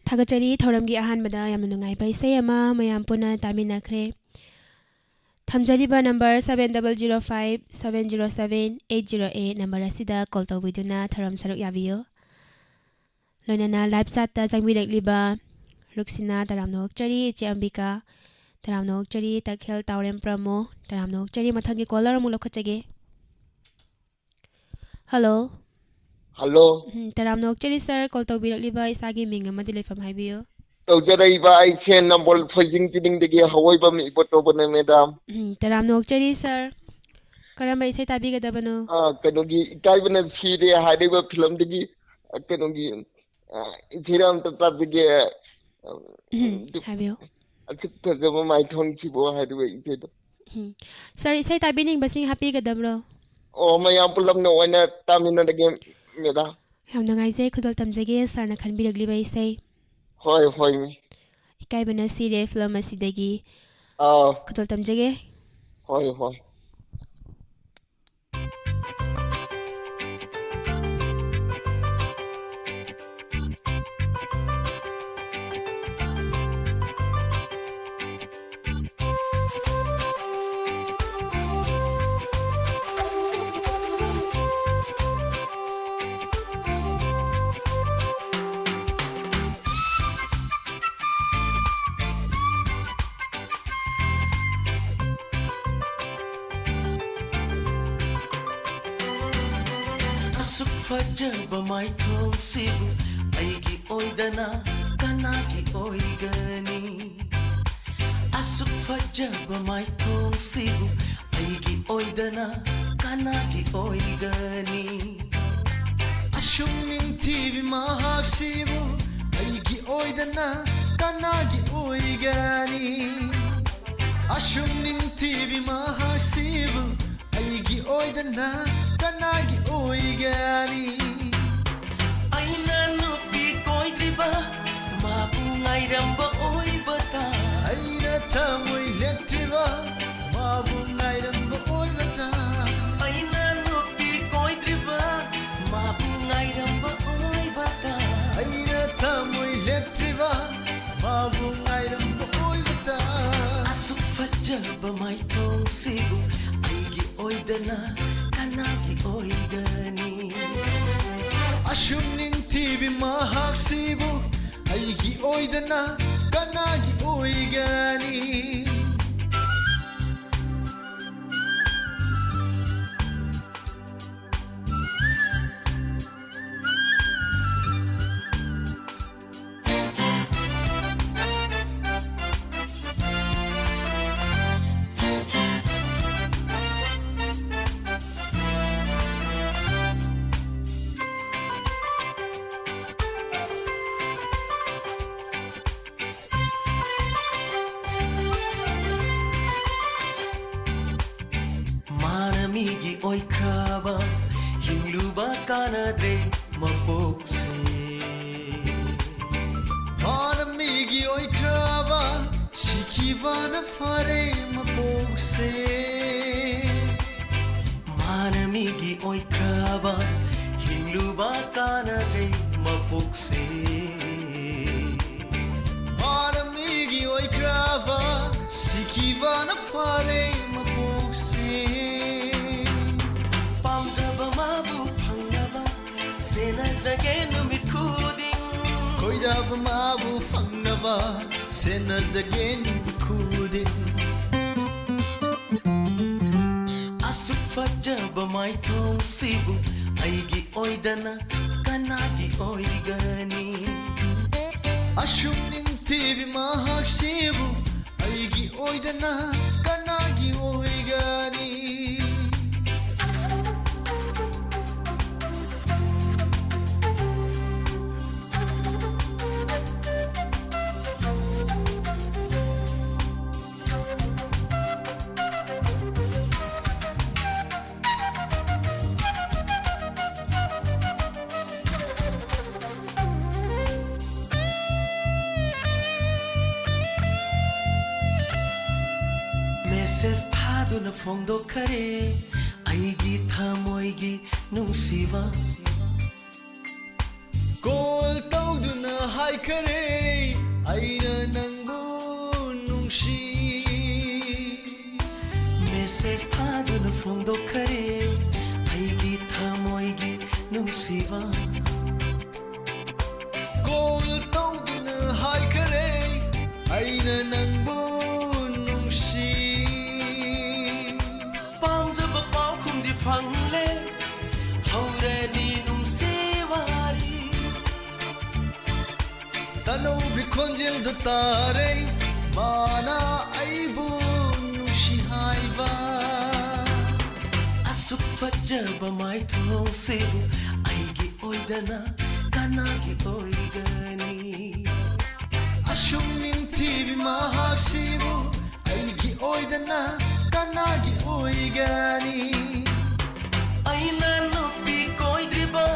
थागचरी थौरमगी अहानबदा यामना नुंगाइबा इसे अमा मयाम पुना तामिनाख्रे थमजरीबा number 7005707808 number असिदा call तौबिदुना थरम सरुक याबियो लोनना लाइव चाट जंगबिरकलिबा रुक्सिना तरामनोक चरी इचे अंबिका तरामनोक चरी तखेल तावरेम प्रमो तरामनोक चरी मथंगी कॉलर अमु लखचगे हेलो हेलो तरामनोक चरी सर कॉल तौबिरकलिबा इसागी मिंग अमदि लेफम हाइबियो तौजरइबा आइसे नंबर फजिंग तिदिंगदगी हवैबम इबोटोबने मैडम तरामनोक चरी सर करamba इसे ताबिगदबनो कनोगी इकाइबने सीरे हाइबा फिल्म दगी कनोगी इथिराम तताबिगे हाबियो अच्छा फजब माइथोन सिबो हाइबा इथेदो सर इसे ताबिनिंग बसिंग हापिगदबरो ओ मयाम पुलमनो ओइना तामिनदगे मैडम हम नंगाइजे खुदल तमजगे सरना खनबिरकलिबा इसे होय होय इकाइबना सीरे फिल्म असिदगी खुदल तमजगे होय होय फजब माइथों सिबु आइगी ओइदना कनागी ओइगनी असुक फजब माइथों सिबु आइगी ओइदना कनागी ओइगनी अशुम निंतीबि महाक सिबु आइगी ओइदना कनागी ओइगनी अशुम निंतीबि महाक सिबु आइगी ओइदना कनागी ओइगनी आइना नुपी कोइद्रिबा माबु ngairamba ओइबता आइना थमुइ लेट्रिबा माबु ngairamba ओइबता आइना नुपी कोइद्रिबा माबु ngairamba ओइबता आइना थमुइ लेट्रिबा माबु ngairamba ओइबता असुक फजब माइथों सिबु आइगी ओइदना कनागी ओइगनी अशुम निंतीबि महाक सिबु आइगी ओइदना कनागी ओइगनी मानमीगी ओइख्राबा हिंगलुबा कानद्रे मपोक्से मानमीगी ओइख्राबा शिखिबाना फारे मपोक्से मानमीगी ओइख्राबा हिंगलुबा कानद्रे मपोक्से मानमीगी ओइख्राबा शिखिबाना फारे पामजबा माबु फंगबा सेना जगे नुमित खुदिंग कोइराबा माबु फंगबा सेना जगे नुमित खुदिंग असुक फजबा माइथों सिबु आइगी ओइदना कनागी ओइगनी अशुम निंतीबि महाक सिबु आइगी ओइदना कनागी ओइगनी मेसेज थादुना फोंदोखरे आइगी थमोइगी नुंसिबा कॉल तौदुना haikare aina nangbu nungshi message thaduna phongdokhare aigi thamoigi nungsiba call tawduna haikare aina nangbu nungshi pamjaba paw khumdi phangle haurani nungsiwari tano bikhonjel do tare mana aibu nushi haiba asuk fajaba mai thong sibu aigi oidana kanagi oigani ashum ninti bi mahasibu aigi oidana kanagi oigani aina nupi koidriba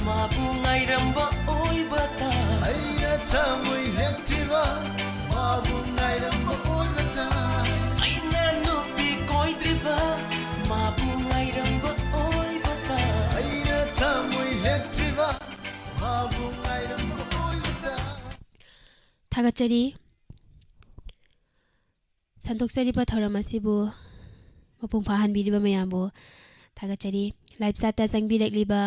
mabu ngairamba oibata aina thamoi leptiba mabu ngairamba oibata aina nupi koidriba mabu ngairamba oibata aina thamoi leptiba mabu ngairamba oibata थागतचरी संतोषरीबा थौरम असिबु मपुंग फाहनबिरिबा मयामबु थागतचरी live साता संगबिरकलिबा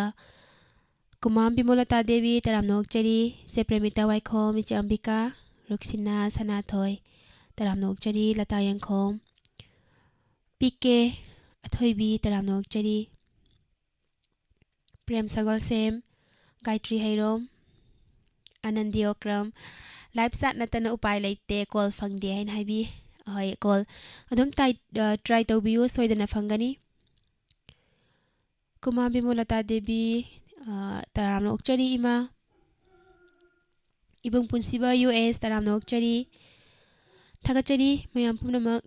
कुमाम बिमोलता देवी तरामनोकचरी सेप्रेमिता वाइखोम इचे अंबिका रुक्सिना सनाथोय तरामनोकचरी लता यंखोम पीके अथोइबी तरामनोकचरी प्रेम सगल सेम गायत्री हैरोम आनंदी ओक्रम लाइव सात नतन उपाय लेते कॉल फंगदे हैन हाइबी हय कॉल अदुम ट्राई तौबियो सोइदना फंगनी कुमा बिमोलता देवी तरामनोकचरी इमा इबुंग पुनसिबा यूएस तरामनोकचरी थागतचरी मयाम पुनमक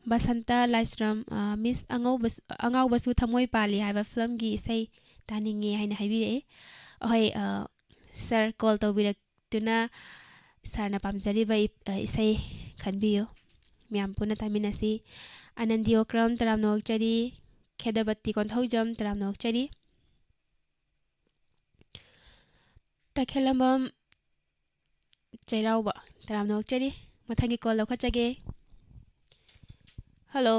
बसंता लाइस्रम मिस अंगाव बसु थमोय पाली हाइबा फिल्म गी इसै तानिंगे हाइना हाइबिरे हय सर कॉल तौबिरक्तुना सरना पामजरिबा इसै खनबियो म्याम पुना तामिनसी आनंदी ओक्रम तरामनोकचरी खेदबत्ती कोंथौजम तरामनोकचरी तखेलमम चैराउबा तरामनोकचरी मथंगी कॉल लौखचगे hello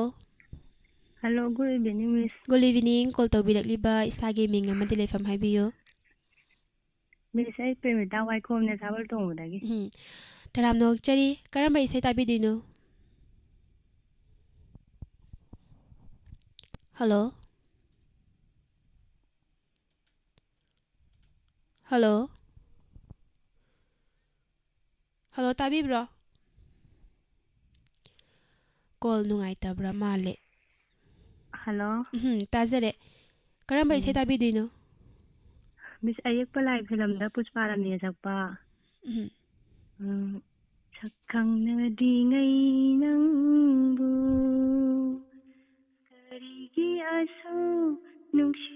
hello good evening miss good evening call तौबिरक्लिबा इसागे मिंग अमदि लेफम हाइबियो मिस आई प्रेमिता वाइखोम ने साबल तोंगदागी तरामनोकचरी करम्बा इसै ताबिदिनो हेलो हेलो हेलो ताबिब्रो कॉल नुंगाइतब्रा माले हेलो ताजरे करम्बा इसै ताबिदिनो मिस अयक पलाई फिल्म दा पुष्पाराम ने सकपा सकखंगनदि ngai nangbu karigi asu nungsi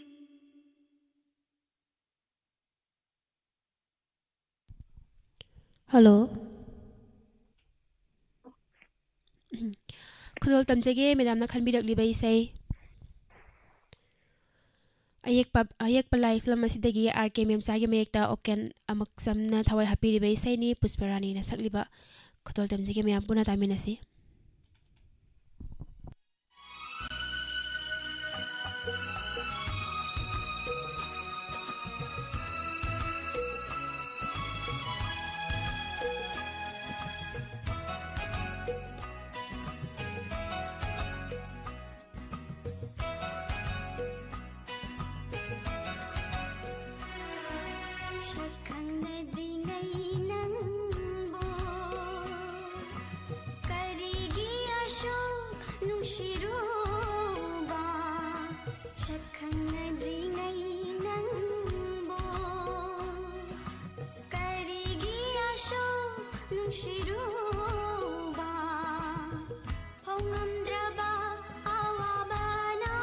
hello खुदोल तमजगे मेदामना खनबिरक्लिबा इसै अयक पलाई फिल्म असिदगी आरके मेमसागे मेयकता ओकेन अमक समना थवai हापिरिबा इसैनी पुष्परानी ना सकलिबा खुदोल तमजगे मेयाम पुना तामिनसी सकखंगनदि ngai nangbu karigi asu nungsiruba सकखंगनदि ngai nangbu karigi asu nungsiruba hongamdraba awabana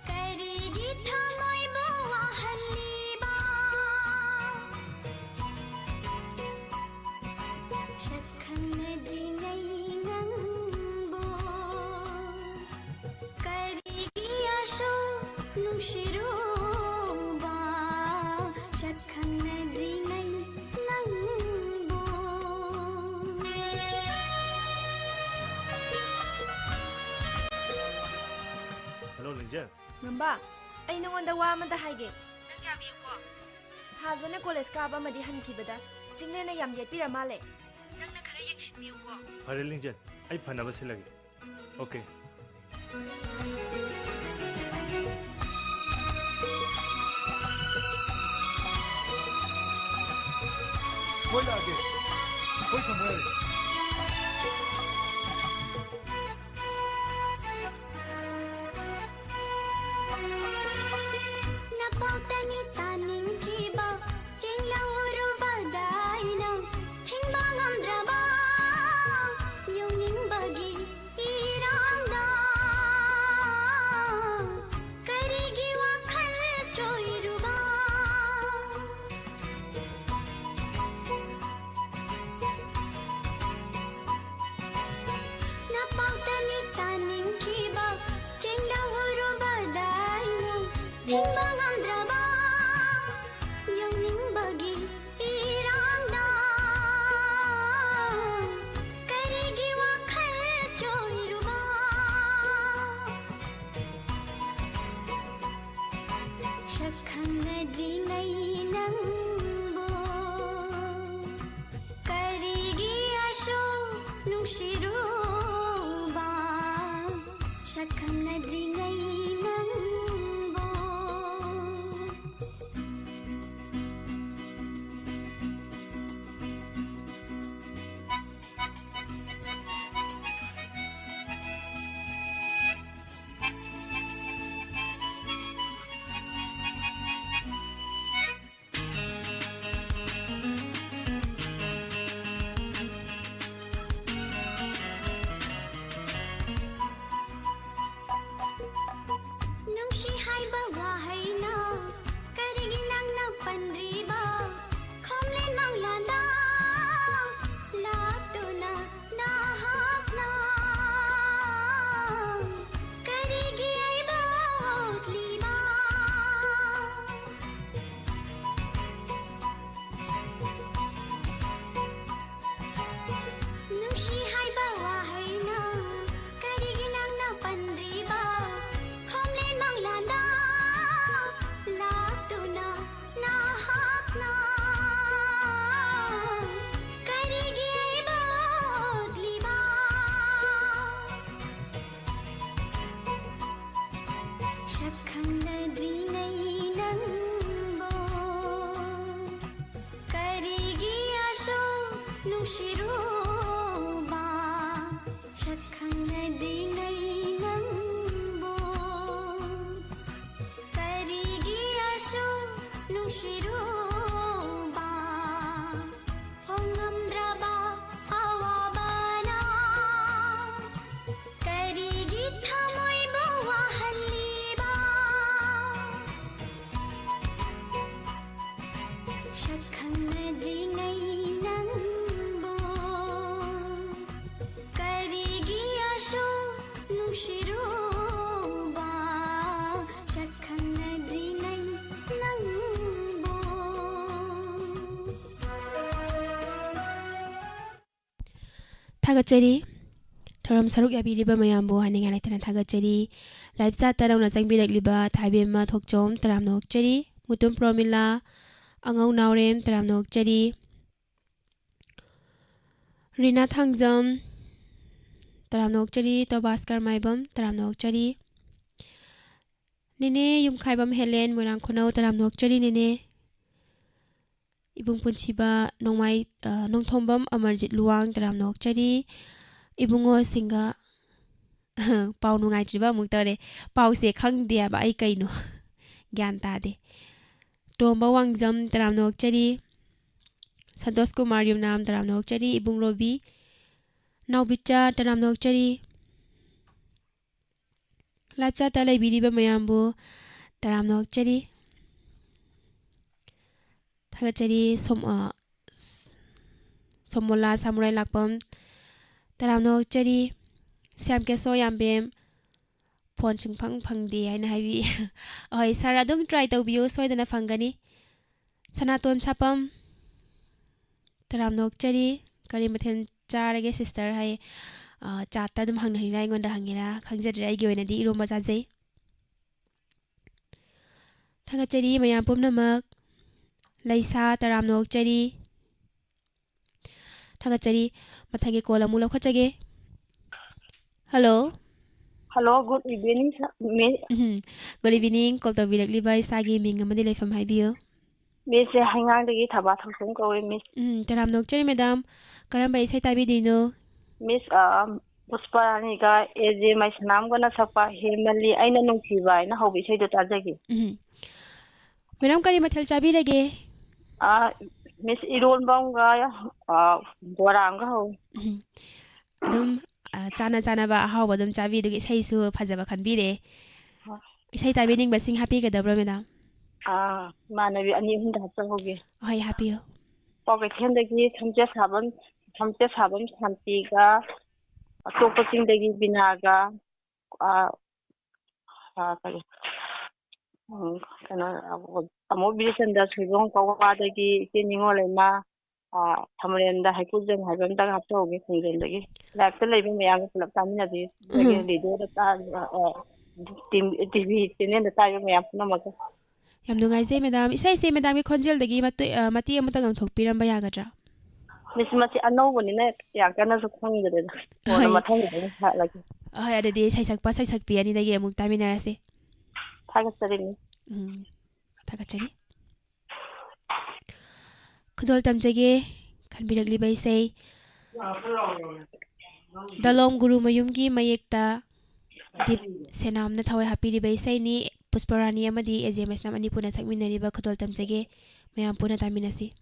karigi thamoi buahaliba सकखंगनदि ngai nangbu karigi asu nungsiruba सकखंगनदि ꯉꯝꯕ ꯑꯩ ꯅꯉꯣꯟꯗ ꯋꯥ ꯑꯃꯗ ꯍꯥꯏꯒꯦ ꯅꯪ ꯌꯥꯕꯤꯌꯨꯀꯣ ꯊꯥꯖꯅ ꯀꯣꯂꯦꯖ ꯀꯥꯕ ꯑꯃꯗꯤ ꯍꯟꯈꯤꯕꯗ ꯆꯤꯡꯂꯦꯟꯅ ꯌꯥꯝ ꯌꯦꯠꯄꯤꯔ ꯃꯥꯜꯂꯦ ꯅꯪꯅ ꯈꯔ ꯌꯦꯡꯁꯤꯟꯕꯤꯌꯨꯀꯣ ꯐꯔꯦ ꯂꯤꯡꯖꯦꯜ ꯑꯩ ꯐꯅꯕ ꯁꯤꯜꯂꯒꯦ ꯑꯣꯀꯦ ꯍꯣꯏ ꯂꯥꯛꯑꯒꯦ ꯍꯣꯏ ꯊꯝꯃꯣ ꯌꯥꯔꯦ Napagtani taning kiba Chinglauruba daina Hingbangam draba Yunging bagi irangda Karigi wakhal choiruba Napagtani taning kiba Chinglauruba daina Hingbangam draba Yungning bagi irangda Karigi wakhal choiruba Shakhanadri ngai nangbo Karigi asho nungshiruba Shakhanadri ngai nangbo Nungshi haiba wahaina Karigi nangna pandriba Khomlen manglanda Laktuna nahakna Karigi aiba otliba Nungshi haiba wahaina Karigi nangna pandriba Khomlen manglanda Laktuna nahakna Karigi aiba otliba Shakhanadri ngai nangbo Karigi asho nungshiruba Shakhanadri ngai nangbo Karigi asho nungshiruba Hongamdraba awabana Karigi thamoy bawahaliba Shakhanadri ngai nangbo Karigi asho nungshiruba Shakhanadri ngai nangbo थागतचरी थरम सरुक याबिरिबा मयामबो हानिंगा लाइतना थागतचरी life चा तरौना चंगबिरकलिबा थाइबेमा थोकचोम तरामनोकचरी मुतुम प्रोमिला अंगौ नावरेम तरामनोकचरी रीना थांगजम तरामनोकचरी तोबास्कर माइबम तरामनोकचरी निने युमखाइबम Helen Morang खोनौ तरामनोकचरी निने इबुंग पुनसिबा नोंमाइ नोंथोंबम अमरजित लुवांग तरामनोकचरी इबुंगो सिंगा पाउ नुंगाइत्रिबा अमुक तरे पाउसे खंगदेबा आई कइनो ज्ञान तादे टोंबा वांगजम तरामनोकचरी संतोष कुमार युमनाम तरामनोकचरी इबुंग रोबी नाउबिचा तरामनोकचरी लाचा तलाई बिरिबा मयामबो तरामनोकचरी थागतचरी सोमोला samurai लाकपम तरामनोकचरी श्यामकेसो यामबेम phone चिंफंग फंगदे हाइना Hibi अहै sir अदुम try तौबियो सोइदना फंगनी सनातोन Sapam तरामनोकचरी करी मथेन चारगे sister हाय चाता अदुम हंगनहिरा इंगोंदा हंगेरा खंगजदरे आइगे ओइनादि इरोंबा जाजै ꯊꯥꯒꯠꯆꯔꯤ ꯃꯌꯥꯝ ꯄꯨꯝꯅꯃꯛ ꯂꯩꯁꯥ ꯇꯔꯥꯝꯅꯣꯛꯆꯔꯤ ꯊꯥꯒꯠꯆꯔꯤ ꯃꯊꯪꯒꯤ ꯀꯣꯜ ꯑꯃꯨꯛ ꯂꯧꯈꯠꯆꯒꯦ hello Hello, good evening, Miss. Good evening call ꯇꯧꯕꯤꯔꯛꯂꯤꯕ ꯏꯁꯥꯒꯤ ꯃꯤꯡ ꯑꯃꯗꯤ ꯂꯩꯐꯝ ꯍꯥꯏꯕꯤꯌꯨ Miss Hangang Thaba Thongsom Kawi, Miss. ꯇꯔꯥꯝꯅꯣꯛꯆꯔꯤ ꯃꯦꯗꯥꯝ ꯀꯔꯝꯕ ꯏꯁꯩ ꯇꯥꯕꯤꯗꯣꯏꯅꯣ Miss Puspaniga AJ my Sanam gonna sapa Hemali Aina Nungsiba in a hobby say the Tajagi. Madam ꯀꯔꯤ ꯃꯊꯦꯜ ꯆꯥꯕꯤꯔꯒꯦ Miss Iron Bonga, Boranga. ꯑꯗꯨꯝ ꯆꯥꯅ ꯆꯥꯅꯕ ꯑꯍꯥꯎꯕ ꯑꯗꯨꯝ ꯆꯥꯕꯤ ꯑꯗꯨꯒ ꯏꯁꯩꯁꯨ ꯐꯖꯕ ꯈꯟꯕꯤꯔꯦ ꯏꯁꯩ ꯇꯥꯕꯤꯅꯤꯡꯕꯁꯤꯡ ꯍꯥꯞꯄꯤꯒꯗꯕ꯭ꯔꯣ ꯃꯦꯗꯥꯝ Manavi Ani Hasahogi. ꯍꯣꯏ ꯍꯥꯞꯄꯤꯌꯨ Pocket Hendagi, Samches Habam, Santiga, Topasing the Binaga, mobilization does we won't go out the Ninolema, Tamarenda, Hakuzen, Haven't done after we can get the like the living young of Tamina, they do the TV in the time we have no matter. ꯌꯥꯝ ꯅꯨꯡꯉꯥꯏꯖꯩ madam ꯏꯁꯩꯁꯦ ꯃꯦꯗꯥꯝꯒꯤ ꯈꯣꯟꯖꯦꯜꯗꯒꯤ ꯃꯇꯦꯛ ꯑꯃꯇ ꯉꯪꯊꯣꯛꯄꯤꯔꯝꯕ ꯌꯥꯒꯗ꯭ꯔꯥ Miss Mati Anobonina, Yakana's Congress, or the Matanga, like ꯍꯣꯏ ꯑꯗꯨꯗꯤ ꯁꯩꯁꯛꯄ ꯁꯩꯁꯛꯄꯤ ꯑꯅꯤꯗꯒꯤ ꯑꯃꯨꯛ ꯇꯥꯃꯤꯟꯅꯔꯁꯤ Tagastering. ꯊꯥꯒꯠꯆꯔꯤ ꯈꯨꯗꯣꯜ ꯇꯝꯖꯒꯦ ꯈꯟꯕꯤꯔꯛꯂꯤꯕ ꯏꯁꯩ ꯗꯂꯣꯝ ꯒꯨꯔꯨ ꯃꯌꯨꯝꯒꯤ ꯃꯌꯦꯛꯇ ꯗꯤꯞ ꯁꯦꯅꯥꯝꯅ ꯊꯋꯥꯏ ꯍꯥꯞꯄꯤꯔꯤꯕ ꯏꯁꯩꯅꯤ ꯄꯨꯁꯄꯔꯥꯅꯤ ꯑꯃꯗꯤ ꯑꯦꯖꯦ ꯃꯩꯁꯅꯥꯝ ꯑꯅꯤ ꯄꯨꯟꯅ ꯁꯛꯃꯤꯟꯅꯔꯤꯕ ꯈꯨꯗꯣꯜ ꯇꯝꯖꯒꯦ ꯃꯌꯥꯝ ꯄꯨꯟꯅ ꯇꯥꯃꯤꯟꯅꯁꯤ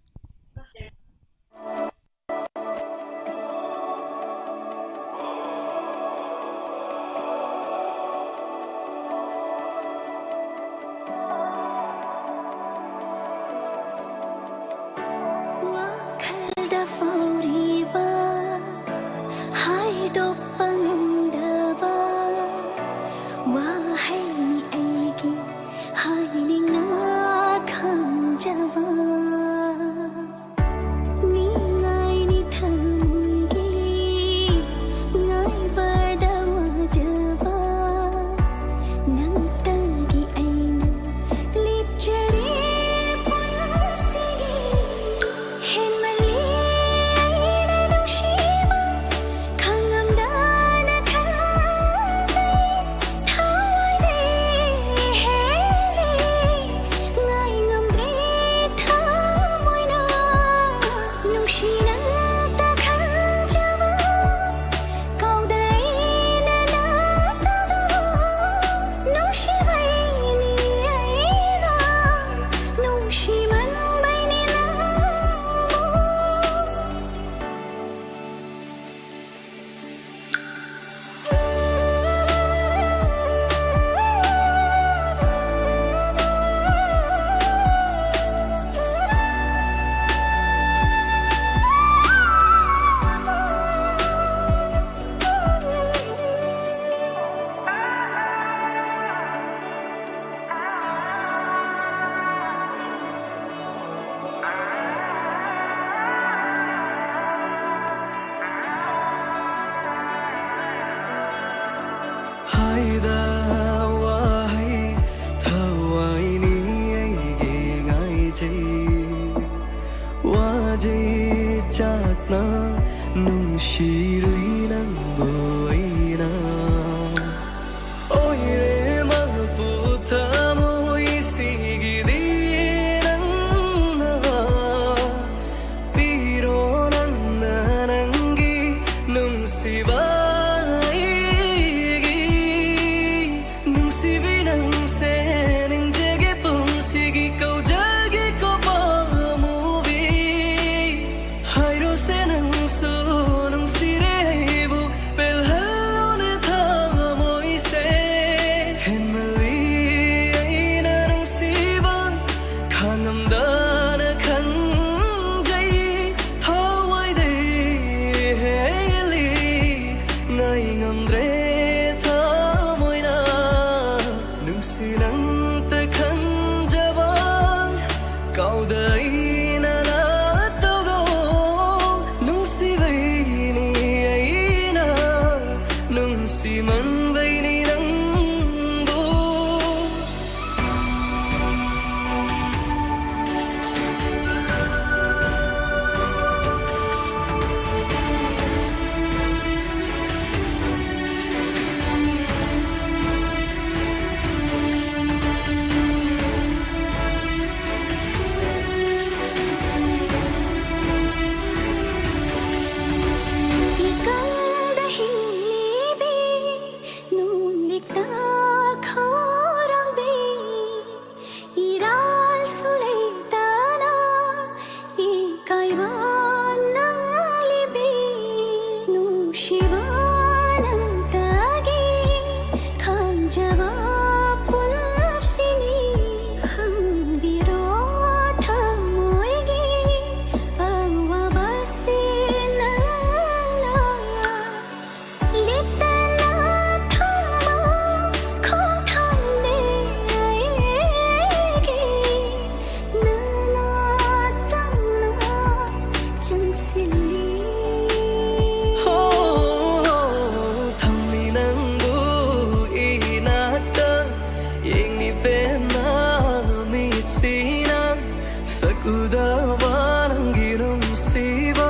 ꯁꯛꯎꯗꯕ ꯅꯪꯒꯤ ꯅꯨꯡꯁꯤꯕ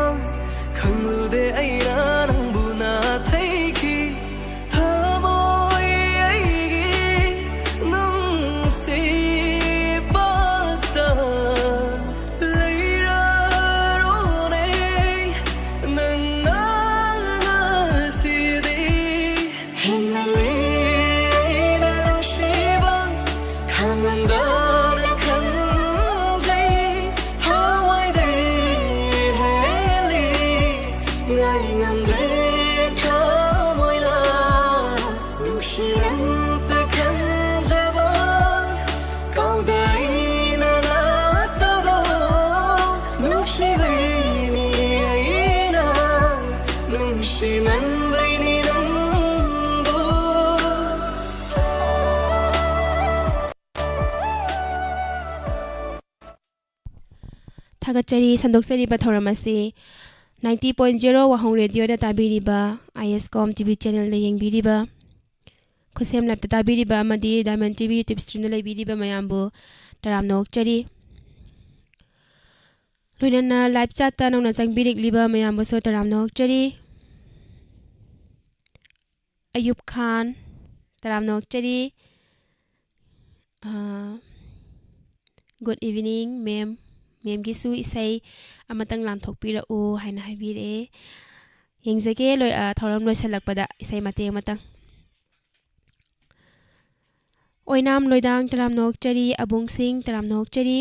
ꯈꯪꯂꯨꯗꯦ ꯑꯩꯅ ꯅꯪꯕꯨ ꯅꯥꯊꯩꯈꯤ ꯊꯃꯣꯏ ꯑꯩꯒꯤ ꯅꯨꯡꯁꯤꯕꯇ ꯂꯩꯔꯔꯣꯅꯦ ꯅꯪꯅ ꯉꯁꯤꯗꯤ ꯍꯦꯟꯃꯜꯂꯦ ꯑꯩꯅ ꯅꯨꯡꯁꯤꯕ ꯈꯪꯃꯟꯗꯅ ꯈꯟꯖꯩ ꯊꯋꯥꯏꯗꯒꯤ ꯍꯦꯜꯂꯤ ꯉꯥꯏ ꯉꯝꯗ꯭ꯔꯦ ꯊꯃꯣꯏꯅ ꯅꯨꯡꯁꯤꯔꯛꯇ ꯈꯟꯖꯕ ꯀꯥꯎꯗ ꯑꯩꯅ ꯂꯥꯛꯇꯕ ꯅꯨꯡꯁꯤꯕꯩꯅꯤ ꯑꯩꯅ ꯅꯨꯡꯁꯤꯃꯟꯕꯩꯅꯤ ꯅꯪꯕꯨ ꯊꯥꯒꯠꯆꯔꯤ ꯁꯟꯗꯣꯛꯆꯔꯤꯕ ꯊꯧꯔꯝ ꯑꯁꯤ 90.0 ꯋꯥꯍꯣꯡ ꯔꯦꯗꯤꯑꯣꯗ ꯇꯥꯕꯤꯔꯤꯕ ISCOM TV ꯆꯦꯅꯦꯜꯗ ꯌꯦꯡꯕꯤꯔꯤꯕ ꯈꯨꯠꯁꯦꯝ ꯂꯥꯏꯞꯇ ꯇꯥꯕꯤꯔꯤꯕ ꯑꯃꯗꯤ ꯗꯥꯏꯃꯟ TV ꯌꯨꯇ꯭ꯌꯨꯕ ꯁ꯭ꯇ꯭ꯔꯤꯝꯗ ꯂꯩꯕꯤꯔꯤꯕ ꯃꯌꯥꯝꯕꯨ ꯇꯔꯥꯝꯅ ꯑꯣꯛꯆꯔꯤ ꯂꯣꯏꯅꯅ ꯂꯥꯏꯞ ꯆꯥꯠꯇ ꯅꯧꯅ ꯆꯪꯕꯤꯔꯛꯂꯤꯕ ꯃꯌꯥꯝꯕꯨꯁꯨ ꯇꯔꯥꯝꯅ ꯑꯣꯛꯆꯔꯤ ꯑꯌꯨꯕ ꯈꯥꯟ ꯇꯔꯥꯝꯅ ꯑꯣꯛꯆꯔꯤ ꯒꯨꯗ ꯏꯚꯤꯅꯤꯡ ꯃꯦꯝꯒꯤꯁꯨ ꯏꯁꯩ ꯑꯃꯇꯪ ꯂꯥꯟꯊꯣꯛꯄꯤꯔꯛꯎ ꯍꯥꯏꯅ ꯍꯥꯏꯕꯤꯔꯛꯑꯦ ꯌꯦꯡꯖꯒꯦ ꯊꯧꯔꯝ ꯂꯣꯏꯁꯤꯜꯂꯛꯄꯗ ꯏꯁꯩ ꯃꯇꯦꯛ ꯑꯃꯇꯪ ꯑꯣꯏꯅꯥꯝ ꯂꯣꯏꯗꯥꯡ ꯇꯔꯥꯝꯅ ꯑꯣꯛꯆꯔꯤ ꯑꯕꯨꯡꯁꯤꯡ ꯇꯔꯥꯝꯅ ꯑꯣꯛꯆꯔꯤ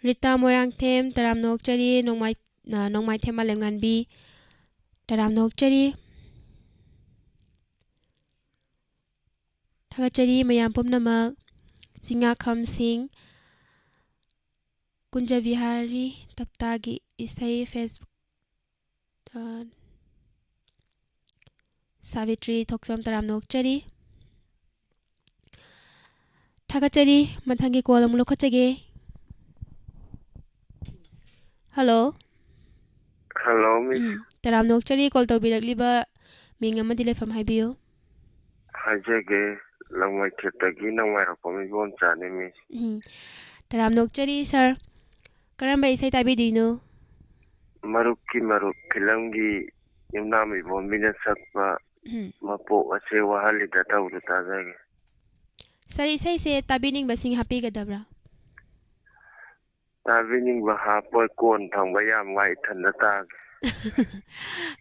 ꯔꯤꯇꯥ ꯃꯣꯏꯔꯥꯡꯊꯦꯝ ꯇꯔꯥꯝꯅ ꯑꯣꯛꯆꯔꯤ ꯅꯣꯡꯃꯥꯏꯊꯦꯝ ꯃꯥꯂꯦꯝꯉꯥꯟꯕꯤ ꯇꯔꯥꯝꯅ ꯑꯣꯛꯆꯔꯤ ꯊꯥꯒꯠꯆꯔꯤ ꯃꯌꯥꯝ ꯄꯨꯝꯅꯃꯛ ꯆꯤꯉꯥꯈꯝꯁꯤꯡ ꯀꯨꯟꯖꯕꯤꯍꯥꯔꯤ ꯇꯞꯇꯥꯒꯤ ꯏꯁꯩ ꯐꯦꯁꯕꯨꯛ ꯁꯥꯕꯤꯇ꯭ꯔꯤ ꯊꯣꯛꯆꯝ ꯇꯔꯥꯝꯅ ꯑꯣꯛꯆꯔꯤ ꯊꯥꯒꯠꯆꯔꯤ ꯃꯊꯪꯒꯤ ꯀꯣꯜ ꯑꯃꯨꯛ ꯂꯧꯈꯠꯆꯒꯦ ꯍꯜꯂꯣ ꯍꯜꯂꯣ ꯃꯤꯁ ꯇꯔꯥꯝꯅ ꯑꯣꯛꯆꯔꯤ ꯀꯣꯜ ꯇꯧꯕꯤꯔꯛꯂꯤꯕ ꯃꯤꯡ ꯑꯃꯗꯤ ꯂꯩꯐꯝ ꯍꯥꯏꯕꯤꯌꯨ ꯍꯥꯏꯖꯒꯦ ꯂꯪꯃꯩꯊꯦꯠꯇꯒꯤ ꯅꯣꯡꯃꯥꯏꯔꯛꯄ ꯏꯕꯣꯝ ꯆꯥꯅꯤ ꯃꯤꯁ ꯇꯔꯥꯝꯅ ꯑꯣꯛꯆꯔꯤ ꯁꯥꯔ ꯀꯔꯝꯕ ꯏꯁꯩ ꯇꯥꯕꯤꯗꯣꯏꯅꯣ ꯃꯔꯨꯞꯀꯤ ꯃꯔꯨꯞ ꯐꯤꯂꯝꯒꯤ ꯌꯨꯝꯅꯥꯝ ꯏꯕꯣꯝꯕꯤꯅ ꯁꯛꯄ ꯃꯄꯣꯛ ꯑꯁꯦ ꯋꯥꯍꯜꯂꯤꯗ ꯇꯧꯗꯨ ꯇꯥꯖꯒꯦ ꯁꯥꯔ ꯏꯁꯩꯁꯦ ꯇꯥꯕꯤꯅꯤꯡꯕꯁꯤꯡ ꯍꯥꯞꯄꯤꯒꯗꯕ꯭ꯔꯥ ꯇꯥꯕꯤꯅꯤꯡꯕ ꯍꯥꯞꯄꯣꯏ ꯀꯣꯟ ꯊꯪꯕ ꯌꯥꯝ ꯋꯥꯏ ꯏꯊꯟꯗ ꯇꯥꯒꯦ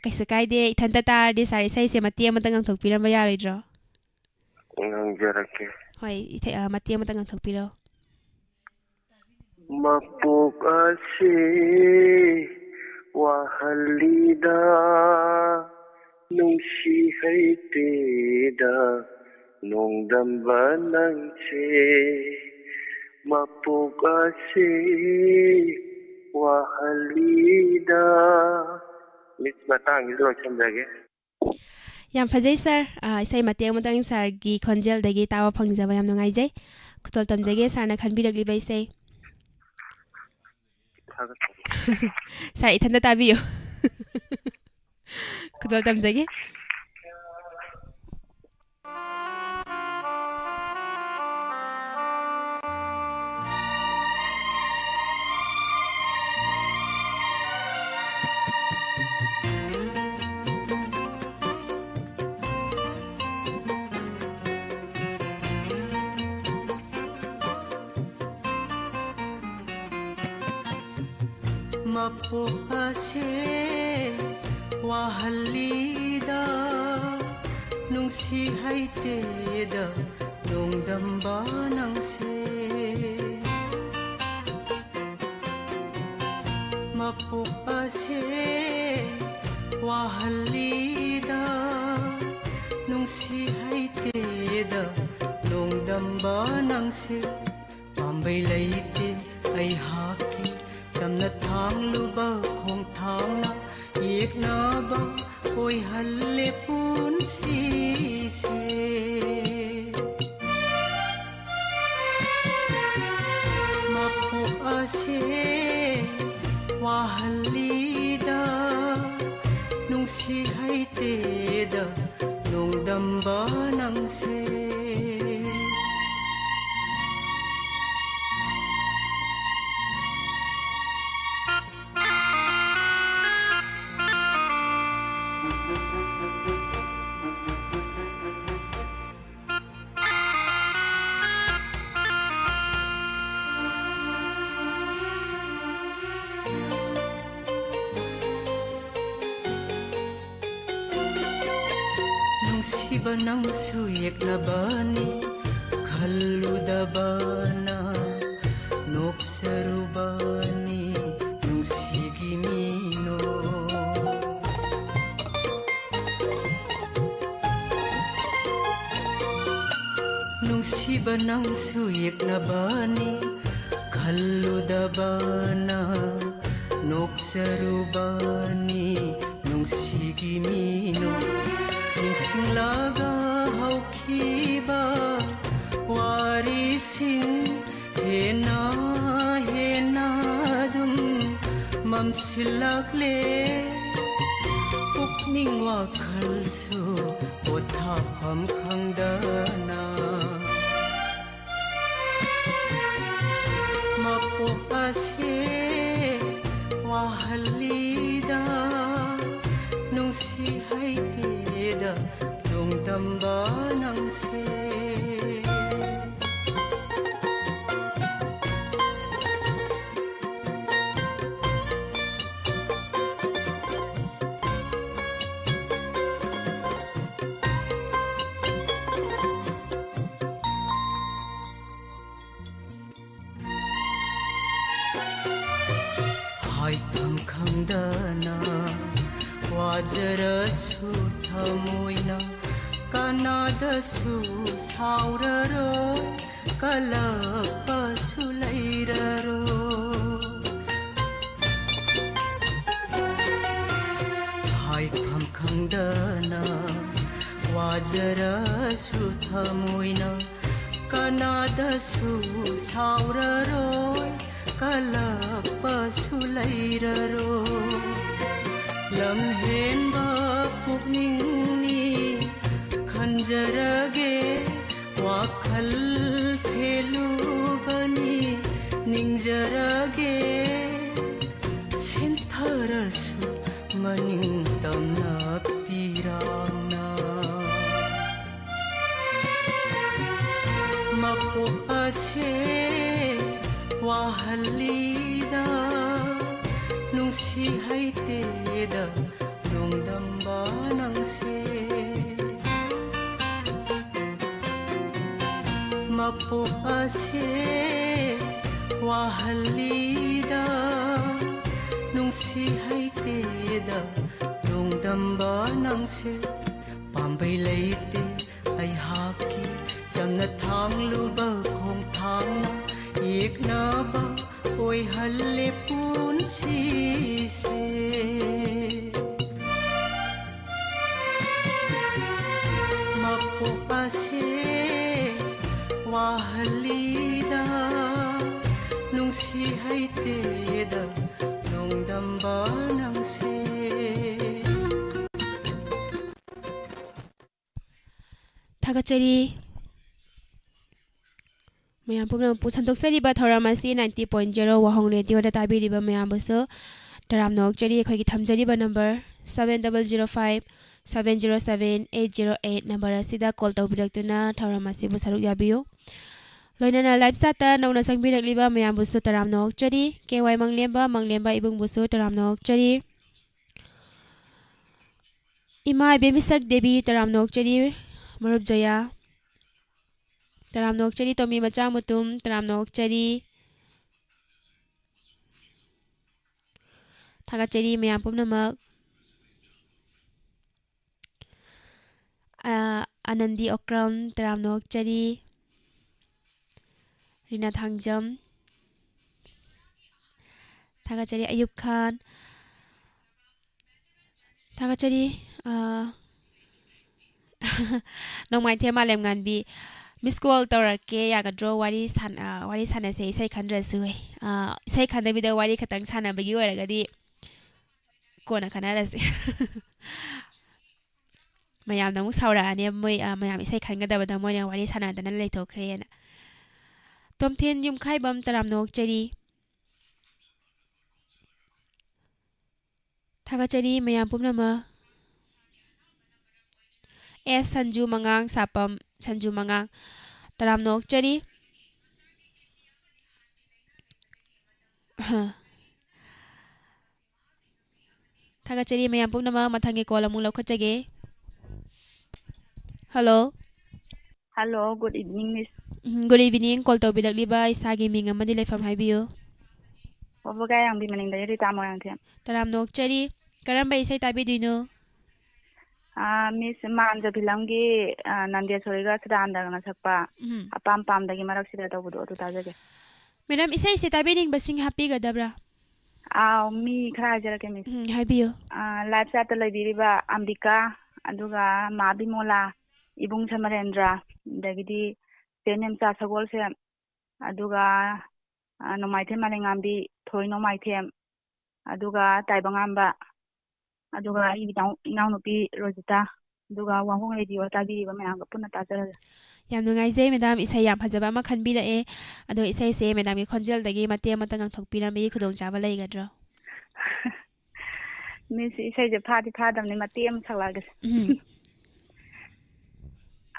ꯀꯩꯁꯨ ꯀꯥꯏꯗꯦ ꯏꯊꯟꯇ ꯇꯥꯔꯗꯤ ꯁꯥꯔ ꯏꯁꯩꯁꯦ ꯃꯇꯦꯛ ꯑꯃꯇ ꯉꯪꯊꯣꯛꯄꯤꯔꯝꯕ ꯌꯥꯔꯣꯏꯗ꯭ꯔꯣ ꯉꯥꯡꯖꯔꯛꯀꯦ ꯍꯣꯏ ꯃꯇꯦꯛ ꯑꯃꯇ ꯉꯪꯊꯣꯛꯄꯤꯔꯣ ꯃꯄꯣꯛ ꯑꯁꯤ ꯋꯥꯍꯜꯂꯤꯗ ꯅꯨꯡꯁꯤ ꯍꯩꯇꯦꯗ ꯅꯣꯡꯗꯝꯕ ꯅꯪꯁꯦ ꯃꯄꯣꯛ ꯑꯁꯤ ꯋꯥꯍꯜꯂꯤꯗ ꯃꯤꯁ ꯃꯇꯥꯡꯁꯤꯗ ꯂꯣꯏꯁꯤꯟꯖꯒꯦ ꯌꯥꯝ ꯐꯖꯩ ꯁꯥꯔ ꯏꯁꯩ ꯃꯇꯦꯛ ꯑꯃꯇꯪ ꯁꯥꯔꯒꯤ ꯈꯣꯟꯖꯦꯜꯗꯒꯤ ꯇꯥꯕ ꯐꯪꯖꯕ ꯌꯥꯝ ꯅꯨꯡꯉꯥꯏꯖꯩ ꯈꯨꯇꯣꯜ ꯇꯝꯖꯒꯦ ꯁꯥꯔꯅ ꯈꯟꯕꯤꯔꯛꯂꯤꯕ ꯏꯁꯩ ꯁꯥꯔ ꯏꯊꯟꯇ ꯇꯥꯕꯤꯌꯨ ꯈꯨꯇꯣꯜ ꯇꯝꯖꯒꯦ ꯃꯄꯣꯛ ꯑꯁꯦ ꯋꯥꯍꯜꯂꯤꯗ ꯅꯨꯡꯁꯤ ꯍꯩꯇꯦꯗ ꯅꯣꯡꯗꯝꯕ ꯅꯪꯁꯦ ꯃꯄꯣꯛ ꯑꯁꯦ ꯋꯥꯍꯜꯂꯤꯗ ꯅꯨꯡꯁꯤ ꯍꯩꯇꯦꯗ ꯅꯣꯡꯗꯝꯕ ꯅꯪꯁꯦ ꯄꯥꯝꯕꯩ ꯂꯩꯇꯦ ꯑꯩꯍꯥꯛꯀꯤ ꯆꯝꯅ ꯊꯥꯡꯂꯨꯕ ꯈꯣꯡꯊꯥꯡꯅ ꯌꯦꯛꯅꯕ ꯑꯣꯏꯍꯜꯂꯦ ꯄꯨꯟꯁꯤꯁꯦ ꯃꯄꯣꯛ ꯑꯁꯦ ꯋꯥꯍꯜꯂꯤꯗ ꯅꯨꯡꯁꯤ ꯍꯩꯇꯦꯗ ꯅꯣꯡꯗꯝꯕ ꯅꯪꯁꯦ ꯅꯨꯡꯁꯤꯕ ꯅꯪꯁꯨ ꯌꯦꯛꯅꯕꯅꯤ ꯈꯜꯂꯨꯗꯕꯅ ꯅꯣꯛꯆꯔꯨꯕꯅꯤ ꯅꯨꯡꯁꯤꯒꯤ ꯃꯤꯅꯣ ꯅꯨꯡꯁꯤꯕ ꯅꯪꯁꯨ ꯌꯦꯛꯅꯕꯅꯤ ꯈꯜꯂꯨꯗꯕꯅ ꯅꯣꯛꯆꯔꯨꯕꯅꯤ ꯅꯨꯡꯁꯤꯒꯤ ꯃꯤꯅꯣ ꯅꯤꯡꯁꯤꯡꯂꯒ ꯍꯧꯈꯤꯕ ꯋꯥꯔꯤꯁꯤꯡ ꯍꯦꯟꯅ ꯍꯦꯟꯅ ꯑꯗꯨꯝ ꯃꯝꯁꯤꯜꯂꯛꯂꯦ ꯄꯨꯛꯅꯤꯡ ꯋꯥꯈꯜꯁꯨ ꯄꯣꯊꯥꯐꯝ ꯈꯪꯗꯅ ꯃꯄꯣꯛ ꯑꯁꯦ ꯋꯥꯍꯜꯂꯤꯗ ꯅꯨꯡꯁꯤ ꯍꯩꯇꯦꯗ ꯅꯣꯡꯗꯝꯕ ꯅꯪꯁꯦ ꯍꯥꯏꯐꯝ ꯈꯪꯗꯅ ꯋꯥꯖꯔꯁꯨ ꯊꯃꯣꯏꯅ ꯀꯅꯥꯗꯁꯨ ꯁꯥꯎꯔꯔꯣꯏ ꯀꯜꯂꯛꯄꯁꯨ ꯂꯩꯔꯔꯣꯏ ꯍꯥꯏꯐꯝ ꯈꯪꯗꯅ ꯋꯥꯖꯔꯁꯨ ꯊꯃꯣꯏꯅ ꯀꯅꯥꯗꯁꯨ ꯁꯥꯎꯔꯔꯣꯏ ꯀꯜꯂꯛꯄꯁꯨ ꯂꯩꯔꯔꯣꯏ ꯂꯝꯍꯦꯟꯕ ꯄꯨꯛꯅꯤꯡꯅꯤ ꯈꯟꯖꯔꯒꯦ ꯋꯥꯈꯜ ꯊꯦꯂꯨꯕꯅꯤ ꯅꯤꯡꯖꯔꯒꯦ ꯁꯦꯟꯊꯔꯁꯨ ꯃꯅꯤꯡ ꯇꯝꯅ ꯄꯤꯔꯥꯡꯅ ꯃꯄꯣꯛ ꯑꯁꯦ ꯋꯥꯍꯜꯂꯤꯗ ꯅꯨꯡꯁꯤ ꯍꯩꯇꯦꯗ ꯅꯣꯡꯗꯝꯕ ꯅꯪꯁꯦ ꯃꯄꯣꯛ ꯑꯁꯦ ꯋꯥꯍꯜꯂꯤꯗ ꯅꯨꯡꯁꯤ ꯍꯩꯇꯦꯗ ꯅꯣꯡꯗꯝꯕ ꯅꯪꯁꯦ ꯄꯥꯝꯕꯩ ꯂꯩꯇꯦ ꯑꯩꯍꯥꯛꯀꯤ ꯆꯝꯅ ꯊꯥꯡꯂꯨꯕ ꯈꯣꯡꯊꯥꯡꯅ ꯌꯦꯛꯅꯕ ꯑꯣꯏꯍꯜꯂꯦ ꯄꯨꯟꯁꯤꯁꯦ ꯃꯄꯣꯛ ꯑꯁꯦ ꯋꯥꯍꯜꯂꯤꯗ ꯅꯨꯡꯁꯤ ꯍꯩꯇꯦꯗ ꯅꯣꯡꯗꯝꯕ ꯅꯪꯁꯦ ꯊꯥꯒꯠꯆꯔꯤ ꯃꯌꯥꯝ ꯄꯨꯝꯅꯃꯛꯄꯨ ꯁꯟꯗꯣꯛꯆꯔꯤꯕ ꯊꯧꯔꯝ ꯑꯁꯤ 90.0 ꯋꯥꯍꯣꯡ ꯔꯦꯗꯤꯑꯣꯗ ꯇꯥꯕꯤꯔꯤꯕ ꯃꯌꯥꯝꯕꯨꯁꯨ ꯇꯔꯥꯝꯅ ꯑꯣꯛꯆꯔꯤ ꯑꯩꯈꯣꯏꯒꯤ ꯊꯝꯖꯔꯤꯕ ꯅꯝꯕꯔ 7005 707 808 ꯅꯝꯕꯔ ꯑꯁꯤꯗ ꯀꯣꯜ ꯇꯧꯕꯤꯔꯛꯇꯨꯅ ꯊꯧꯔꯝ ꯑꯁꯤꯕꯨ ꯁꯔꯨꯛ ꯌꯥꯕꯤꯌꯨ ꯂꯣꯏꯅꯅ ꯂꯥꯏꯞ ꯆꯥꯠꯇ ꯅꯧꯅ ꯆꯪꯕꯤꯔꯛꯂꯤꯕ ꯃꯌꯥꯝꯕꯨꯁꯨ ꯇꯔꯥꯝꯅ ꯑꯣꯛꯆꯔꯤ ꯀꯦꯋꯥꯏ ꯃꯪꯂꯦꯝꯕ ꯏꯕꯨꯡꯕꯨꯁꯨ ꯇꯔꯥꯝꯅ ꯑꯣꯛꯆꯔꯤ ꯏꯃꯥ ꯏꯕꯦꯝꯃꯤꯁꯛ ꯗꯦꯕꯤ ꯇꯔꯥꯝꯅ ꯑꯣꯛꯆꯔꯤ ꯃꯔꯨꯞ ꯖꯌꯥ ꯇꯔꯥꯝꯅ ꯑꯣꯛꯆꯔꯤ ꯇꯣꯃꯤ ꯃꯆꯥ ꯃꯨꯇꯨꯝ ꯇꯔꯥꯝꯅ ꯑꯣꯛꯆꯔꯤ ꯊꯥꯒꯠꯆꯔꯤ ꯃꯌꯥꯝ ꯄꯨꯝꯅꯃꯛ ꯑꯅꯟꯗꯤ ꯑꯣꯀ꯭ꯔꯝ ꯇꯔꯥꯝꯅ ꯑꯣꯛꯆꯔꯤ ꯔꯤꯅꯥ ꯊꯥꯡꯖꯝ ꯊꯥꯒꯠꯆꯔꯤ ꯑꯌꯨꯕ ꯈꯥꯟ ꯊꯥꯒꯠꯆꯔꯤ ꯅꯣꯡꯃꯥꯏꯊꯦꯝ ꯃꯥꯂꯦꯝ ꯉꯥꯟꯕꯤ ꯃꯤꯁ ꯀꯣꯜ ꯇꯧꯔꯛꯀꯦ ꯌꯥꯒꯗ꯭ꯔꯣ ꯋꯥꯔꯤ ꯁꯥꯟꯅꯁꯦ ꯏꯁꯩ ꯈꯟꯗ꯭ꯔꯁꯨ ꯏꯁꯩ ꯈꯟꯗꯕꯤꯗ ꯋꯥꯔꯤ ꯈꯛꯇꯪ ꯁꯥꯟꯅꯕꯒꯤ ꯑꯣꯏꯔꯒꯗꯤ ꯀꯣꯟꯅ ꯈꯟꯅꯔꯁꯦ ꯃꯌꯥꯝꯅ ꯑꯃꯨꯛ ꯁꯥꯎꯔꯛꯑꯅꯤ ꯃꯌꯥꯝ ꯏꯁꯩ ꯈꯟꯒꯗꯕꯗ ꯃꯣꯏꯅ ꯋꯥꯔꯤ ꯁꯥꯟꯅꯗꯅ ꯂꯩꯊꯣꯛꯈ꯭ꯔꯦꯅ ꯇꯣꯝꯊꯦꯟ ꯌꯨꯝꯈꯥꯏꯕꯝ ꯇꯔꯥꯝꯅ ꯑꯣꯛꯆꯔꯤ ꯊꯥꯒꯠꯆꯔꯤ ꯃꯌꯥꯝ ꯄꯨꯝꯅꯃꯛ ꯁꯟꯖꯨ ꯃꯉꯥꯡ ꯁꯥꯄꯝ ꯁꯟꯖꯨ ꯃꯉꯥꯡ ꯇꯔꯥꯝꯅ ꯑꯣꯛꯆꯔꯤ ꯊꯥꯒꯠꯆꯔꯤ ꯃꯌꯥꯝ ꯄꯨꯝꯅꯃꯛ ꯃꯊꯪꯒꯤ ꯀꯣꯜ ꯑꯃꯨꯛ ꯂꯧꯈꯠꯆꯒꯦ Hello. Hello, good evening, Miss. Good evening. Call tawbirakliba isagi ming amadi leifam haibiyo. Wabuga yang bi maning dari tamo yang thiam. Taram nokchari. Karamba isai tabiduino. Miss Manja bilamgi Nandia Soriga Sadanda na sakpa. Apam pam dagi marak sida tawbudu tu tajage. Madam isai se tabiring basing happy gadabra. Mi khara jarake Miss. Haibiyo. Live chat labiriba Ambika aduga Mabi Mola Ibung Samarendra dagidi Tenem Sa Sagol se aduga nomaithem malengambi thoi nomaithem aduga taibangamba aduga inau nupi Rosita aduga wahong radio tabiriba mayanga punna tajara. Yam nungaijay madam isai yam phajaba ama khanbirae ado isai se madam gi khonjel dagi mate amata ngangthokpirami khudong chaba leigadro. Miss isai je phadi phadamni mate am saklagas.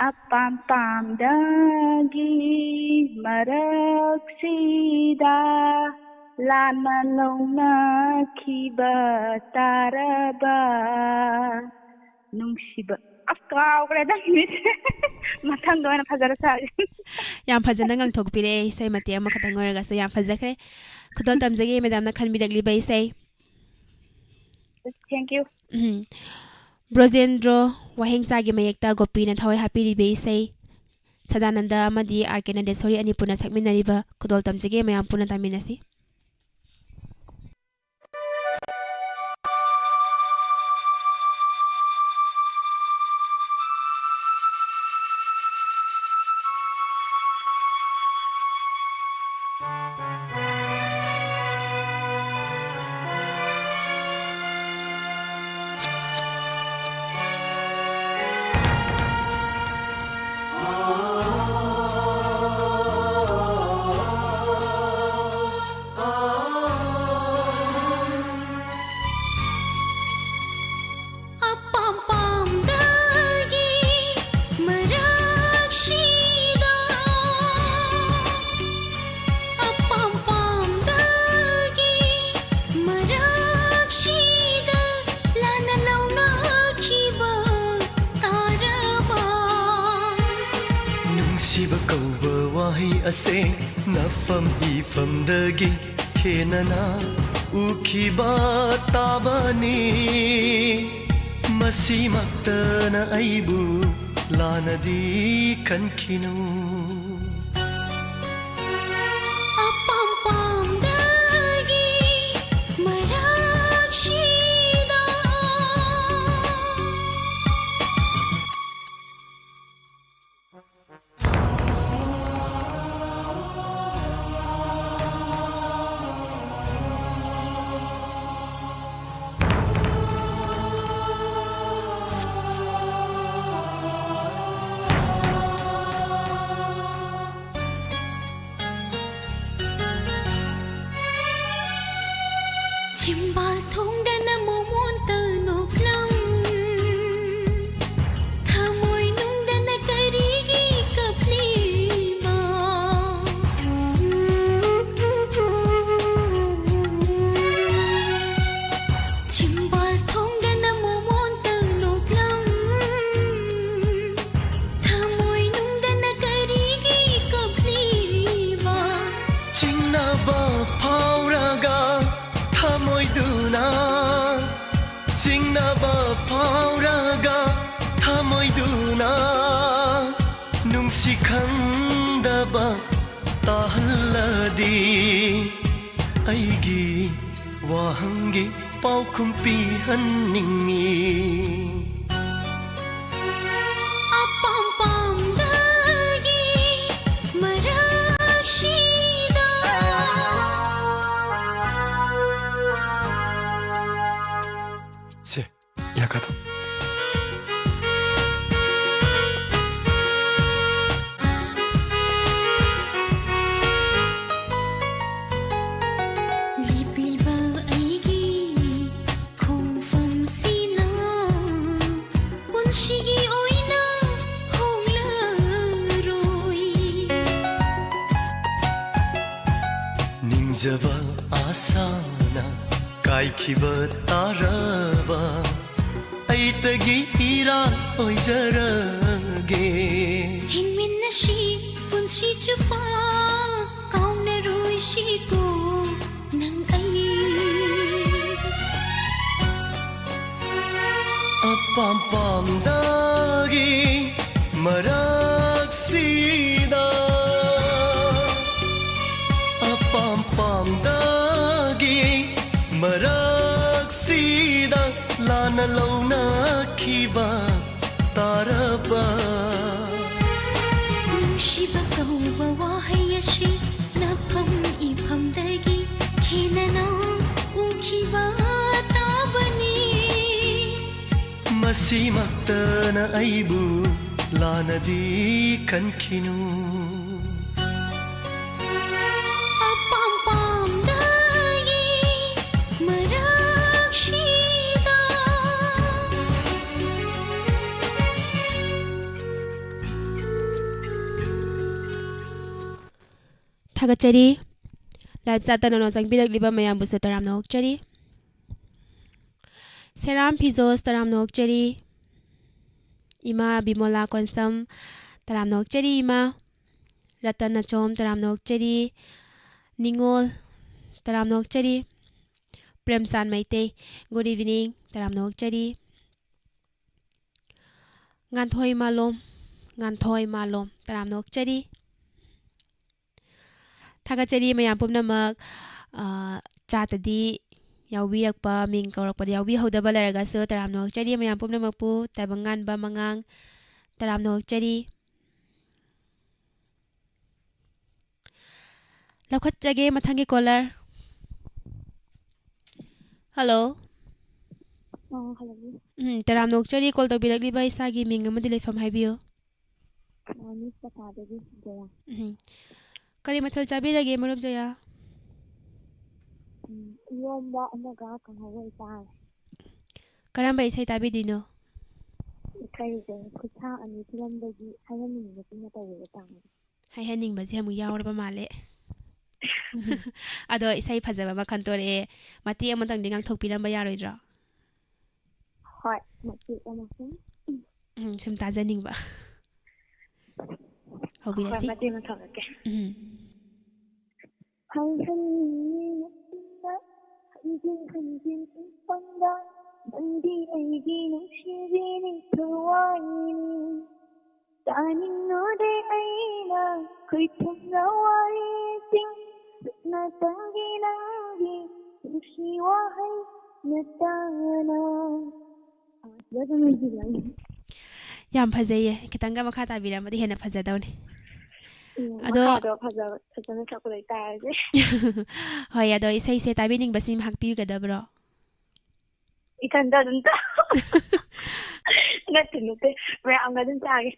Apam pam dagi marak sida lama lona kiba taraba nungsiba akaw kada Miss matang doana phajara sa Yam phajana ngangthokpire isai mate ama khatang oraga so yam phajakre khudol tamjage madam na khanbirakliba isai. Thank you. Brojendro wahengsa gi mayekta gopi na thawai happy ribe isai Sadananda amadi Arkena Desori ani puna sakminariba khudol tamjage mayam puna taminasi. Ase nafam ifam dagi khenana ukhiba tabani masi maktana aibu lanadi kankhinu apam pam dagi marakshida Chimbal thong dana momon ta noklam thamoi nung dana karigi kaplima Chimbal thong dana momon ta noklam thamoi nung dana karigi kaplima Chingna ba phauraga thamoiduna singnaba phauraga thamoiduna nungsi khandaba tahalladi aigi wahangi paukhum pihanningi apam pam dagi marakshida se yakado libliba aigi khofam sina punshigi oina honglaroi ningjaba asana kaikhiba taraba aitagi ira oizarage ꯂꯥꯛꯆꯒꯦ ꯍꯤꯡꯃꯤꯟꯅꯁꯤ ꯄꯨꯟꯁꯤ ꯆꯨꯞꯄ ꯀꯥꯎꯅꯔꯣꯏꯁꯤꯀꯣ ꯅꯪ ꯑꯩ ꯑꯄꯥꯝ ꯄꯥꯝꯗꯒꯤ ꯃꯔꯛꯁꯤꯗ ꯑꯄꯥꯝ ꯄꯥꯝꯗꯒꯤ ꯃꯔꯛꯁꯤꯗ ꯂꯥꯟꯅ ꯂꯧꯅꯈꯤꯕ ꯇꯥꯔꯕ ꯅꯨꯡꯁꯤꯕ ꯀꯧꯕ ꯋꯥꯍꯩ ꯑꯁꯤ ꯅꯐꯝ ꯏꯐꯝꯗꯒꯤ ꯈꯦꯟꯅꯅ ꯎꯈꯤꯕ ꯇꯥꯕꯅꯤ ꯃꯁꯤꯃꯛꯇꯅ ꯑꯩꯕꯨ ꯂꯥꯟꯅꯗꯤ ꯈꯟꯈꯤꯅꯨ ꯑꯄꯥꯝ ꯄꯥꯝꯗꯒꯤ ꯃꯔꯛꯁꯤꯗ ꯊꯥꯒꯠꯆꯔꯤ ꯂꯥꯏꯞ ꯆꯥꯠꯇ ꯅꯧꯅ ꯆꯪꯕꯤꯔꯛꯂꯤꯕ ꯃꯌꯥꯝꯕꯨꯁꯨ ꯇꯔꯥꯝꯅ ꯑꯣꯛꯆꯔꯤ ꯁꯦꯔꯥꯝ ꯐꯤꯖꯣꯁ ꯇꯔꯥꯝꯅ ꯑꯣꯛꯆꯔꯤ ꯏꯃꯥ ꯕꯤꯃꯣꯂꯥ ꯀꯣꯟꯁꯝ ꯇꯔꯥꯝꯅ ꯑꯣꯛꯆꯔꯤ ꯏꯃꯥ ꯔꯇꯟ ꯑꯆꯣꯝ ꯇꯔꯥꯝꯅ ꯑꯣꯛꯆꯔꯤ ꯅꯤꯡꯉꯣꯜ ꯇꯔꯥꯝꯅ ꯑꯣꯛꯆꯔꯤ ꯄ꯭ꯔꯦꯝꯆꯥꯟ ꯃꯩꯇꯩ ꯒꯨꯗ ꯏꯚꯤꯅꯤꯡ ꯇꯔꯥꯝꯅ ꯑꯣꯛꯆꯔꯤ ꯉꯥꯟꯊꯣꯏ ꯃꯥꯂꯣꯝ ꯇꯔꯥꯝꯅ ꯑꯣꯛꯆꯔꯤ ꯊꯥꯒꯠꯆꯔꯤ ꯃꯌꯥꯝ ꯄꯨꯝꯅꯃꯛ ꯆꯥꯠꯇꯗꯤ ꯌꯥꯎꯕꯤꯔꯛꯄ ꯃꯤꯡ ꯀꯧꯔꯛꯄꯗ ꯌꯥꯎꯕꯤꯍꯧꯗꯕ ꯂꯩꯔꯒꯁꯨ ꯇꯔꯥꯝꯅ ꯑꯣꯛꯆꯔꯤ ꯃꯌꯥꯝ ꯄꯨꯝꯅꯃꯛꯄꯨ ꯇꯥꯏꯕꯪ ꯉꯥꯟꯕ ꯃꯉꯥꯡ ꯇꯔꯥꯝꯅ ꯑꯣꯛꯆꯔꯤ ꯂꯧꯈꯠꯆꯒꯦ ꯃꯊꯪꯒꯤ ꯀꯣꯂꯔ ꯍꯜꯂꯣ ꯇꯔꯥꯝꯅ ꯑꯣꯛꯆꯔꯤ ꯀꯣꯜ ꯇꯧꯕꯤꯔꯛꯂꯤꯕ ꯏꯁꯥꯒꯤ ꯃꯤꯡ ꯑꯃꯗꯤ ꯂꯩꯐꯝ ꯍꯥꯏꯕꯤꯌꯨ ꯀꯔꯤ ꯃꯊꯦꯜ ꯆꯥꯕꯤꯔꯒꯦ ꯃꯔꯨꯞ ꯖꯌꯥ ꯏꯔꯣꯝꯕ ꯑꯃꯒ ꯀꯥꯡꯍꯧꯒ ꯆꯥꯔꯦ ꯀꯔꯝꯕ ꯏꯁꯩ ꯇꯥꯕꯤꯗꯣꯏꯅꯣ ꯏꯁꯩꯁꯦ ꯈꯨꯠꯁꯥ ꯑꯅꯤ ꯐꯤꯂꯝꯗꯒꯤ ꯍꯥꯏꯍꯟꯅꯤꯡꯕꯁꯤꯡꯅ ꯇꯧꯔꯒ ꯇꯥꯡꯉꯦ ꯍꯥꯏꯍꯟꯅꯤꯡꯕꯁꯦ ꯑꯃꯨꯛ ꯌꯥꯎꯔꯕ ꯃꯥꯜꯂꯦ ꯑꯗꯣ ꯏꯁꯩ ꯐꯖꯕ ꯑꯃ ꯈꯟꯇꯣꯔꯛꯑꯦ ꯃꯇꯦꯛ ꯑꯃꯇꯪꯗꯤ ꯉꯥꯡꯊꯣꯛꯄꯤꯔꯝꯕ ꯌꯥꯔꯣꯏꯗ꯭ꯔꯣ ꯍꯣꯏ ꯃꯇꯦꯛ ꯑꯃ ꯁꯨꯝ ꯇꯥꯖꯅꯤꯡꯕ ꯍꯣꯏ ꯍꯧꯕꯤꯔꯁꯤ ꯃꯇꯦꯛ ꯑꯃ ꯊꯝꯃꯛꯀꯦ hangin ipanda nandi aigi nushibini thuwaini taninode aina kuithumna wari sing na tangi nangi nushiwahai natana ꯌꯥꯝ ꯐꯖꯩꯌꯦ ꯈꯤꯇꯪꯒ ꯃꯈꯥ ꯇꯥꯕꯤꯔꯝꯃꯗꯤ ꯍꯦꯟꯅ ꯐꯖꯗꯧꯅꯤ ꯑꯗꯣ ꯃꯈꯥꯗꯣ ꯐꯖꯅ ꯁꯛꯄ ꯂꯩꯇꯥꯔꯗꯤ ꯍꯣꯏ ꯑꯗꯣ ꯏꯁꯩꯁꯦ ꯇꯥꯕꯤꯅꯤꯡꯕꯁꯤ ꯍꯥꯞꯄꯤꯒꯗꯕ꯭ꯔꯣ ꯏꯊꯟꯗ ꯑꯗꯨꯝ ꯅꯠꯇꯦ ꯃꯌꯥꯝꯒ ꯑꯗꯨꯝ ꯆꯥꯒꯦ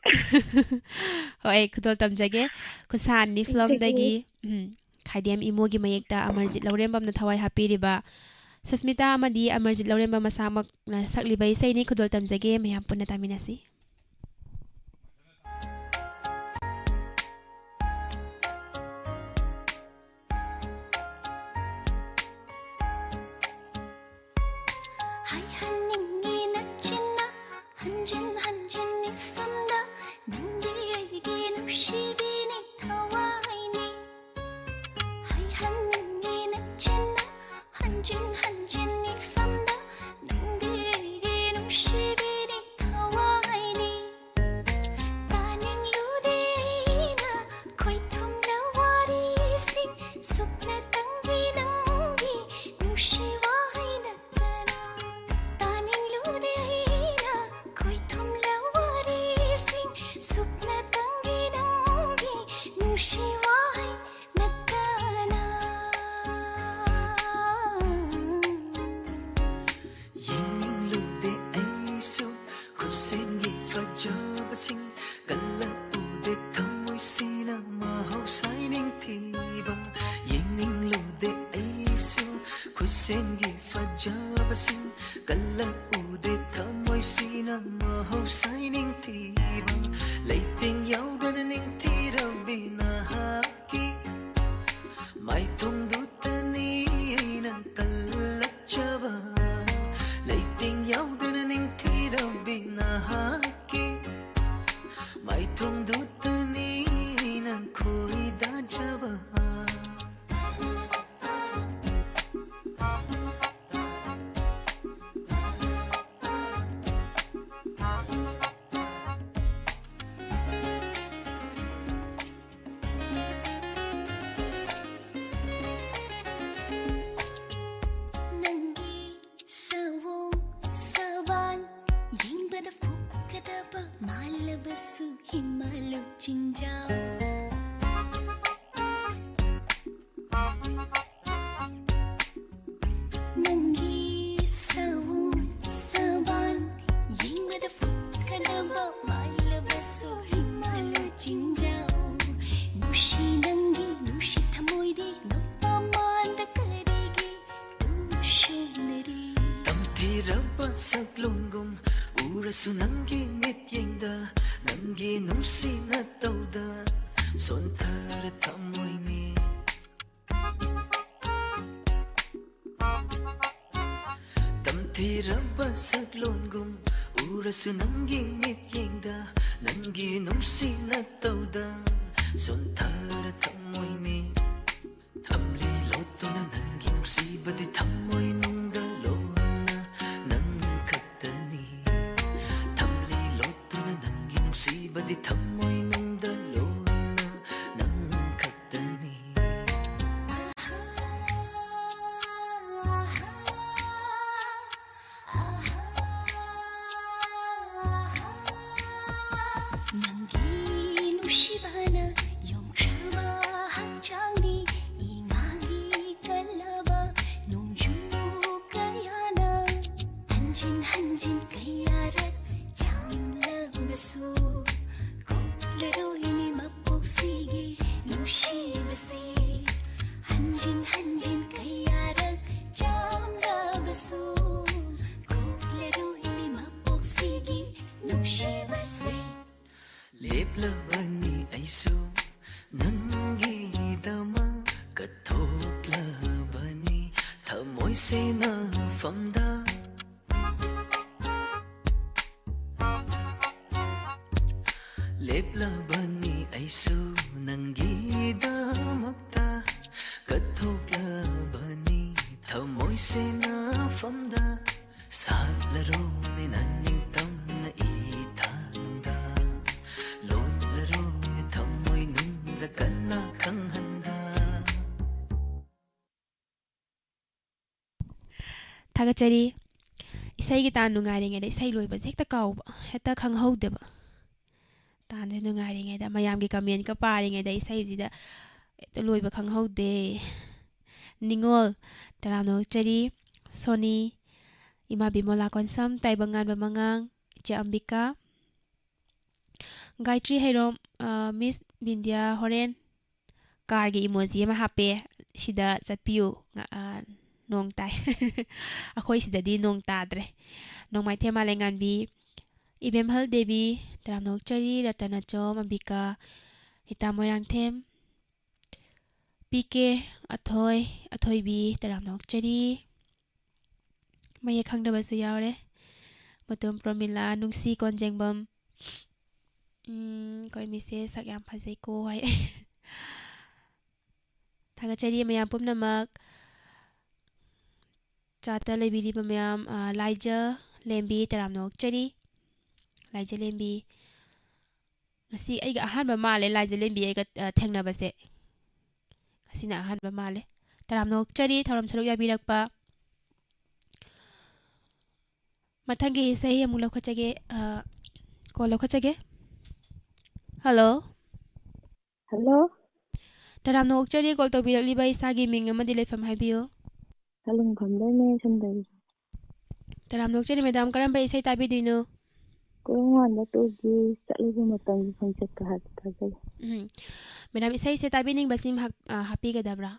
ꯍꯣꯏ ꯈꯨꯗꯣꯜ ꯇꯝꯖꯒꯦ ꯈꯨꯠꯁꯥ ꯑꯅꯤ ꯐꯤꯂꯝꯗꯒꯤ ꯈꯥꯏꯗꯦꯝ ꯏꯃꯣꯒꯤ ꯃꯌꯦꯛꯇ ꯑꯃꯔꯖꯤꯠ ꯂꯧꯔꯦꯝꯕꯝꯅ ꯊꯋꯥꯏ ꯍꯥꯞꯄꯤꯔꯤꯕ ꯁꯨꯁꯃꯤꯇꯥ ꯑꯃꯗꯤ ꯑꯃꯔꯖꯤꯠ ꯂꯧꯔꯦꯝꯕꯝ ꯃꯁꯥꯃꯛꯅ ꯁꯛꯂꯤꯕ ꯏꯁꯩꯅꯤ ꯈꯨꯗꯣꯜ ꯇꯝꯖꯒꯦ ꯃꯌꯥꯝ ꯄꯨꯟꯅ ꯇꯥꯃꯤꯟꯅꯁꯤ saklongum urasu nangi mityengda nangi nungsina tauda sonthar thamoini tamthiraba saklongum urasu nangi mityengda nangi nungsina tauda sonthar thamoini thamli lotona nangi nuksibadi thamoi nungda lona nang khattani thamli lotona nangi nuksibadi thamoi nungda lona nang khattani nangi nushibana yongshaba hachangni ingagi kalaba nongju kayana hanjin hanjin kayarat chamlabasu koklero ini mapoksigi nushibase hanjin hanjin kayarat chamlabasu koklero ini mapoksigi nushibase leplabani aisu nangi dama kathoklabani thamoi sena famda leplabani aisu nangi damakta kathoklabani thamoi sena famda satlaro ne naning tamna ithanungda lotlaro ne thamoi nungda kanna khanghanda थागचरी इसाई तान नुंगारिङैदा इसाई लोइबसे हेक्ता काउबा हेक्ता खंहौदेबा तानजे नुंगारिङैदा मयामगी comment का पारिङैदा इसाईजिदा हेक्ता लोइबा खंहौदे निंगोल तरानो चरी सोनी इमा Bimola कोनसम ताइबंगान बमंगांग इचे Ambika Gayatri हेरोम miss बिंदिया होरेन Kargi emoji अमा हापे सिदा चटपियु नोंग ताई अखोई सिददी नोंग ताद्रे नोंमाई थेमा लेंगानबी इबेमहल देवी तरामनोक चरी रतनचोम अंबिका रिता मोइरांगथेम पीके अथोय अथोयबी तरामनोक चरी मये खंगदबसु यावरे मतुम प्रमिला नुंसी कोनजेंगबम कोई मिसे sak yam phajai ko hai थागचरी मयाम पुमनमक चाता लेबिरिबा मयाम लाइजा लेम्बी तरामनोक चरी लाइजा लेम्बी ngasi aiga ahanba male laija lembi aiga thengnabase ngasina ahanba male taramnok chari thoram saruk yabirakpa mathangi sei amu lokhachage ko lokhachage hello hello taramnok chari kol tobirakliba isagi ming amadi lefam haibiyo halung khamdane sandai taramnok chari madam karamba isai tabi dino kurungan da togi chalibu matang function ka hat thajai madam isai se tabi ning basim happy gadabra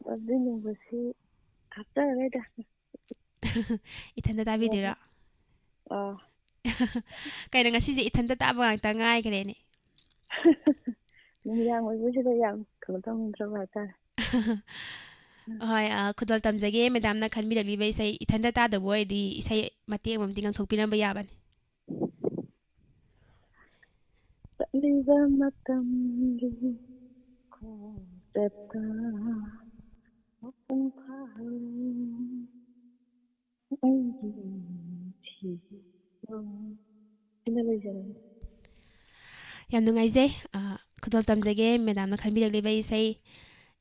badini basi hatta reda ithanda tabi dira kay na ngasi je ithanda taba ngta ngai krene yang oi bisi da yang khamtang introvata Hoi, khudol tamjage madam na khanbi dagli bai sai ithanda ta da boy di sai mate mom tingang thokpiram ba yaban liba matam gi ko teta opung phai ai ji thi ina leja yam nungai je khudol tamjage madam na khanbi dagli bai sai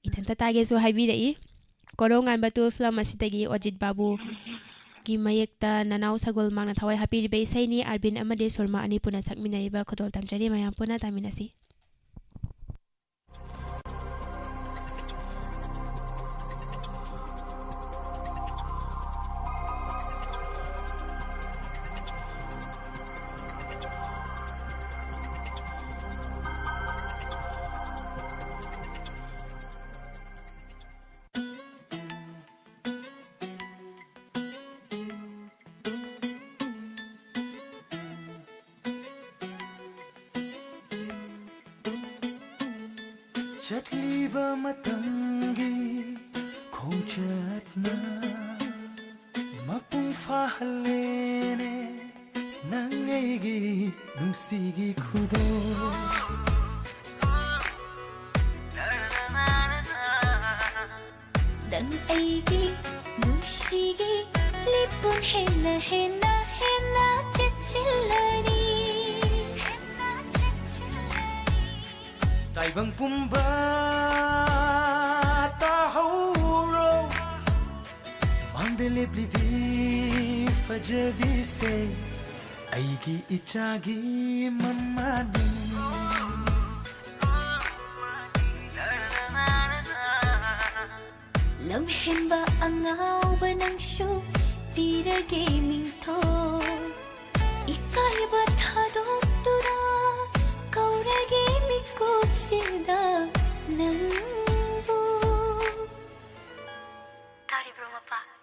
ithanda ta ge so haibi dai korongan batu film asidagi Ojit Babu gi mayekta nanau sagol mangna thawai happy bai sai ni Arvin amade Sorma ani puna sakminaiba khudol tamjari mayam puna taminasi ꯆꯠꯂꯤꯕ ꯃꯇꯝꯒꯤ ꯈꯣꯡꯆꯠꯅ ꯃꯄꯨꯡ ꯐꯥꯍꯜꯂꯦꯅꯦ ꯅꯪ ꯑꯩꯒꯤ ꯅꯨꯡꯁꯤꯒꯤ ꯈꯨꯗꯣꯜ ꯅꯪ ꯑꯩꯒꯤ ꯅꯨꯡꯁꯤꯒꯤ ꯂꯤꯄꯨꯟ ꯍꯦꯟꯅ ꯍꯦꯟꯅ ꯍꯦꯟꯅ ꯆꯦꯠꯁꯤꯜꯂꯅꯤ ꯇꯥꯏꯕꯪ ꯄꯨꯝꯕ ꯇꯥꯍꯧꯔꯣ ꯃꯥꯡꯗ ꯂꯦꯞꯂꯤꯕꯤ ꯐꯖꯕꯤꯁꯦ ꯑꯩꯒꯤ ꯏꯆꯥꯒꯤ ꯃꯃꯥꯅꯤ ꯂꯝꯍꯦꯟꯕ ꯑꯉꯥꯎꯕ ꯅꯪꯁꯨ ꯄꯤꯔꯒꯦ ꯃꯤꯡꯊꯣꯜ 이까이바 타도두라 거울에게 믿고 싶다 능부 다리 부러워봐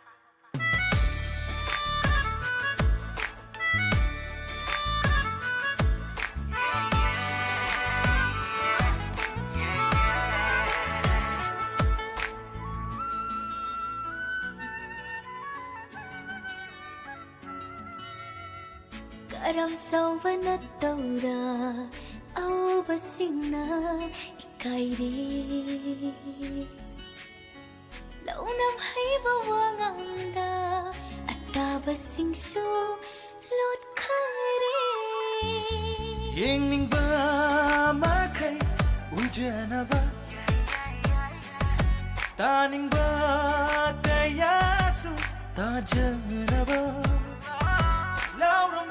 karamsawa na taura auba singna ikairi launam haiba wanganda ataba singsu lot khare yengning ba makai ujanaba taning ba kayasu tajanaba lauram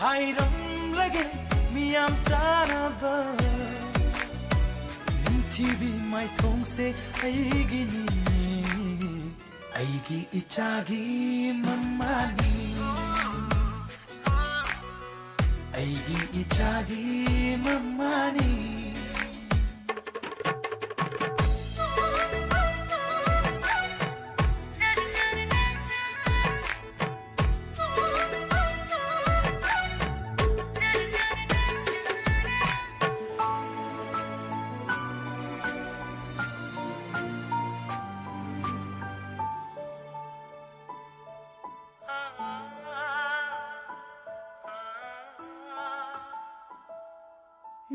Hayram lage miyam tanaba Nintibi mai thong se aigi ni aigi ichagi mamani aigi ichagi mamani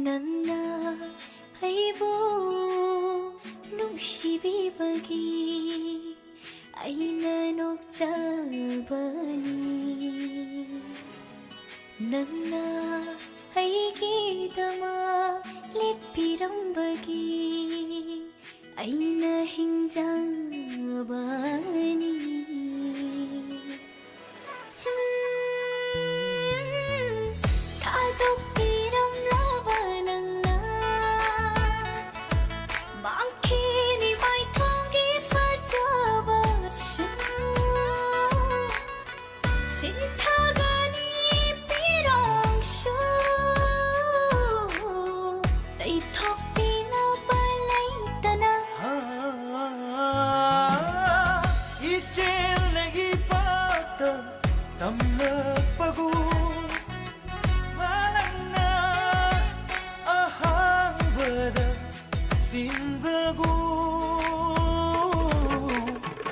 nangna aibo nungshibibagi aina nokjabani nangna aigidama leppirambagi aina hingjabani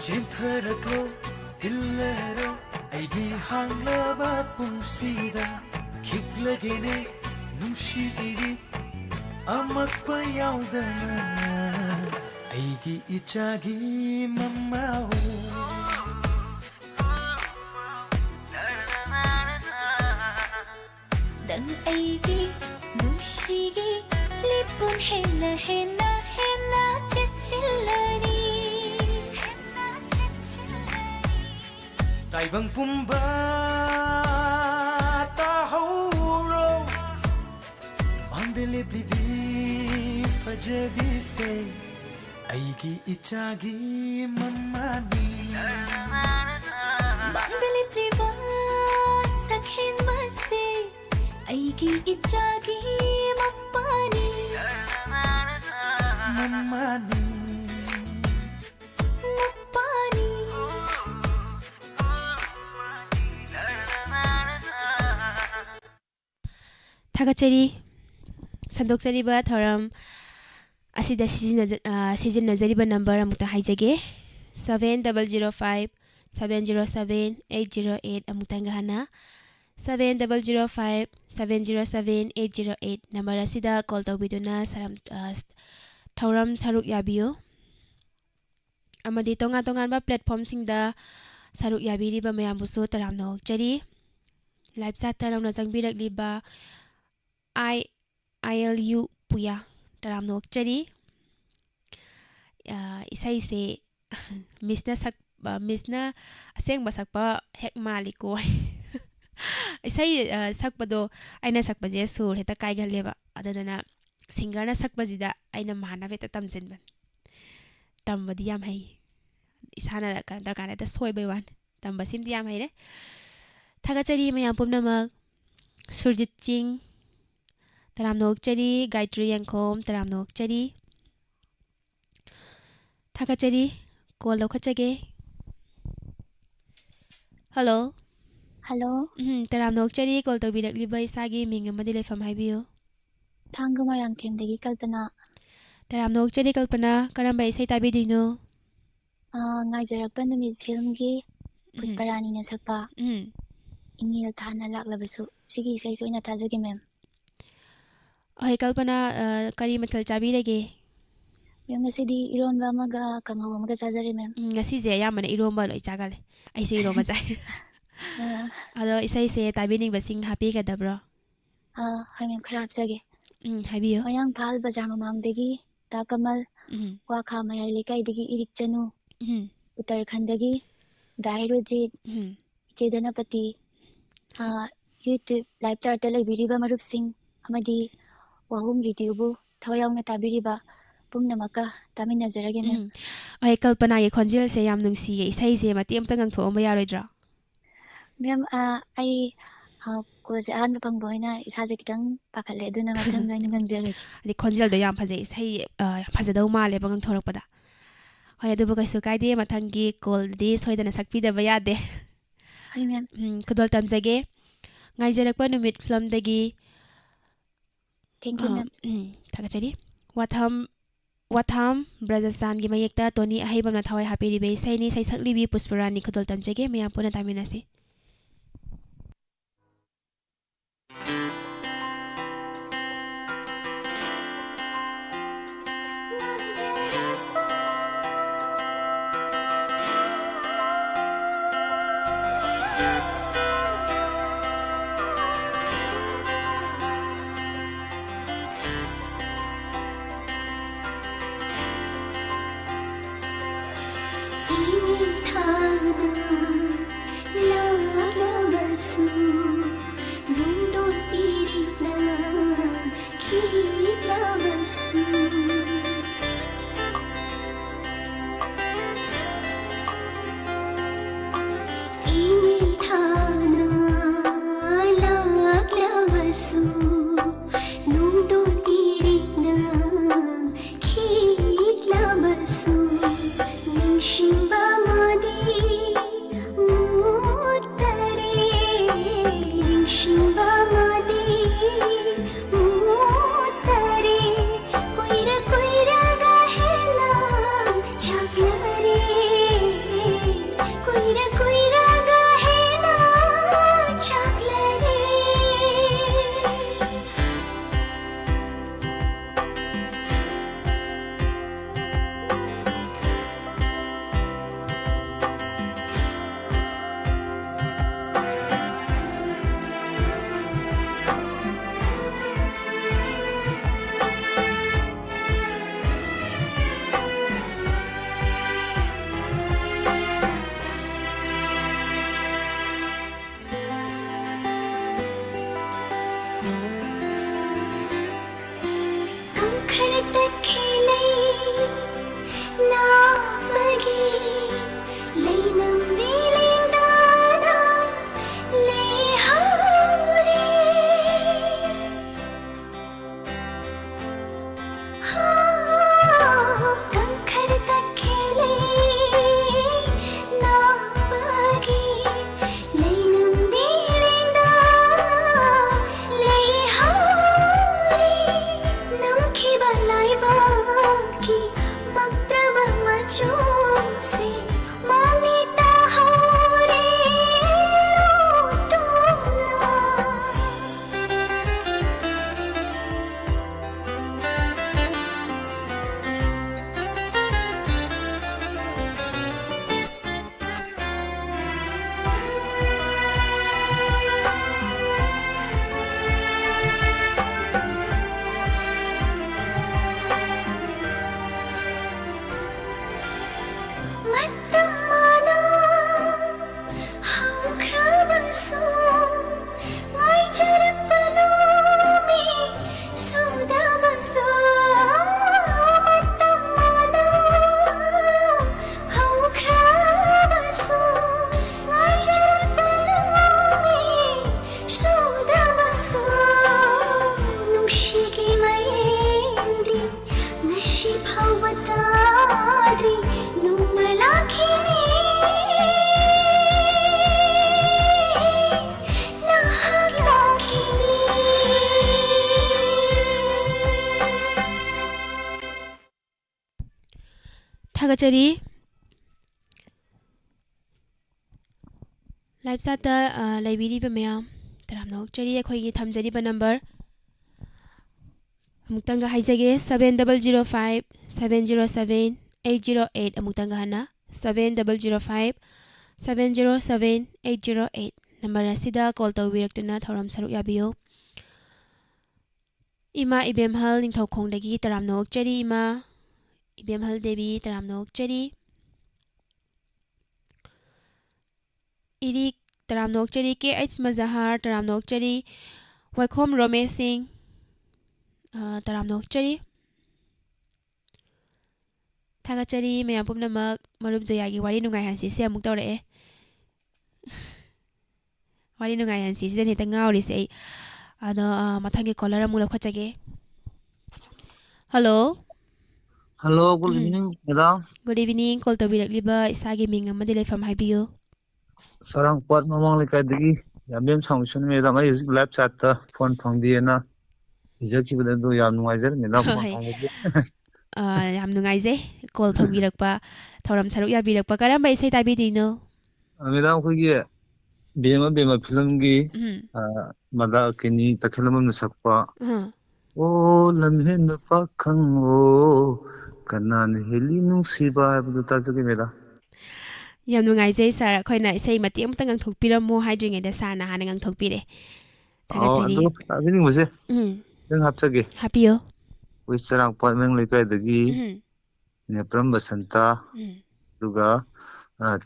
Chentharago hillero aigi hanglaba pungsida khiklagene nushiri amakpa yaudana aigi ichagi mamao dang aigi nushigi lipun henna henna henna chechillani Taibang pumba tahuro Mangde leblivi fajabi se aigi ichagi mamani Mangde lebliva sakhen mase aigi ichagi mapani mamani Thagachari Sandokchariba Thoram Asida Sizinazariba number Amuta Haijage 7005 707 808 Amutangahana 7005 707 808 number asida call tawbiduna saram Thoram Saruk Yabiyo amadi tonga ba platform singda Saruk Yabiriba Mayambusu Taramno Jari live sata launa jangbirakliba ILU Puya Taramno Jari Isai se Misna aseng basakpa hek maliko Isai sakpado aina sakpaje sur heta kaigaleba adadana singer na sakpajida aina mahana veta tamjinban tambadi yam hai isana kan darkana ta soibai wan tambasim di yam hai re thagachari mayam pumnamak surjit ching taramnok chari gayatri yangkhom taramnok chari thagachari call lokhachage hello Hello, taramnok chari call tawbirakliba isagi ming amadi lefam haibiyo Thangamarang Themdagi Kalpana. taramnok chari kalpana karamba isai tabidino Ngaijarakpa numit filmgi Pusparani na sakpa. Ingil thana laklabasu. Sige isay soina tajagi ma'am. Ay kalpana kari mathal chabirege Yung ngasidi ironba maga kanghaw maga sajari ma'am. ngasi je yamana iromba loi chagale ai se iromba jai ado isai se tabining basing happy kadabro Hai ma'am kharap sage. Habiyo Mayang phal bazar mamangdagi Takamal Wakha Mayai Lekaidagi Irik Chanu Uttarakhndagi Dairojit Chedanapati YouTube live chat laibiriba marup sing amadi wahum ritubu thawayawna tabiriba pumnamaka taminazarage ma'am. ay kalpana ge khonjil se yam nungsi ge isai se mati amta ngang thoma yaroidra Ma'am ai ko je an pang boina isaje kitang pakhale duna mathang noin ngangjare ali khonjil do yam phaje isai phajadau male bangang thorakpada ay adu ba kaisu kaide mathangi call di soidana sakpi da bayade Hai ma'am. Kudol tamjage ngaijarakpa numit film dagi Thank you ma'am. Thagachari Watham Brajasan gi mayekta Tony ahibamna thawai hapiri be sai ni sai saklibi Pusparani kudol tamjage mayam puna taminasi Koi थागचरी live सात library ma'am तराम नौचरी अखोई थमजरीब number अमुक्तंगा हाइजगे 7005 707 808 अमुक्तंगा हना 7005 707 808 number असिदा call तौबिरक्तुना थौरम सरुक याबियो इमा इबेमहल निंथौखोंदगी तराम नौचरी इमा इबेमहल देवी तराम नौचरी इरी तराम नौचरी के एच मजहर तराम नौचरी वैखोम रोमेश सिंह तराम नौचरी थागचरी मैम पुनमक मरुप जयागी वारी नुंगायहांसी से अमुक तौरए वारी नुंगायहांसी सिदन हेता ngauriसे अदो मथंगे कॉलर अमुक लखचगे hello hello good evening madam good evening call तौबिरक्लिबा इसागी मिंग अमदि लेफम हाइबियो सरंगपत ममंग लेकादगी यामेम साउंशन मैडम आई लाइव चैट फोन फंगदिना इजखिबदो याम नुंगाइजर मैडम फोन फंगदि याम नुंगाइजे कॉल फंगबिरक्पा थौरम सरुक याबिरक्पा करम इसे ताबिदिनो मैडम खोगी बेमा बेमा फिल्म की मदा केनी तखलमम सकपा ओ लम्हेन पाखंगो कनान हेली नुंसिबा हाबदु ताजगे मैडम याम नुंगाइजे सर अखोइना इसे मति अमता ngangthokpirammo haidringeida sarna hana ngangthokpire थागचरी अदो ताबिनि मुझे नों हाबचगे हापियो वे सरंगपत मंग लेकादगी नेप्रम बसंता दुगा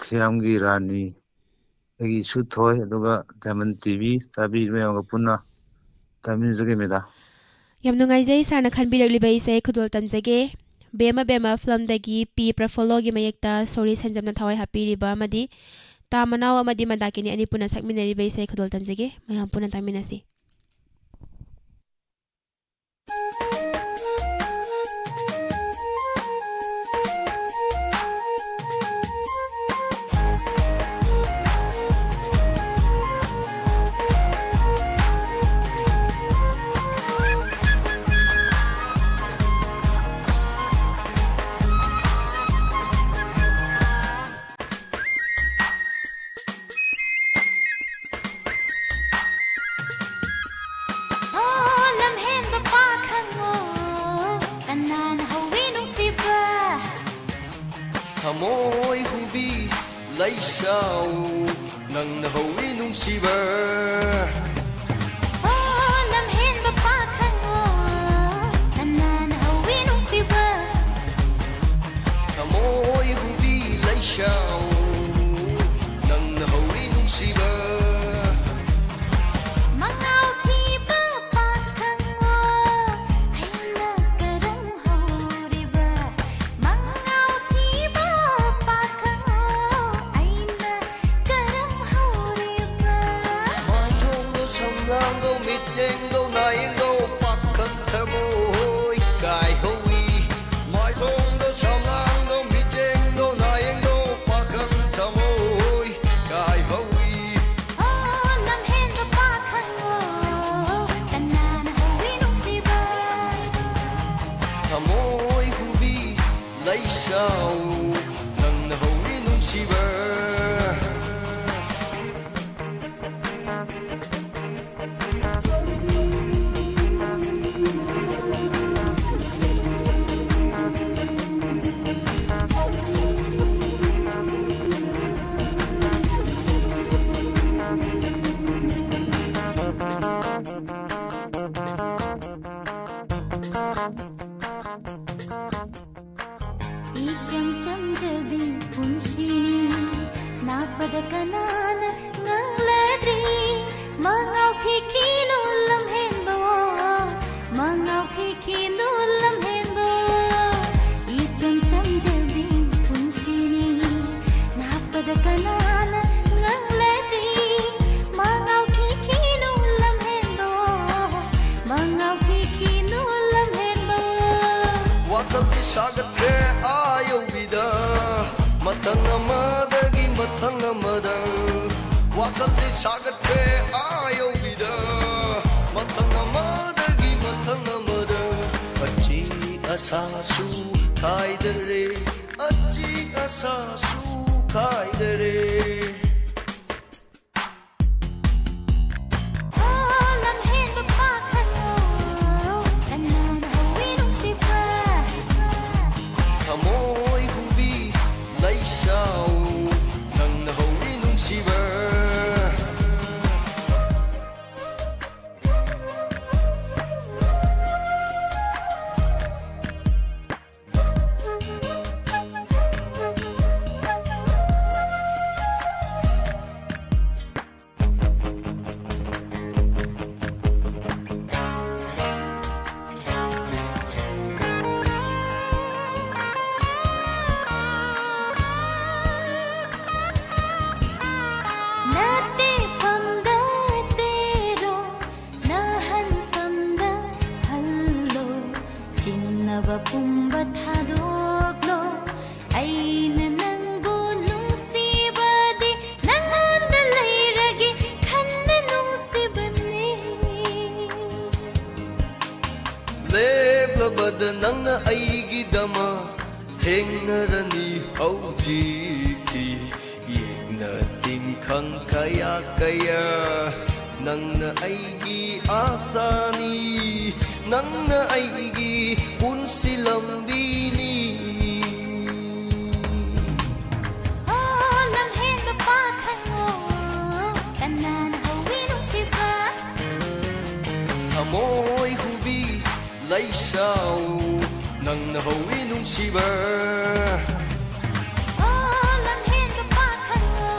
थियामगी रानी एगी सुथोय दुगा डायमंड टीवी ताबी मेंगा पुना ताबिनि जगे मैडम याम नुंगाइजे सरना खनबिरक्लिबा इसे खुदोल तमजगे बेमा बेमा फिल्म दगी पी प्रफोलो की मयेक्ता सोरी संजमना थवाई हापीरिबा मदी तामनाव अमदी मदाकिनी अनि पुना सकमिनरिबा इसे खुदोल तमजगे मयम पुना तामिनसी Hamoy hubi laisau nang nahawi nung siba lam hen ba pa khango tanan hawi nung siba Hamoy hubi laisau nang nahawi nung siba mangau thi ba pa khango aina karang horiba mangau thi ba pa khango aina karang horiba Mai thong do samlang do mit deng do naing do pakhan thamoy kai hui Mai thong do samlang do mit deng do naing do pakhan thamoy kai hui lam hen ba pa khango tanan hawi nung siba Hamoy hubi laisau nang nahawi nung siba Icham cham jabi punsini napada kanana ngang ladri mangau khiki nulam henbo mangau khiki nulam henbo Icham cham jabi punsini napada kanana ngang ladri mangau khiki nulam henbo mangau khiki nulam henbo Wakal di sagat ke ayo vida matang amadagi matang amada Wakal di sagat ke ayo vida matang amadagi matang amada Pachi asasu kai dare achi asa su khai dare Thamoi hubi lai sao nang na hoi nung siva Pumba thadoklo aina nangbu nungsibadi nanganda leiragi khanna nungsibane leblabad nangna aigi dama thengarani hauji ki yegna tin khang kaya kaya nangna aigi asani nangna aigi punsi lambini oh lam hen ba pa khango kanan hawi nungsiba Thamoi hubi lai sao nangna hoi nung siva oh lam hen ba pa khango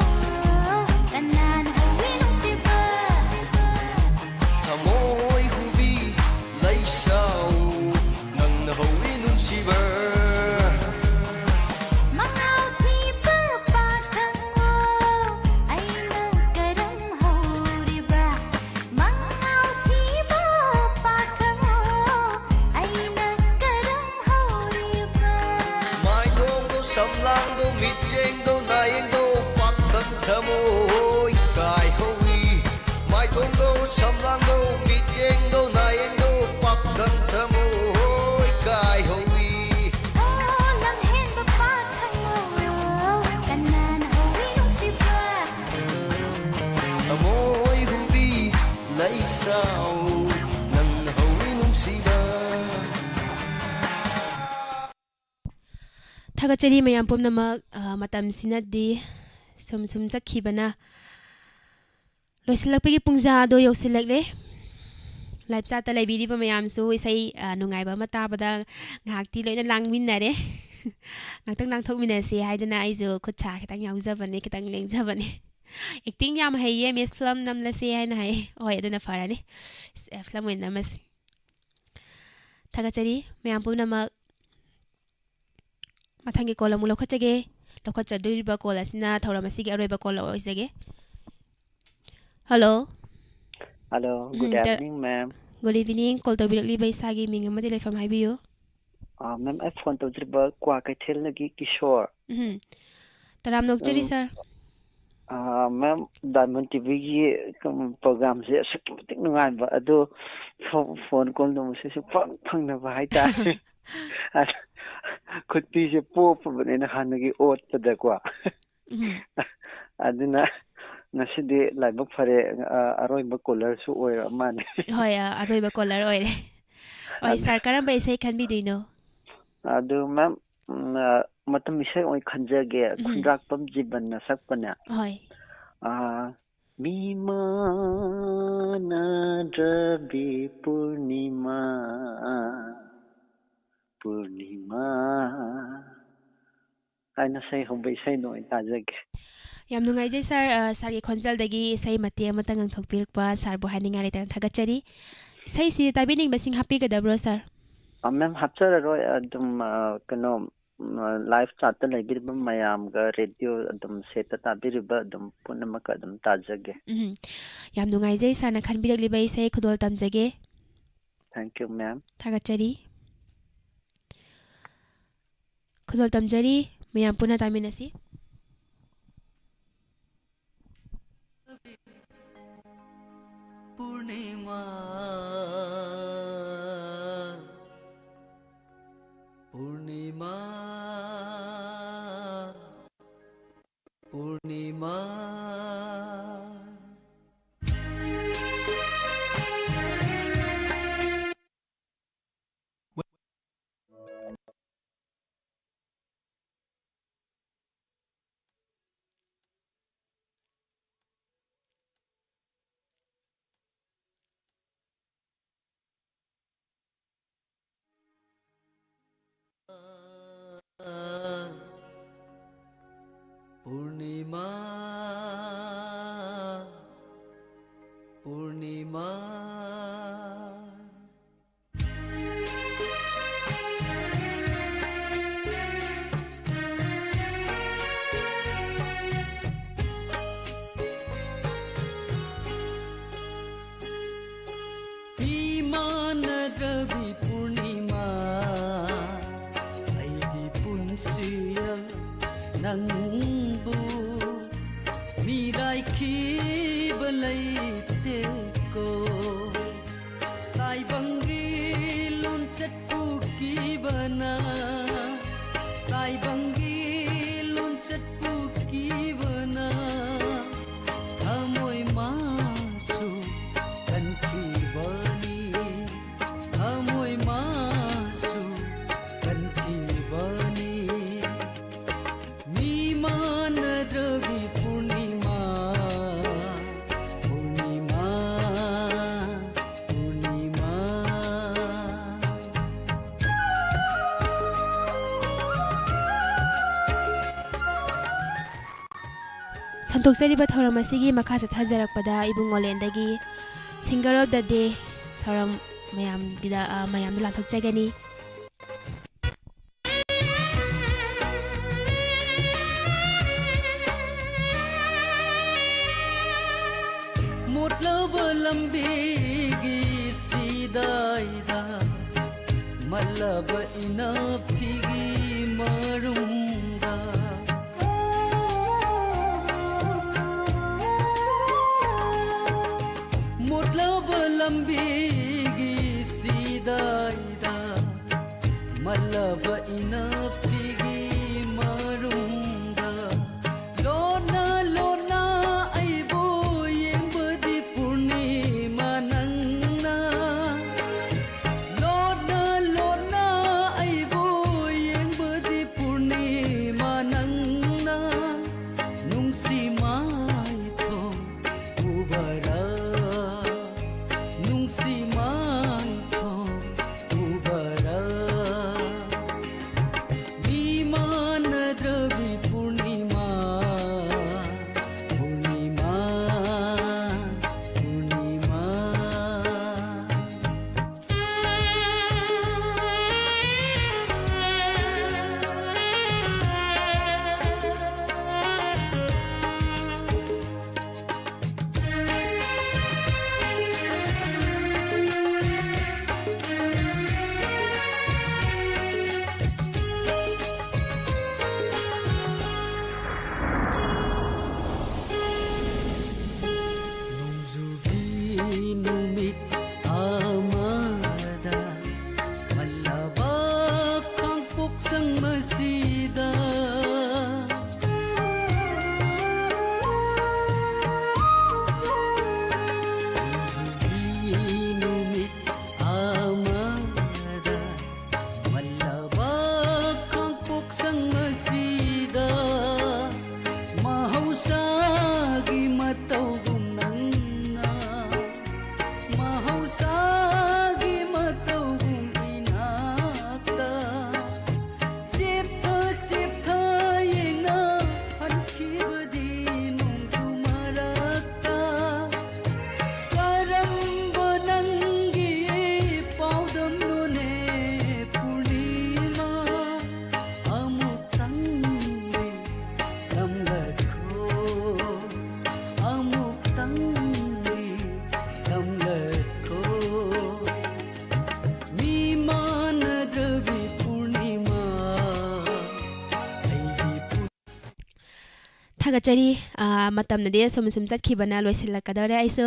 kanan hawi nungsiba Thamoi hubi lai sao nangna hoi nung siva Mangaw thi ba pa khango aina karam horiba Mangaw thi ba pa khango aina karam horiba mai dong do sam lang do mit yeng do na yeng do pak kan thamoi kai hoi mai dong do sam lang do mit yeng do na yeng do pak kan thamoi kai hoi oh lam hen ba pa khango kanan hawi nungsiba Thamoi hubi lai sao nang hoi nung siva Thagachari mayam pumnamak matam sinadi sum chakhibana loisilakpagi pungja do yosilakle live chat ta laibiri ba mayam su isai nungai ba mata bada ngakti loina langminnare ngaktak nangthok minase haidana aizu khutcha khitang yaujabane khitang lengjabane acting yam haiye miss film namlase haina hai oi aduna farani film wen namas thagachari mayam pumnamak mathangi kola mulo khachage lokhachadriba kola sina thora masigi aroiba kola oisage hello hello good evening ma'am good evening call to birakli bai sagi ming amadi lefam haibiyo ma'am I phone to driba kwa kaithel lagi kishore taram nokchari sir ma'am diamond tv gi program se asuk nungai ba ado phone call no se phang na ba haita khutpi se pop bane na hanagi ot pada kwa aduna nasidi laibak fare aroiba color su oira mane hoy aroiba color oire oi sir karam bai sai khan bi dino adu ma'am matam isai oi khanjage khundrak pam jiban na sakpana hoy Mimana Rabi Purnima Purnima aina sai hombai sai no tajage yam nungai je sir sar gi khonjal dagi sai mate amata ngang thokpirkpa sar bo haninga le tan thagachari sai si tabining basing happy ga dabro sir ma'am hapchara roi adum kano live chat ta laibirba mayam ga radio adum seta tabiriba adum punamaka adum tajage yam nungai je sar na khanbirak libai sai khudol tamjage thank you ma'am thagachari khudol tamjari mayam puna taminasi Purnima Purnima नंबू मिरायखीब लैतेको ताइबंगी लोंचटू कीबना ताइबंगी लोंचटू कीबना थमोय मासु कनकीबनी थमोय मासु कनकीबनी मीमान द्रवि पूर्णिमा पूर्णिमा पूर्णिमा संतोक्चरीबा थौरम असिगी मखा चथजरकपदा इबुंग ओलेंदगी singer of the day थौरम मयाम लाथोकचगनी मोटलब लंबीगी सीदाइदा मल्लब इना फिगी मरुंगा मोटलब लंबीगी सीदाइदा मल्लब इना फिगी मरुंगा लोना लोना आइबो येंबदी पूर्णिमा नंगना लोना लोना आइबो येंबदी पूर्णिमा नंगना नुंसी माइथो उबरा नुंसी माइथो उबरा विमान द्रवि पूर्णिमा पूर्णिमा पूर्णिमा नोंजुबी नुमित आमादा मल्लाबा खांगपोक संगमसीदा नोंजुबी नुमित आमादा मल्लाबा खांगपोक संगमसीदा mahausaगी matawgum nangna mahausaगी matawgum inakta siptha yengna hankhibadi nungtu marakta karamba nangi paudam none purnima amuk tangi kamlakho amuk tangi kamlakho viman dravi purnima aigi थागचरी मतमनदे सुम सुम चटखिबना लोइसिलकदरे आइसो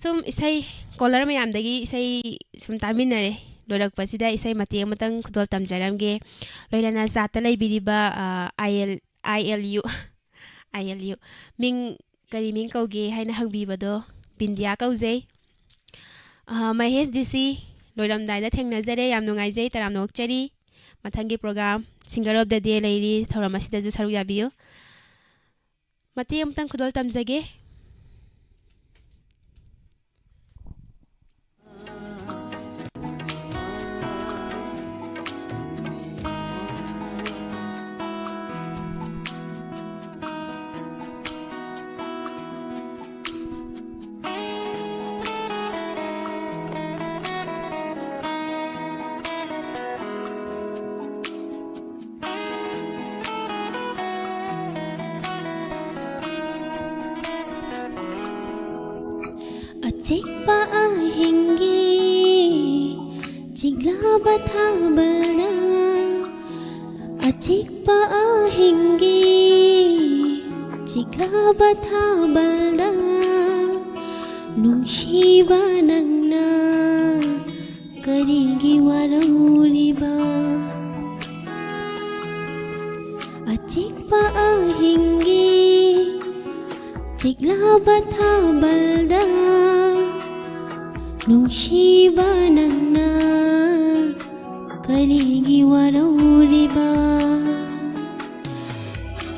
सुम इसै कॉलर मयामदगी इसै सुम तामिनरे लोरकपसिदा इसै मते मतंग खुदोल तमजरमगे लोइना जाता लैबिरिबा ILU मिंग करी मिंग कौगे हाइना हंगबिबदो बिंदिया कौजे महेश जीसी लोइरमदाइदा थेंगनजरे याम नुंगाइजे तराम नोकचरी मथंगी program singer of the day लैरी थौरमसिदाजु सरुक याबियो मते अमतंग खुदोल तमजगे चिकपा आहेंगे चिगला बथा बड़ा Achikpa ahingi Chiklaba thabalda Nungshiba nangna Karigi warauliba Achikpa ahingi Chiklaba thabalda Nungshiba nangna Karigi warauliba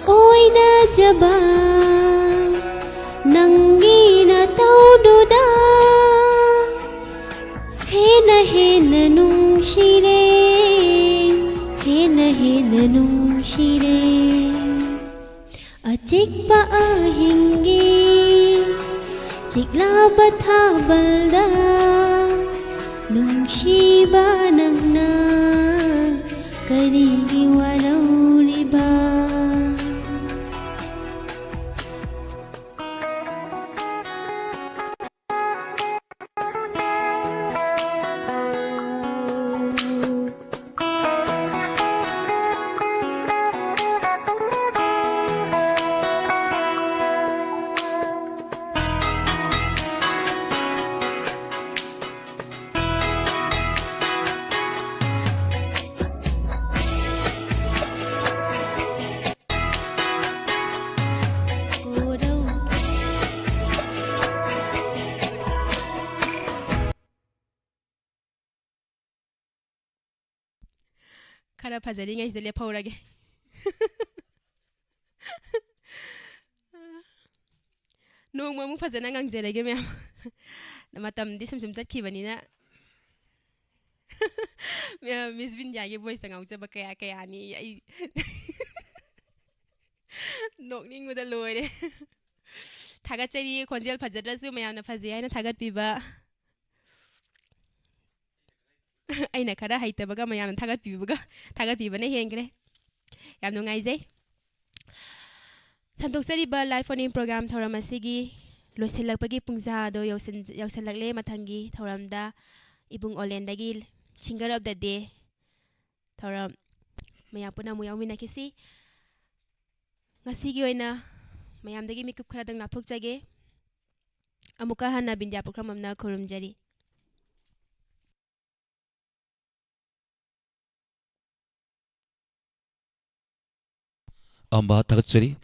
Oina jaba Nangi na taududa Hena hena nungshire Hena hena nungshire Achikpa ahingi Chiklaba thabalda Nungshiba nangna Karigi warauliba Khara phajari ngai zele phawrage Nongma mu phajana ngangjrage myam matam di sum chatkibani na Miss Binja ge voice ngauja ba kaya kaya ni ai nokning muda loire thagat chari khonjel phajadra su mayam na phaji aina thagat piba aina khara haita baga mayam thagat piba na hengre yam nungai jai Santok sari ba live phone in program thoram asigi losilakpagi pungja do yausalakle mathangi thoramda ibung olendagi singer of the day thoram mayam puna mu yawmina kisi ngasigi oina mayam dagi mikup khara dang nathok jage amuka hana bindia program amna khurumjari Amba Tagachari.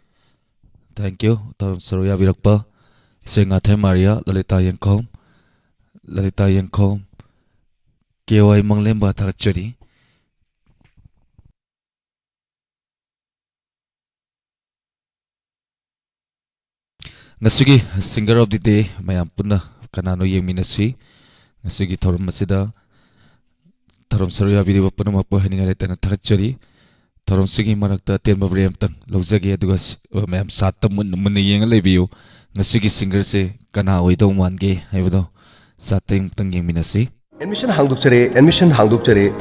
Thank you. Tarum Saroya Virakpa. Sengathe Maria Lalita Yankom. KY Manglemba Tagachari. Nasugi singer of the day mayam puna kanano yengminasi. Nasugi Tarum Masida. Tarum Saroya Virapana Mapo Heningaleta Tagachari. Tarum sigi manakta ten babrem tang lojage aduga ma'am satta mun yeng lebiu ngasigi singer se kana oido mange haibodo satta tang yeng minasi Admission hangdukchare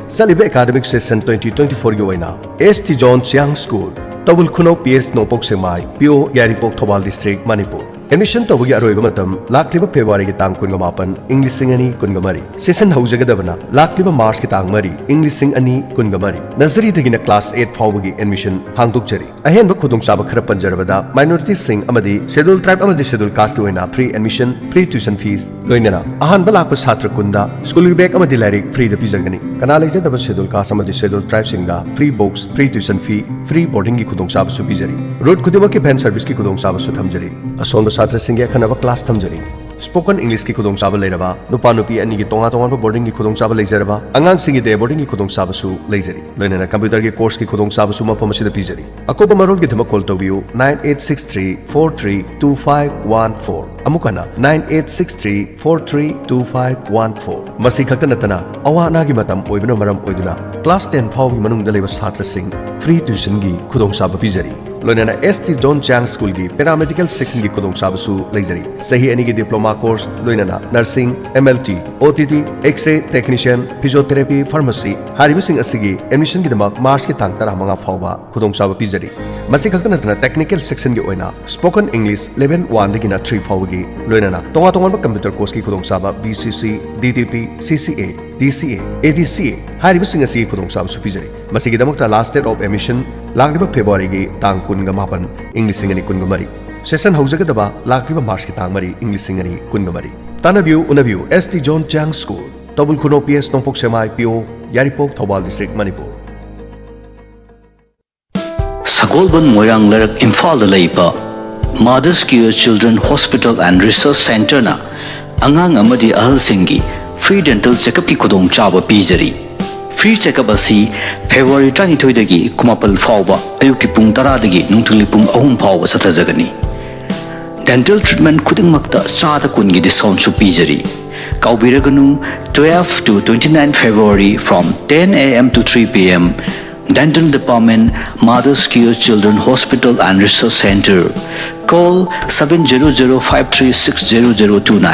salibe academic session 2024 gi oina ST John Chiang School Tabul Khuno PS Nopok Semai PO Yaripok Thobal District Manipur Admission tawagi aroiba matam lakliba February gi tang 18 English singani kungamari session haujagadabana lakliba March gi tang mari English singani kungamari Nazari dagina class 8 fawagi admission hangdukchari ahen ba khudung chaba khara panjarabada minority sing amadi schedule tribe amadi schedule caste gi oina free admission free tuition fees loinana ahan ba lakpa chhatra kunda school gi bag amadi larik free da pijagani kana leijadaba schedule caste amadi schedule tribe singda free books free tuition fee free boarding gi khudung chaba su pijari road khudima ki van service ki khudung chaba su thamjari asonda Satra Singha Khanaba class thamjari spoken English ki khudong chaba leiraba nupa nupi ani gi tonga tonga boarding gi khudong chaba leijaraba angang singi de boarding gi khudong chaba su leijari loinana computer gi course ki khudong chaba su mafam asida pijari akoba marol gi thama call tawbiu 9863432514 amukana 9863432514 masi khakta natana awana gi matam oibna maram oiduna class 10 phaw gi manung da leiba chhatra sing free tuition gi khudong chaba pijari loinana ST John Chiang School gi paramedical section gi khudong chaba su leijari sahi ani gi diploma course loinana nursing MLT OTT X-ray technician physiotherapy pharmacy haribising asigi admission gi damak March ki tang 15 fawba khudong chaba pijari masi khakta natana technical section gi oina spoken English level 1 dagi na 3 fawgi loinana tonga tonga computer course ki khudong chaba BCC DTP CCA DCA, ADCA हारिबसिंग असि खुदोंसाबसु पिजरी मसिगिदमक्ता last date of admission लागलिबा February गी तांग 28 English 2023 session हौजगदबा लागलिबा March की तांग 3 इंग्लिश 2023 तानाबियु उनाबियु ST जॉन चांग स्कूल तबुल खुनो PS Nongpok Sekmai PO Yairipok Thoubal district Manipur Sagolban Moirang Larak Imphal da laiba Mother's Care Children Hospital and Research Center na angang amadi ahal singi free dental checkup ki khudong chaba pijari free checkup asi February 22 dagi kumapal fawba ayuki pung 10 dagi nungtuli pung 3 fawba sathajagani dental treatment khuding makta chada kun gi discount chu pijari kaubiraganu 12 to 29 February from 10 AM to 3 PM Dental Department, Mother's Care Children Hospital and Research Center. Call 700-536-0029.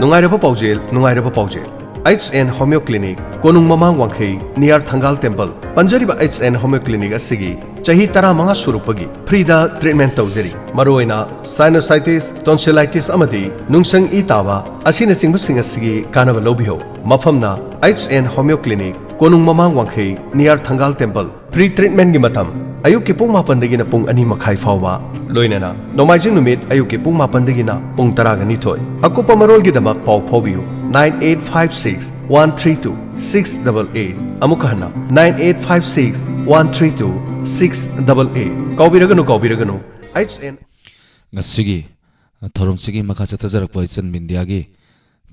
Nungairaba Paujel. HN Homeo Clinic, Konung Mamang Wangkhei, near Thangal Temple. Panjariba HN Homeo Clinic asigi chahi tara manga surupagi free-da treatment tawjari. Maroina sinusitis, tonsillitis amadi nungsang itawa asina singbusing asigi kanaba lobiho. Mafamna HN Homeo Clinic, Konung Mamang Wangkhei, near Thangal Temple. Free treatment gi matam ayuk ki pung 8 dagi na pung 2 makhai fawba loinana nomaijing numit ayuk ki pung 8 dagi na pung 12 akupa marol gi damak paw phobiu 9856-132-688 amukahana 9856-132-688 kaubiraganu HN ngasigi thorom sigi makha chatajarak poison bindiagi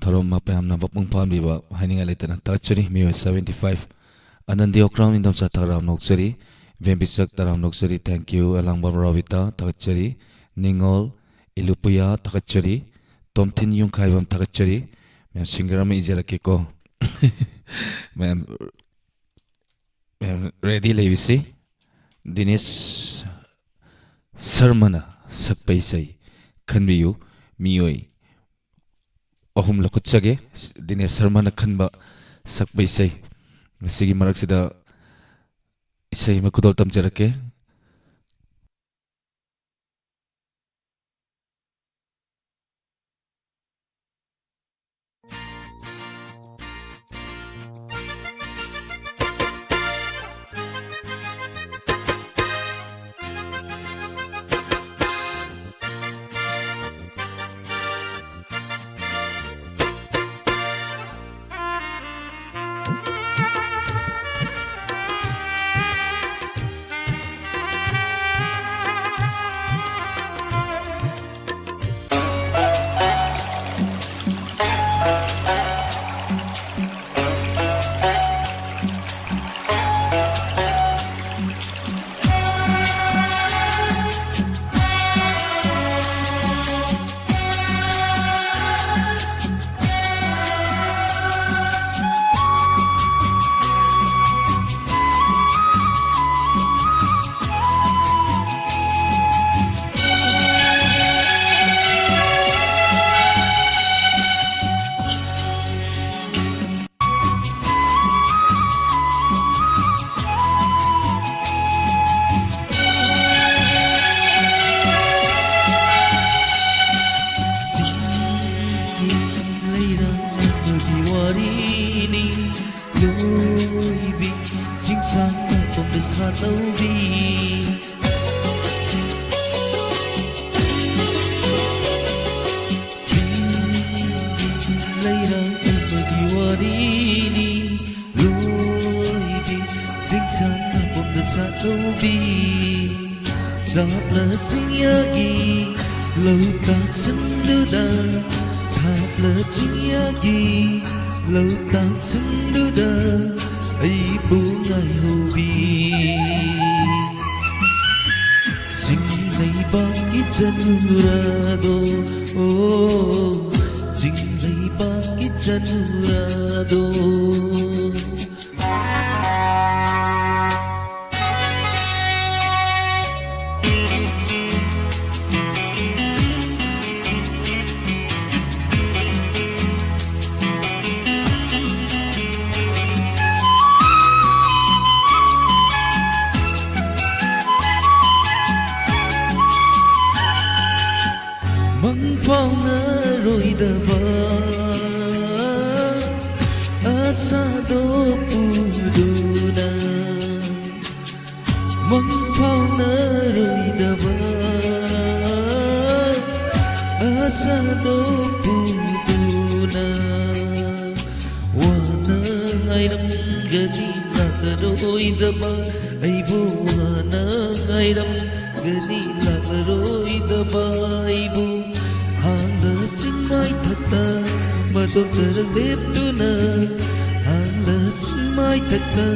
thorom mapamna bapung phamliba haininga letana tachari mi 75 Anandi Okram indam sa taram noksari Vembisak taram noksari thank you Alangbam Ravita takachari Ningol Ilupuya takachari Tomtin yung kaibam takachari Ma'am singer me ijalake ko Ma'am ready levisi Dinesh Sarmana sakpaisai Khanbiyu miyoi Ahum lakutsage Dinesh Sarmana khanba sakpaisai Masigi marak sida isay makudol tamjarake mong phong rồi đờ vơi ngairam gani lakaroi daba aibu hana ngairam gani lakaroi daba aibu hangda chingmai thakta madokar leptuna hangda chingmai thakta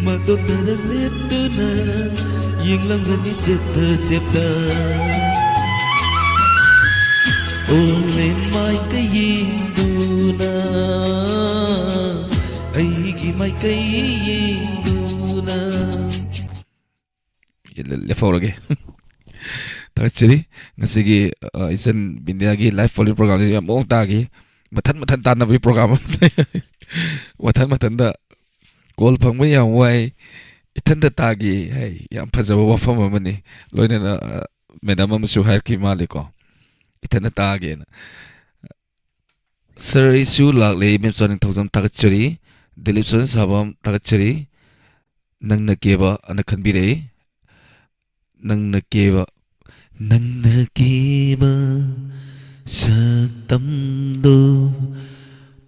madokar leptuna yinglam gani septa septa Olen mai kai yinduna aigi mai kai yinduna le forage takchiri ngasigi isen bindia gi live follow program ya mong ta gi mathan tan na bi program mathan da call phang mai ya wai ithan da ta gi hai yam phajaba wafam amani loina madam am su hair ki maliko itana ta again sir isu lagle mem soning thousand takachari dilip son sabam takachari nang na keba ana khanbire nang na keba saktam do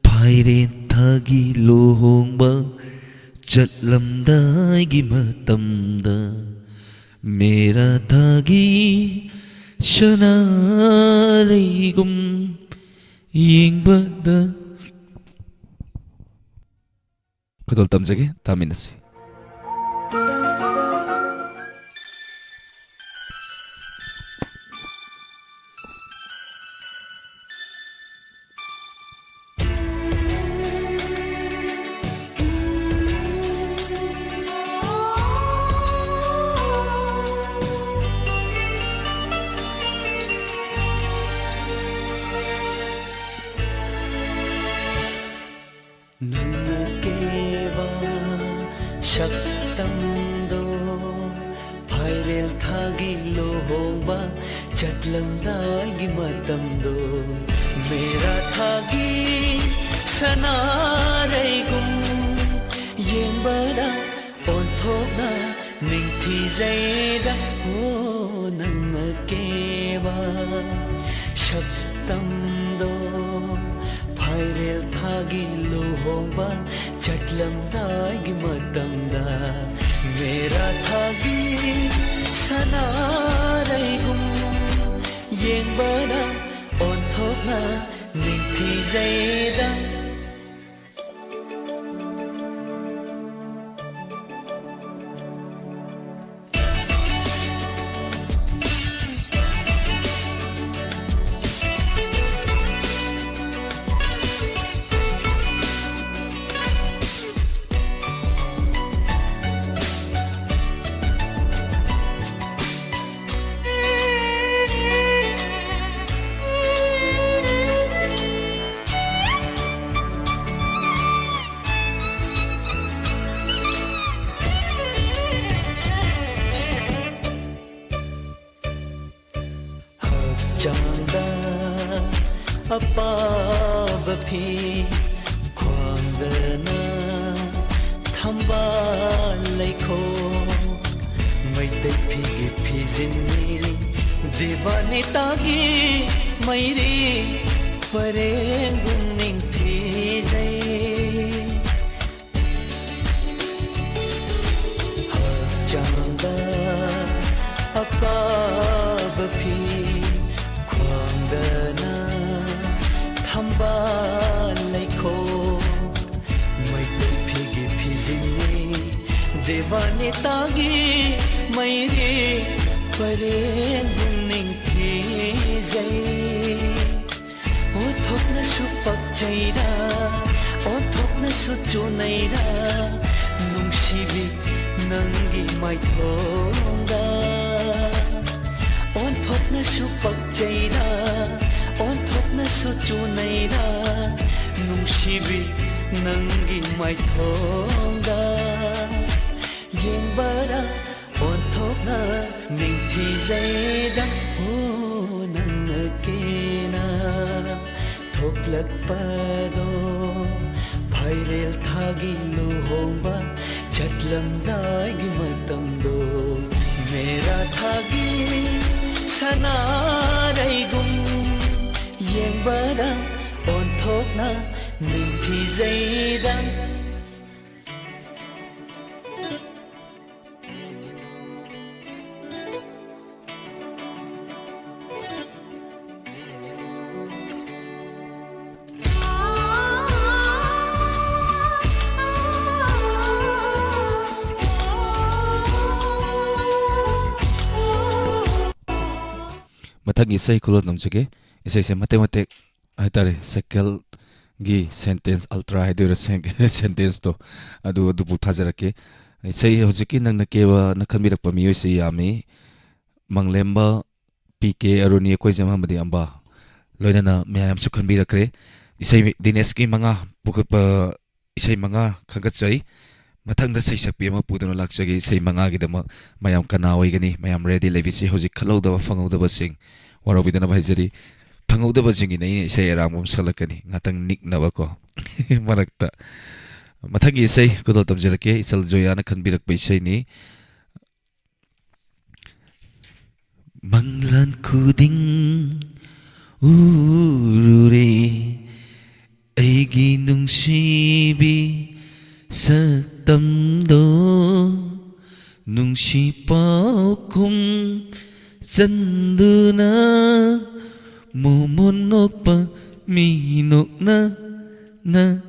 phaire thagi lohongba chatlamdai gi matamda mera thagi Shanarigum Yingbada Kadol tamjagi taminasi Shaktamdo Phairel thagi lohongba Chatlamdai gi matamdo Mera thagi sanareigum Yengbada onthokna ningthi zaida O nangakeba Shaktamdo Phairel thagi lohongba Chatlamdai gi matamda Mera thagi sanareigum Yengbada onthokna ningthi zaida Chanda apaba phi khwangdana thamba leikho maitai phi gi phijini divani tagi mairi parengum ningthi jai chanda apaba phi khwangdana thamba leikho maitai phi gi phijini divani tagi mairi parengum ningthi jai o thokna su pakchaira o thokna su chunaira nungsibi nangi maithonga on thokna su pakchaira on thokna su chunaira nungsibi nangi maithonga yengbara on thokna ningthi zaida o nangakena thoklakpado phairel thagi luhongba chatlamdai gi matamdo mera thagi sanareigum yengbada on thokna ningthi zaida ꯃꯊꯪꯒꯤ ꯏꯁꯩ ꯈꯨꯂꯣꯟ ꯇꯝꯖꯒꯦ ꯏꯁꯩꯁꯦ ꯃꯇꯦꯛ ꯃꯇꯦꯛ ꯍꯥꯏꯇꯥꯔꯦ ꯁꯥꯏꯀꯜꯒꯤ sentence ultra ꯍꯥꯏꯗꯣꯏꯔꯥ ꯁꯦꯟꯇꯦꯟꯁꯇꯣ ꯑꯗꯨꯕꯨ ꯊꯥꯖꯔꯛꯀꯦ ꯏꯁꯩ ꯍꯧꯖꯤꯛꯀꯤ ꯅꯪꯅ ꯀꯦꯕꯅ ꯈꯟꯕꯤꯔꯛꯄ ꯃꯤꯑꯣꯏꯁꯤ ꯌꯥꯝꯃꯤ ꯃꯪꯂꯦꯝꯕ ꯄꯤ ꯀꯦ ꯑꯔꯨꯅꯤ ꯑꯩꯈꯣꯏꯖꯝ ꯑꯃꯗꯤ ꯑꯝꯕꯥ ꯂꯣꯏꯅꯅ ꯃꯌꯥꯝꯁꯨ ꯈꯟꯕꯤꯔꯛꯈ꯭रे ꯏꯁꯩ ꯗꯤꯅꯦꯁꯀꯤ 5 ꯄꯨꯈꯠꯄ ꯏꯁꯩ 5 ꯈꯪꯒꯠꯆꯩ ꯃꯊꯪꯗ ꯁꯩꯁꯛꯄꯤ ꯑꯃ ꯄꯨꯗꯨꯅ ꯂꯥꯛꯆꯒꯦ ꯏꯁꯩ 5ꯒꯤꯗꯃꯛ ꯃꯌꯥꯝ ꯀꯅꯥ ꯑꯣꯏꯒꯅꯤ ꯃꯌꯥꯝ ꯔꯦꯗꯤ ꯂꯩꯕꯤꯁꯤ ꯍꯧꯖꯤꯛ ꯈꯜꯍꯧꯗꯕ ꯐꯪꯍꯧꯗꯕꯁꯤꯡ ꯋꯥꯔꯧꯕꯤꯗꯅꯕ ꯍꯥꯏꯖꯔꯤ ꯐꯪꯍꯧꯗꯕꯁꯤꯡꯒꯤꯅ ꯑꯩꯅ ꯏꯁꯩ ꯑꯔꯥꯡꯕ ꯑꯃ ꯁꯛꯂꯛꯀꯅꯤ ꯉꯥꯛꯇꯪ ꯅꯤꯛꯅꯕꯀꯣ ꯃꯔꯛꯇ ꯃꯊꯪꯒꯤ ꯏꯁꯩ ꯈꯨꯗꯣꯜ ꯇꯝꯖꯔꯛꯀꯦ ꯏꯆꯜ ꯖꯣꯌꯥꯅ ꯈꯟꯕꯤꯔꯛꯄ ꯏꯁꯩꯅꯤ ꯃꯪꯂꯥꯟ ꯈꯨꯗꯤꯡ ꯎꯔꯨꯔꯦ ꯑꯩꯒꯤ ꯅꯨꯡꯁꯤꯕꯤ ꯁꯛꯇꯝꯗꯣ ꯅꯨꯡꯁꯤ ꯄꯥꯎꯈꯨꯝ ꯆꯟꯗꯨꯅ ꯃꯣꯃꯣꯟ ꯅꯣꯛꯄ ꯃꯤꯅꯣꯛꯅ 나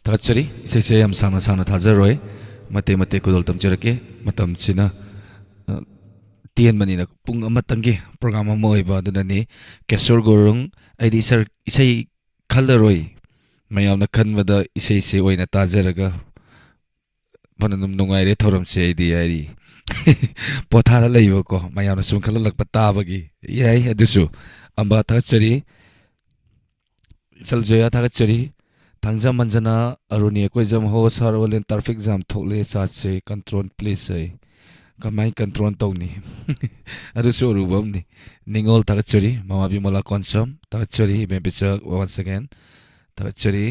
ꯊꯥꯒꯠꯆꯔꯤ ꯏꯁꯩꯁꯦ ꯌꯥꯝ ꯁꯥꯡꯅ ꯁꯥꯡꯅ ꯊꯥꯖꯔꯣꯏ ꯃꯇꯦꯛ ꯃꯇꯦꯛ ꯈꯨꯗꯣꯜ ꯇꯝꯖꯔꯛꯀꯦ ꯃꯇꯝꯁꯤꯅ ꯇꯦꯟꯕꯅꯤꯅ ꯄꯨꯡ ꯑꯃꯇꯪꯒꯤ ꯄ꯭ꯔꯣꯒ꯭ꯔꯥꯝ ꯑꯃ ꯑꯣꯏꯕ ꯑꯗꯨꯅꯅꯤ ꯀꯦꯁꯣꯔ ꯒꯣꯔꯨꯡ ꯑꯩꯗꯤ ꯏꯁꯩ ꯈꯜꯂꯔꯣꯏ ꯃꯌꯥꯝꯅ ꯈꯟꯕꯗ ꯏꯁꯩꯁꯦ ꯑꯣꯏꯅ ꯇꯥꯖꯔꯒ ꯐꯅ ꯑꯗꯨꯝ ꯅꯨꯡꯉꯥꯏꯔꯦ ꯊꯧꯔꯝꯁꯦ ꯑꯩꯗꯤ ꯍꯥꯏꯗꯤ ꯄꯣꯊꯥꯔ ꯂꯩꯕꯀꯣ ꯃꯌꯥꯝꯅ ꯁꯨꯝ ꯈꯜꯍꯜꯂꯛꯄ ꯇꯥꯕꯒꯤ ꯌꯥꯏ ꯑꯗꯨꯁꯨ ꯑꯝꯕꯥ ꯊꯥꯒꯠꯆꯔꯤ ꯏꯆꯜ ꯖꯣꯌꯥ ꯊꯥꯒꯠꯆꯔꯤ ꯊꯥꯡꯖꯝ ꯃꯟꯖꯅ ꯑꯔꯨꯅꯤ ꯑꯩꯈꯣꯏꯖꯝ ꯍꯣ ꯁꯥꯔ ꯑꯣꯂꯦꯟ ꯇ꯭ꯔꯥꯐꯤꯛ ꯖꯥꯝ ꯊꯣꯛꯂꯦ ꯆꯥꯠꯁꯦ ꯀꯟꯇ꯭ꯔꯣꯜ ꯄ꯭ꯂꯤꯖ ꯑꯩ ꯀꯃꯥꯏꯅ ꯀꯟꯇ꯭ꯔꯣꯜ ꯇꯧꯅꯤ ꯑꯗꯨꯁꯨ ꯑꯔꯨꯕ ꯑꯃꯅꯤ ꯅꯤꯡꯉꯣꯜ ꯊꯥꯒꯠꯆꯔꯤ ꯃꯃꯥ ꯕꯤꯃꯣꯂꯥ ꯀꯣꯟꯁꯝ ꯊꯥꯒꯠꯆꯔꯤ ꯏꯕꯦꯝ ꯄꯤꯆꯛ ꯋꯥꯟꯁ ꯑꯒꯦꯟ ꯊꯥꯒꯠꯆꯔꯤ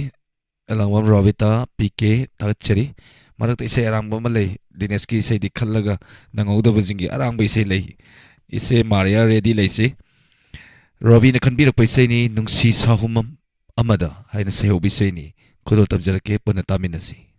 Alangwam Robita PK Tagachari Marak isay arang malay Dineski isay di khalaga nangaw da bazingi arang ba isay lay isay Maria ready lay si Robbie na kanbirak pa isay ni nung si sahumam amada hay na sayo bisay ni kudol tabjarake panatamin na si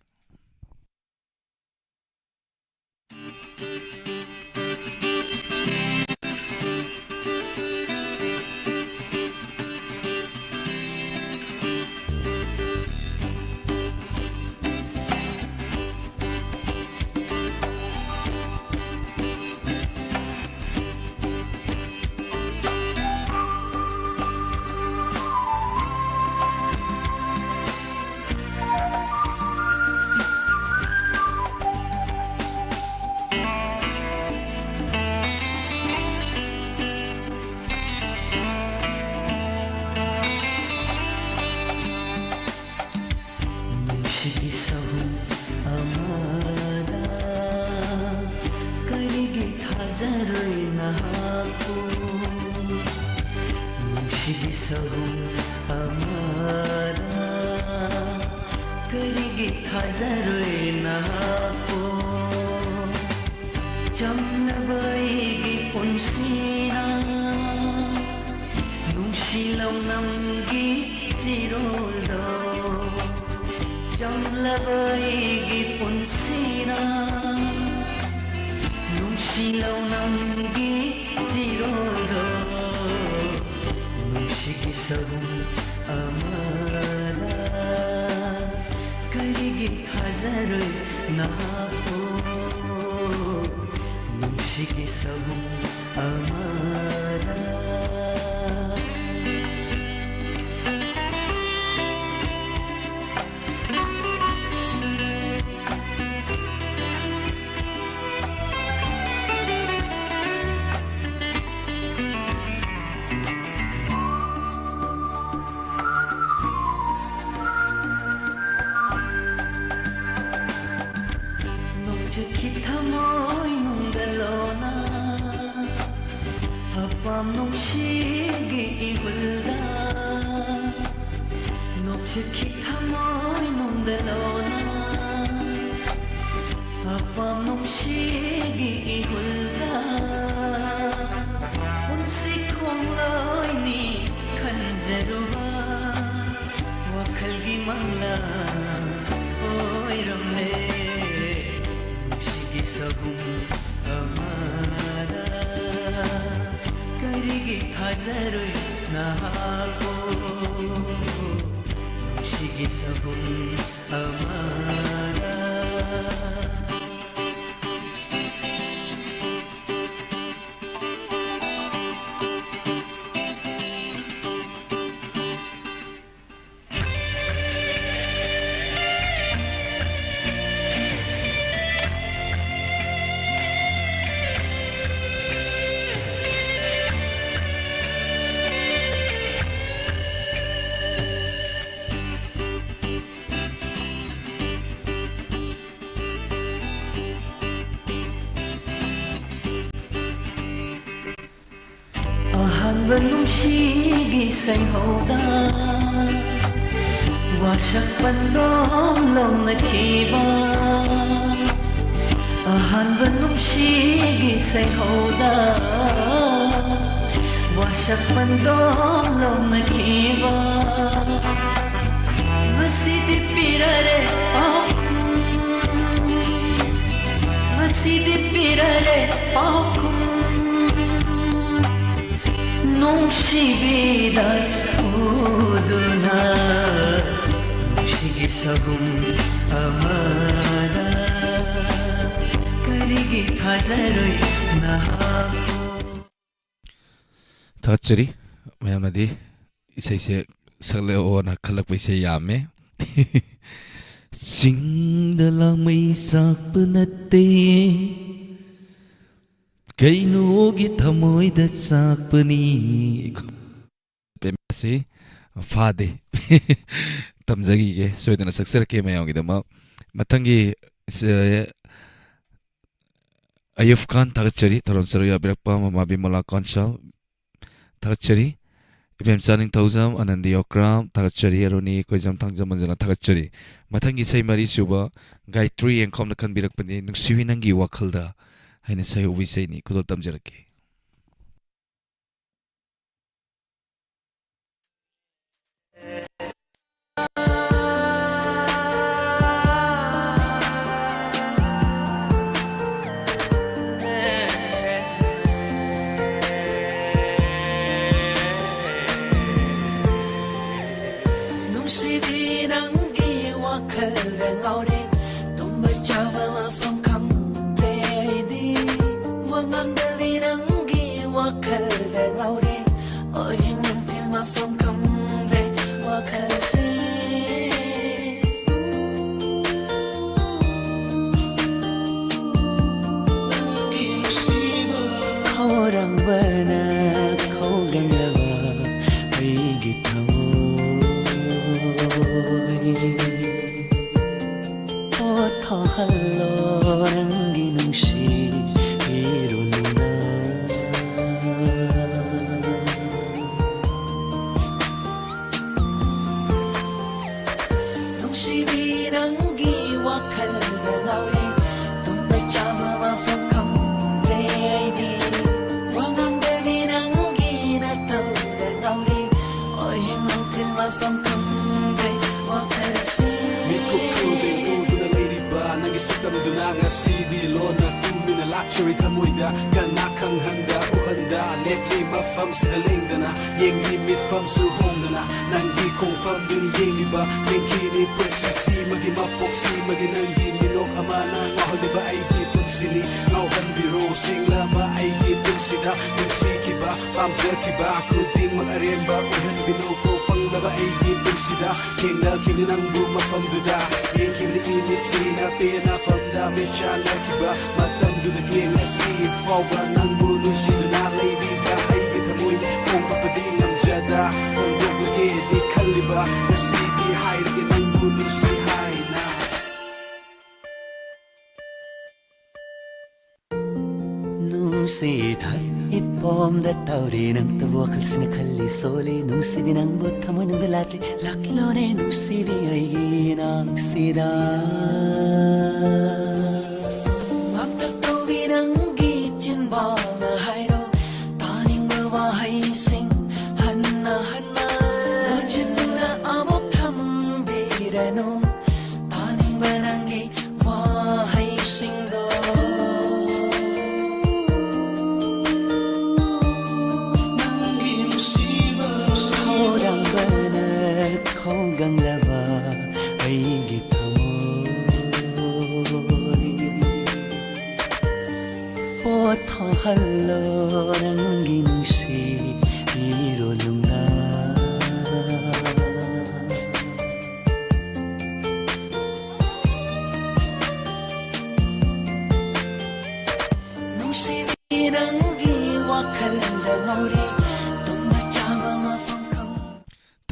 Nungshigi say hoda Wasak pandong long na kiba Ahan nungshigi say hoda Wasak pandong long na kiba Masidi pirare Masidi pirare nungshibida uduna nungshigi sagum amara karigi hazaroi nahaku Tagachari mayam nadi isay se sagle o na khalak pa isay yame Singdala may sakpanate Kainugi thamoy da sakpani Pemasi Fade Tamzagi ke soidana saksar ke mayam gidama Matangi Ayuf Khan Tagachari Taron Saruya Birakpa Mamabi Mola Konsha Tagachari Ibem Chaning Thousam Anandi Okram Tagachari Aruni Koizam Tangjam Manjana Tagachari Matangi Sai Mari Suba Gayatri and Komna Kanbirakpani Nuksivinangi Wakalda Haina Sai Ubi Sai Ni Kudol Tamjaraki.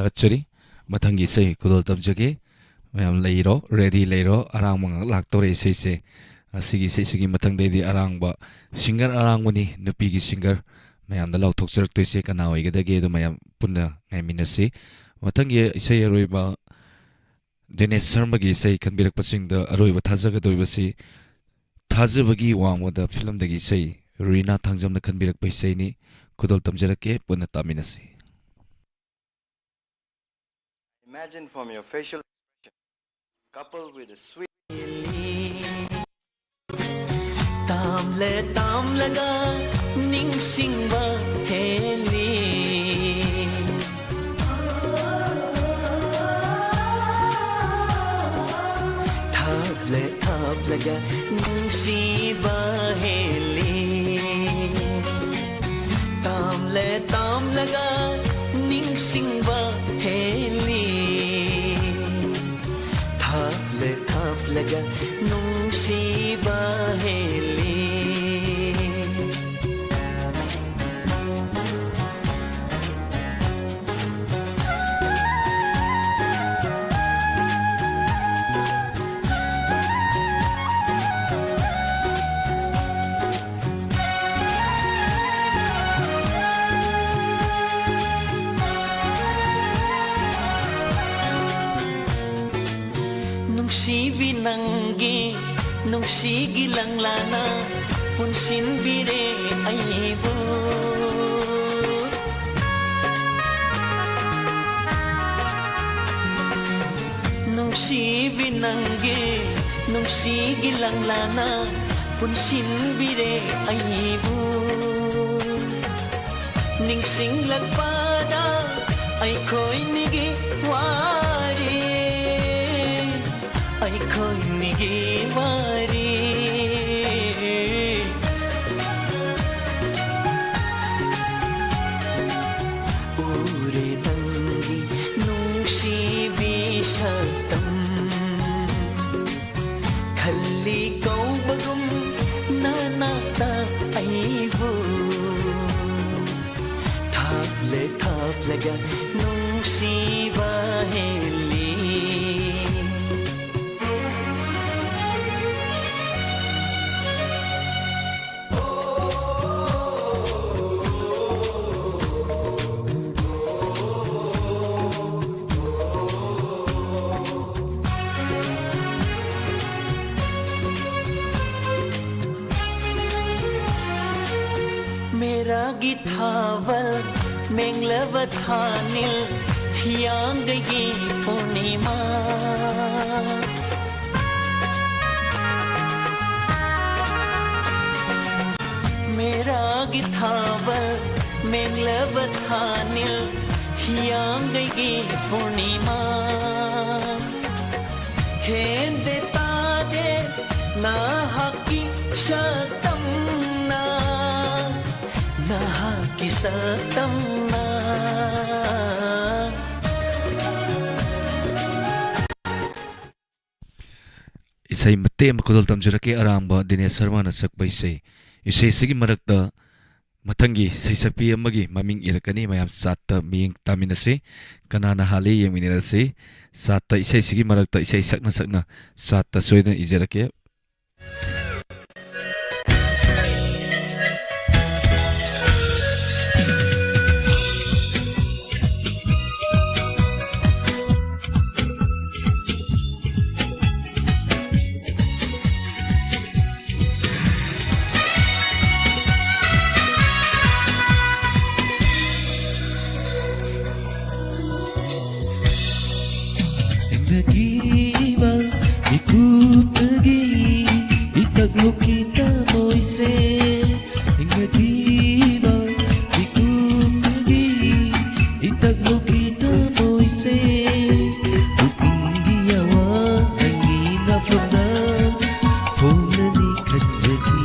Tagachari Matangi Sai Kudol Tamjagi Mayam Leiro Ready Leiro Arang Mang Laktore Sei Se Asigi Sei Sigi Matang Dedi Arang Ba Singer Arang Wani Nupigi Singer Mayam the Lauk Toxer to say Kanao Igade the Mayam Puna Minasi Matangi Sei Aruiba Dennis Sarmagi Sei can be requesting the Aruiva Tazaga Dovasi Tazavagi Wang with the film the Gisei Rina Tangjam the can be requesting ni Kudol Tamjarake Punata Minasi. Imagine from your facial expression, coupled with a sweet Tamle tamlaga ningsingba heli Tamle tamlaga ningsiba heli Tamle tamlaga ningsingba heli Laga nung si baheli nangi nungsigi langlana punsin bire aibu nungsibi nangi nungsigi langlana punsin bire aibu ningsing lagpada ay ko'y nigi wari ay ko'y nigi wari ure tangi nungsibi satam khalli kau bagum nanata aibu thaplega nungsiba heli मेरा गिथावल मेंगलवथानिल हियांगगी पूर्णिमा मेरा गिथावल मेंगलवथानिल हियांगगी पूर्णिमा हेंदे तादे ना हकी शतम Kisatamna Isai mate makudol tamjurake aramba Dinesh Sharma na sakpa isai sigi marakta mathangi saisakpi amagi maming irakani mayam satta miyeng taminase kanana hali yeminirase satta isai sigi marakta isai sakna satta soidan ijarake kita moise ingadiba ikupagi itaglo kita moise utingiyawa tangina fada fonani kanjaki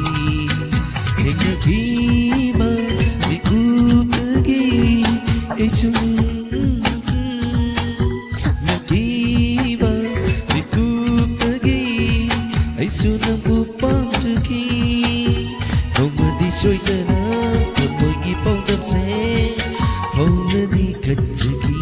ingadiba ikupagi ichum sunang upang suki Nomadi soitana Pamogi pong damse Fonani kanjaki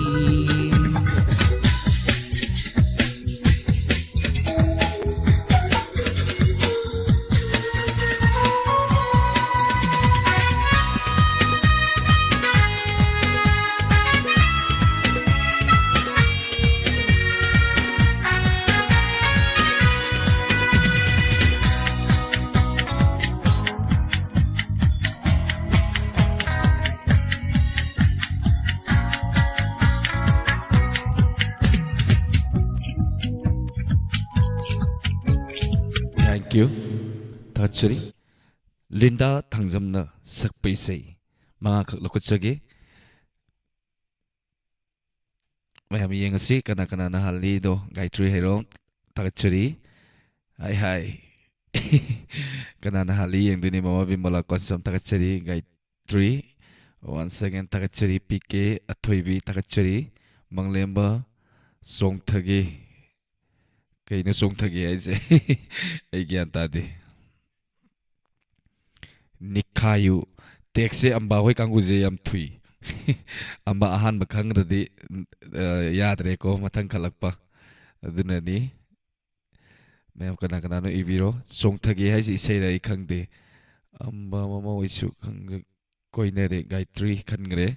Thank you. Tachari Linda Tangzamna Sakpaisei Mga Kaklokotsaги Mayam Yengasi Kana na halido Gayatri Hero Tachari Hai Kana na hali Yang duni mama bimola konsum Tachari Gayatri Once again Tachari PK Atoibi Tachari Manglemba Song Thagi Kaino song thagi aise ai gyan tade nikhayu tekse amba hoi kanguje yam thui amba ahan bakhang radi yad re ko mathang khalakpa adunani mem kana no ibiro song thagi hai ji sei rai khangde amba mama oisu khang koine re Gayatri khangre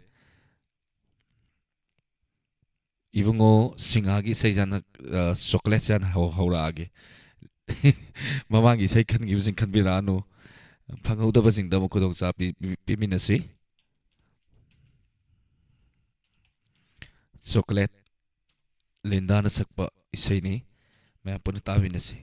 Ibungo singagi say jana chocolate jan haura age ꯃꯃꯥꯡꯒꯤ ꯏꯁꯩ ꯈꯟꯈꯤꯕꯁꯤꯡ ꯈꯟꯕꯤꯔꯛꯑꯅꯨ ꯐꯪꯍꯧꯗꯕꯁꯤꯡꯗ ꯑꯃꯨꯛ ꯈꯨꯗꯣꯡꯆꯥꯕ ꯄꯤꯃꯤꯟꯅꯁꯤ chocolate ꯂꯤꯟꯗꯥꯅ ꯁꯛꯄ ꯏꯁꯩꯅꯤ ꯃꯌꯥꯝ ꯄꯨꯟꯅ ꯇꯥꯃꯤꯟꯅꯁꯤ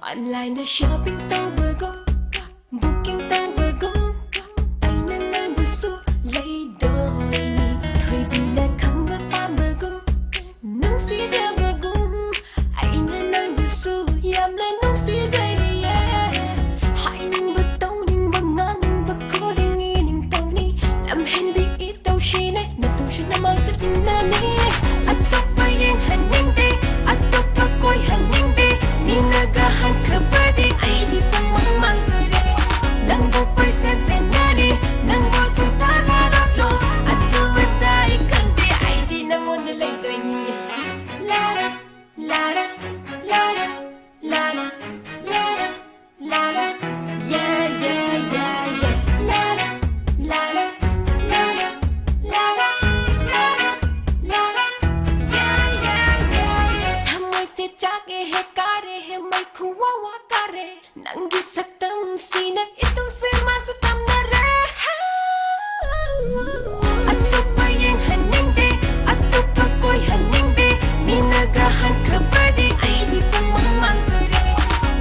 Online the shopping tawagum booking tawagum aina nangusu leidoini thoibina khamba pambagum nusi jabagum aina nangusu yamna nusi jaiye haining ba tawning ba nganing ba koding ining tawni lam henbi itawshine natushna mangsat inani atokpa yeng haningde atokpa koi haningde Ninagahan krapadi ay di pa mamangsure Nangbo ko'y sensenari Nangbo sultagaraplo At tuwat ay kanti ay di nangon nalay to'y niya Lara, lara, lara, lara, lara, lara Yeah, yeah, yeah, yeah Lara, lara, lara, lara, lara, lara Yeah, yeah, yeah, yeah Thamoy se jage hai kare hai mai khuwa wa kare nangi saktam sina itong se masatam na re Atokpa yeng haningde atokpa ko'y haningde Ninagahan krapadi ay di pa mamangsure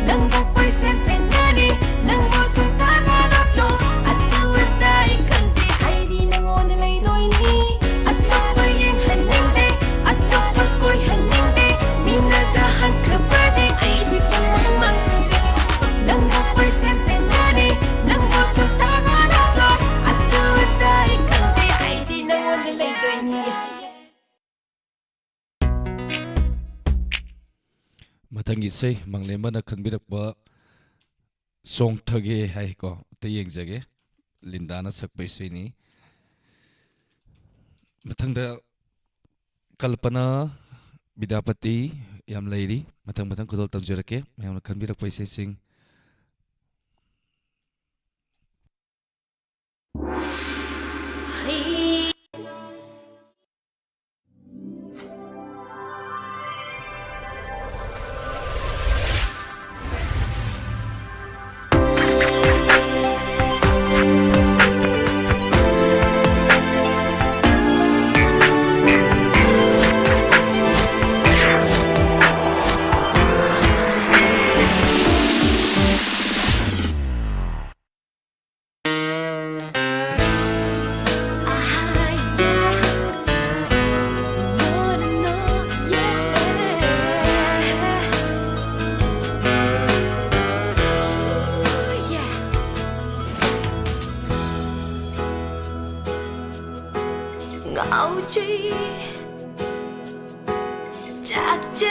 Nangbo ko'y sensenari Nangbo sultagaraplo At tuwat ay kanti ay di nangon nalay doyni Atokpa yeng haningde atokpa ko'y haningde Ninagahan krapadi ay di pa mamangsure Nangbo ko'y sensenari Nangbo sultagaraplo At tuwat ay kanti ay di nangon nalay doyni ꯃꯊꯪꯒꯤ ꯏꯁꯩ ꯃꯪꯂꯦꯝꯕꯅ ꯈꯟꯕꯤꯔꯛꯄ ꯆꯣꯡꯊꯒꯦ ꯍꯥꯏꯀꯣ ꯑꯝꯇ ꯌꯦꯡꯖꯒꯦ ꯂꯤꯟꯗꯥꯅ ꯁꯛꯄ ꯏꯁꯩꯅꯤ ꯃꯊꯪꯗ ꯀꯜꯄꯅꯥ ꯕꯤꯗ꯭ꯌꯥꯄꯇꯤ ꯌꯥꯝ ꯂꯩꯔꯤ ꯃꯊꯪ ꯈꯨꯗꯣꯜ ꯇꯝꯖꯔꯛꯀꯦ ꯃꯌꯥꯝꯅ ꯈꯟꯕꯤꯔꯛꯄ ꯏꯁꯩꯁꯤꯡ ngạo chi chắc chi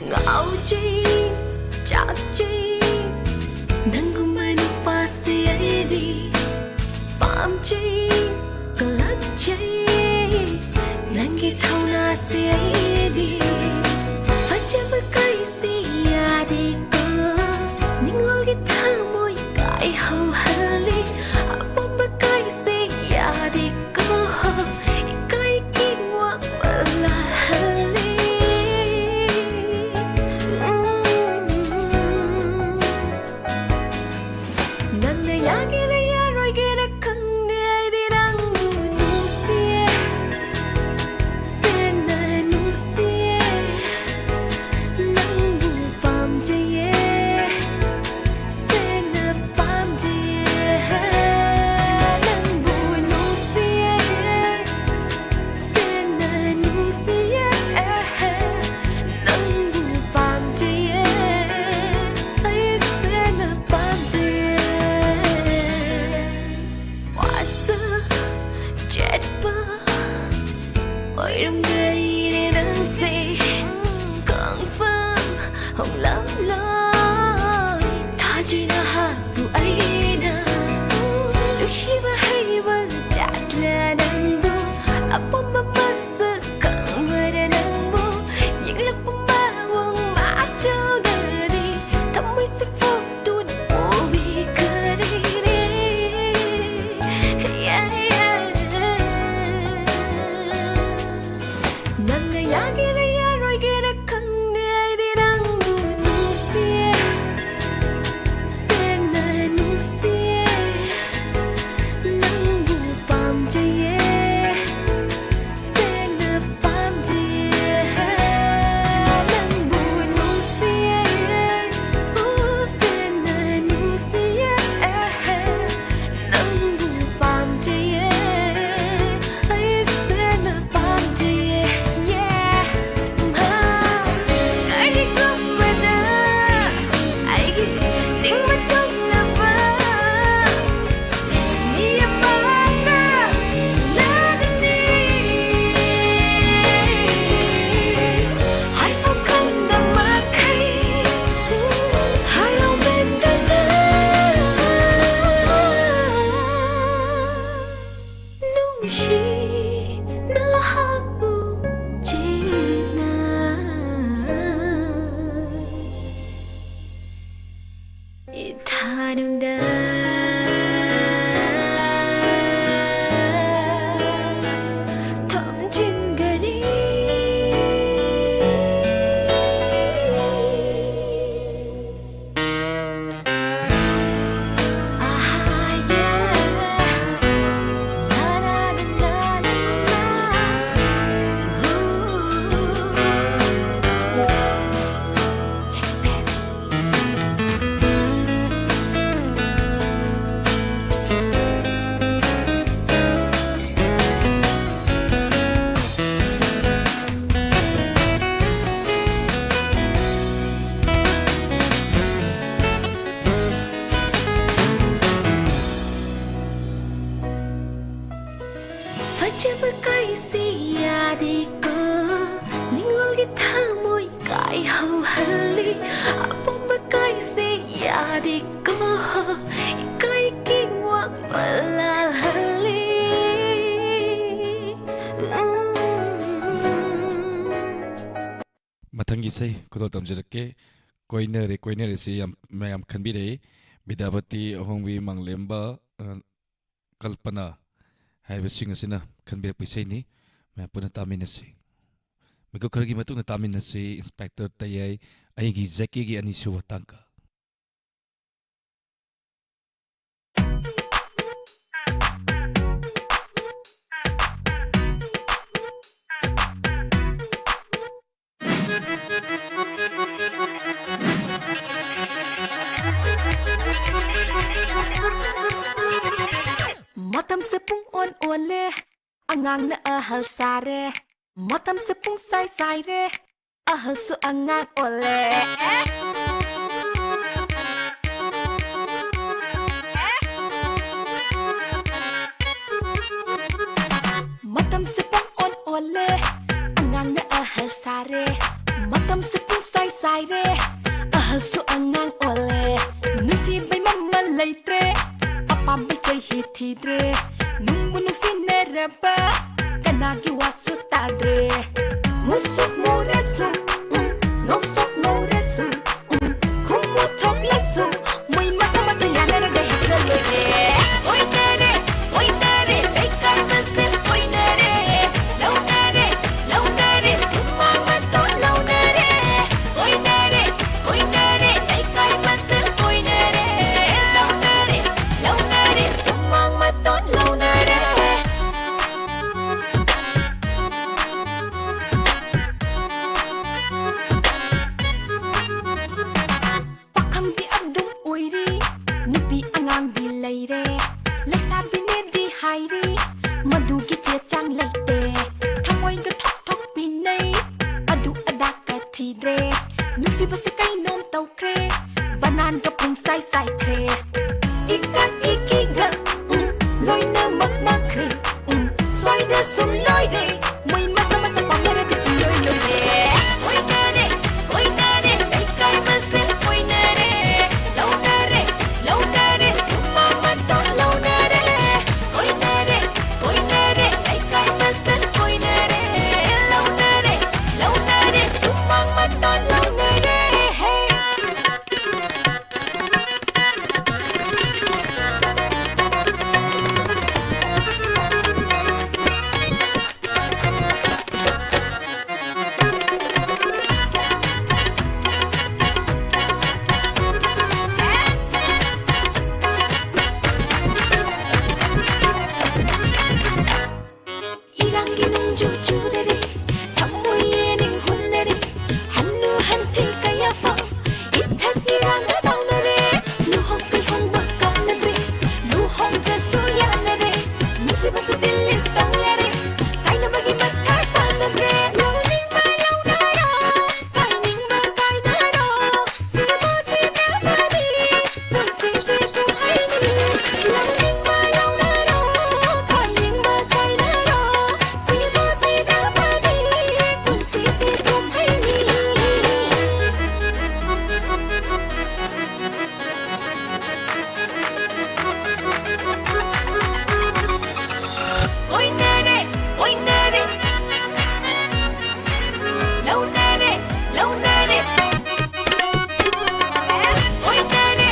ngạo chi chắc chi nangu mani pasi ay di pam chi kalak chi nangi thau na si ay di cái hậu hali bom bê cái gì ya đi cô cái kinh hoàng là hali nang na ya gira ya rồi gira khăng đi đi đang nu xia sen na nu xia nang bu pam je ôi đừng gây nên nắng gì confirm hồng lắm lối ta chỉ là hạ bu ấy na lúc khi mà hay vẫn chặt là nắng bu bom bom bom sự căng với đàn nắng bu những lúc bom ba buông mã trao đời đi thầm mới sẽ phụ tuôn ô vì cơ đi nang na ya gira ya rồi gira khăng đi đi đang nu xia sen na nu xia nang bu pam je sen na pam je nang bu nu xia sen na nu xia nang bu pam je ai sen na pam je matangi sei kodo tamjirake koinere se yam mayam khanbire bidavati ahongwi manglemba kalpana haiba sing asina khanbire pisai ni ma puna taminasi miko khargi matuna taminasi inspector tayai aigi zaki gi ani suwatangka matam sepung on le angang na ahal sare matam sepung sai re ahal su angang ole matam sepung on le angang na ahal sare matam sepung sai re ahal su angang ole nusi bay mamma leitre apam bay chay hithidre nung bunung sineraba kanagi wasu tadre musuk moresu ngosok moresu kumu tok lesu muy masa masa yana de ꯑꯉꯥꯡꯗꯤ ꯂꯩꯔꯦ ꯂꯩꯁꯥꯕꯤꯅꯦꯗꯤ ꯍꯥꯏꯔꯤ ꯃꯗꯨꯒꯤ ꯆꯦ ꯆꯥꯡ ꯂꯩꯇꯦ ꯊꯃꯣꯏꯒ ꯊꯣꯛ ꯊꯣꯛ ꯄꯤꯅꯩ ꯑꯗꯨ ꯑꯗꯥꯀ ꯊꯤꯗ꯭ꯔꯦ ꯅꯨꯡꯁꯤꯕꯁꯦ ꯀꯩꯅꯣꯝ ꯇꯧꯈ꯭ꯔꯦ ꯕꯅꯥꯟꯒ ꯄꯨꯡꯁꯥꯏ ꯁꯥꯏꯈ꯭ꯔꯦ 이까 이기가 loi나막 막그래 소이다 숨 lo이래 모이 마사 마사 뻔하라도 이로이 lo이래 오이나래 오이나래 레이카이 마세 오이나래 로나래 로나래 숨마만 또 로나래 오이나래 오이나래 레이카이 마세 오이나래 로나래 로나래 숨마만 또 로나래 이랑기는 조주래래 탐모이에는 혼내래 한누한테 가야서 이탄이랑 하다오나래 누홍글 홍박 겁나래 누홍가 소야나래 무시바스 딜리 똥야래 가이나마기 마타 사나래 로링마 로나라 가이닝마 가이나라 시바시 나바리 돈시시 두하이니 로링마 로나라 가이닝마 가이나라 시바시 나바리 돈시시 두하이니 오이나래 오이나래 로나래 로나래 오이나래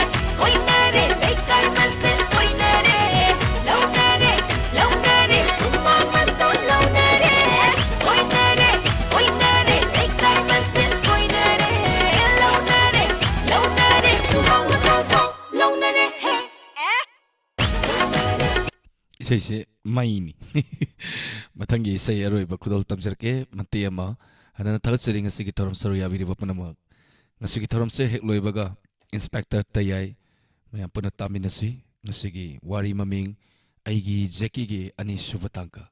오이나래 레이카이 마세 오이나래 로나래 로나래 숨마만 또 로나래 오이나래 오이나래 레이카이 마세 오이나래 로나래 로나래 숨마만 또 로나래 해 ꯏꯁꯩꯁꯦ ꯃꯩꯅꯤ ꯃꯊꯪꯒꯤ ꯏꯁꯩ ꯑꯔꯣꯏꯕ ꯈꯨꯗꯣꯜ ꯇꯝꯖꯔꯛꯀꯦ ꯃꯇꯦꯛ ꯑꯃ ꯍꯥꯟꯅ ꯊꯥꯒꯠꯆꯔꯤ ꯉꯁꯤꯒꯤ ꯊꯧꯔꯝ ꯁꯔꯨꯛ ꯌꯥꯕꯤꯔꯤꯕ ꯄꯨꯝꯅꯃꯛ ꯉꯁꯤꯒꯤ ꯊꯧꯔꯝꯁꯦ ꯍꯦꯛ ꯂꯣꯏꯕꯒ ꯏꯟꯁꯄꯦꯛꯇꯔ ꯇꯌꯥꯏ ꯃꯌꯥꯝ ꯄꯨꯟꯅ ꯇꯥꯃꯤꯟꯅꯁꯤ ꯉꯁꯤꯒꯤ ꯋꯥꯔꯤ ꯃꯃꯤꯡ ꯑꯩꯒꯤ ꯖꯦꯀꯤꯒꯤ ꯑꯅꯤꯁꯨꯕ ꯇꯥꯡꯀꯛ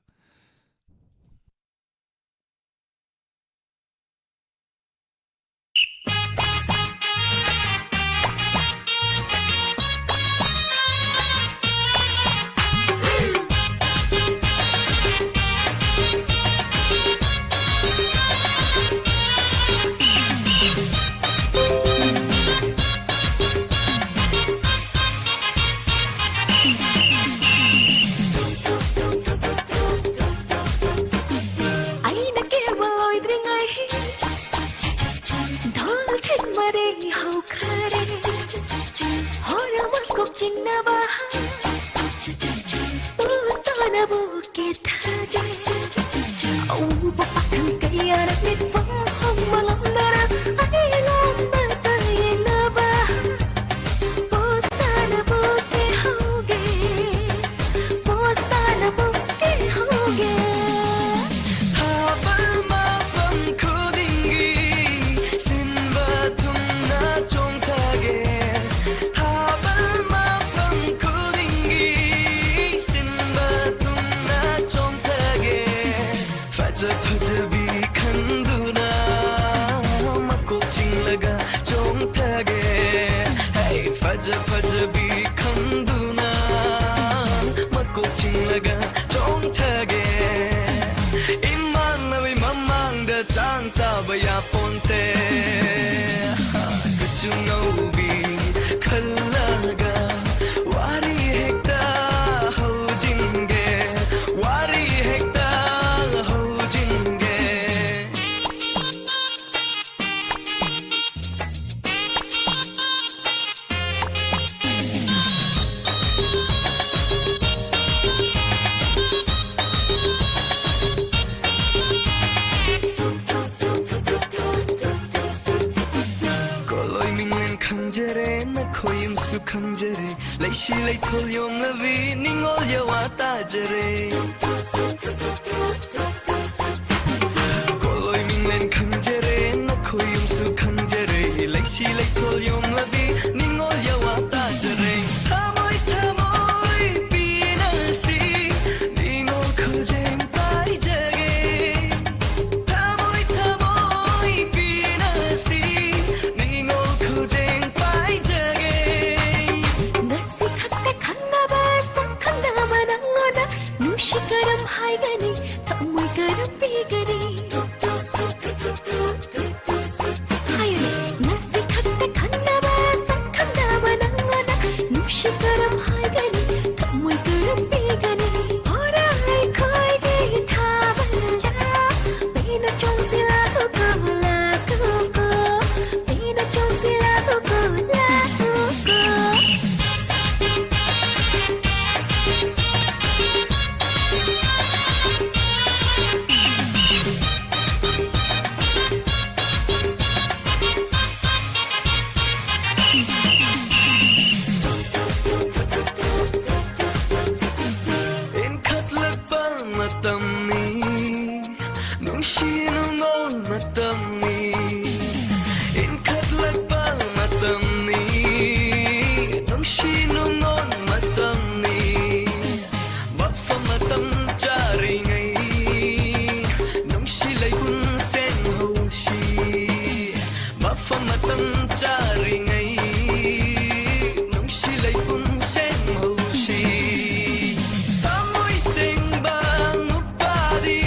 ꯑꯩꯅ ꯀꯦꯕ ꯂꯣꯏꯗ꯭ꯔꯤꯉꯩ ꯙꯣꯜ ꯊꯤꯟꯃꯔꯦ ꯍꯧꯈ꯭ꯔꯦ ꯍꯣꯔꯃꯟ ꯀꯣꯛꯆꯤꯡꯅꯕ ꯎꯁꯇꯥꯅꯕꯨ ꯀꯦꯊꯥꯒꯦ ꯑꯎꯕ ꯄꯥꯈꯪ ꯀꯌꯥꯅ ꯃꯤꯠꯐꯝ ꯍꯣꯡꯕ ꯉꯝꯗꯅ ꯑꯩꯉꯣꯟꯗ ꯌꯦꯡꯅꯕ ꯄꯣꯁꯇꯥꯅꯕꯨ ꯀꯦꯍꯧꯒꯦ ꯄꯣꯁꯇꯥꯅꯕꯨ ꯀꯦꯍꯧꯒꯦ 하발 마음 쿠딩기 신바 tum나 종타게 하발 마음 쿠딩기 신바 tum나 종타게 파자 파자 비칸두나 막고 찡라가 종타게 hey 파자 파자 비칸두나 막고 찡라가 종타게 이만나위 맘망다 짱따바야 폰테 그중노비 칼라가 와리 핵다 호진게 와리 핵다 호진게 꼴로이 민는 강제래 나 코임수 강제래 레이시 레이톨 용라비 닝올려와 따제래 꼴로이 민는 강제래 나 코임수 강제래 레이시 레이톨 용라비 닝올려와 따제래 타모이 하이가니 덤물가름 비가니 하유니 나시 칸다 칸나바 싹칸나바 낭와나 눅시가름 하이가니 덤물가름 비가니 어라이 거이기 타발라 베나 종실라 후쿠라 후쿠 베나 종실라 후쿠라 후쿠 In katlapan matami nung sinunol matami In katlapan matami nung sinunol matami Bapa matam cari ngay nung silay kun sen hoshi Bapa matam cari ngay nung silay kun sen hoshi Tamoy sing bang upadi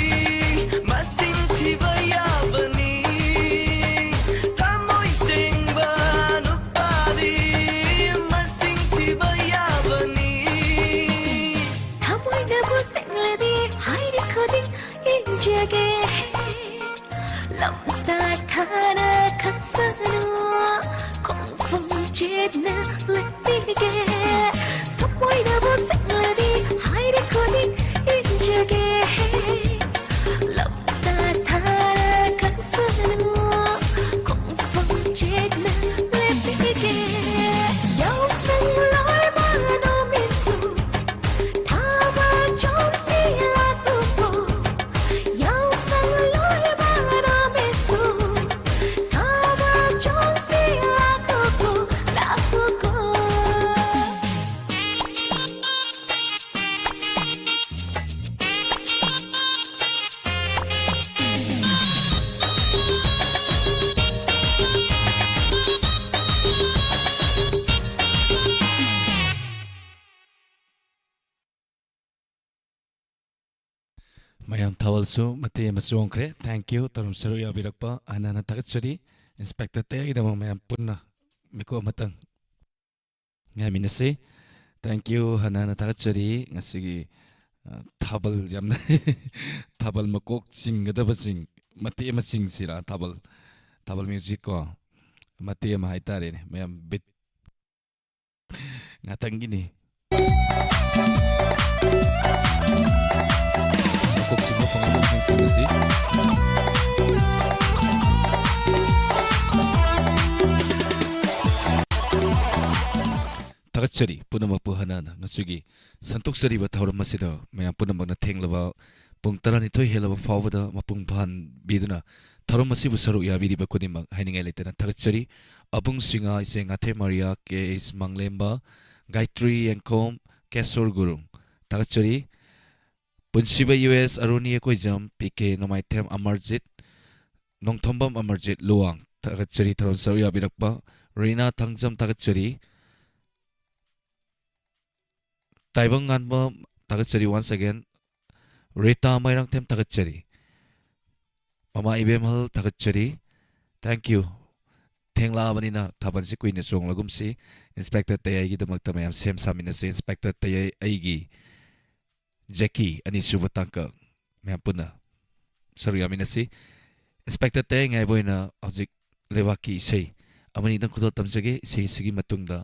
masing tibayabani Tamoy sing bang upadi masing tibayabani Tamoy na busing lady hairi koding injage lamta thana kansano kong phong chết na letige Tamoy na busing lady hairi koding injage lamta thana kansano kong phong chết na letige Yau sang loi mano mitsu Tava trong si la tupo Yau sang loi mano mitsu Tava trong si la tupo La tupo mayam thawal su mate masong kre thank you tarum saru ya birakpa anana takachari inspector te idam mayam punna miko matang ngaminase thank you hanana takachari ngasigi thabal yamna thabal makok singgadaba sing mate masing sira thabal music ko mate ma haitare ne mayam bit ngatang gini makok singo pangalong sing si Takachari punamakpu hanana ngasugi santuksari ba thauram masida mayam punamakna thenglaba pung 12 helaba fawbada mapung phan biduna thauram masibu saru yabiriba kodimak hainingai leitena takachari abung singa ise ngathe maria ke is manglemba Gayatri Yankom Kesor Gurung takachari punsiba US Aruni Ekoijam PK Nomaithem Amarjit Nongthombam Amarjit Luang takachari thauram saru yabirakpa Reena Thangjam takachari Taibang Ganba takachari once again Rita Mairang Them takachari Mama Ibemhal takachari thank you Thengla banina thaban si kuine song lagum si inspector tayai gi damakta mayam sem samina si inspector tayai aigi Jackie ani subatangka mayam puna saru yamina si inspector tayai ngai boina object lewaki sei amani dang kudot tamjage sei sigi matungda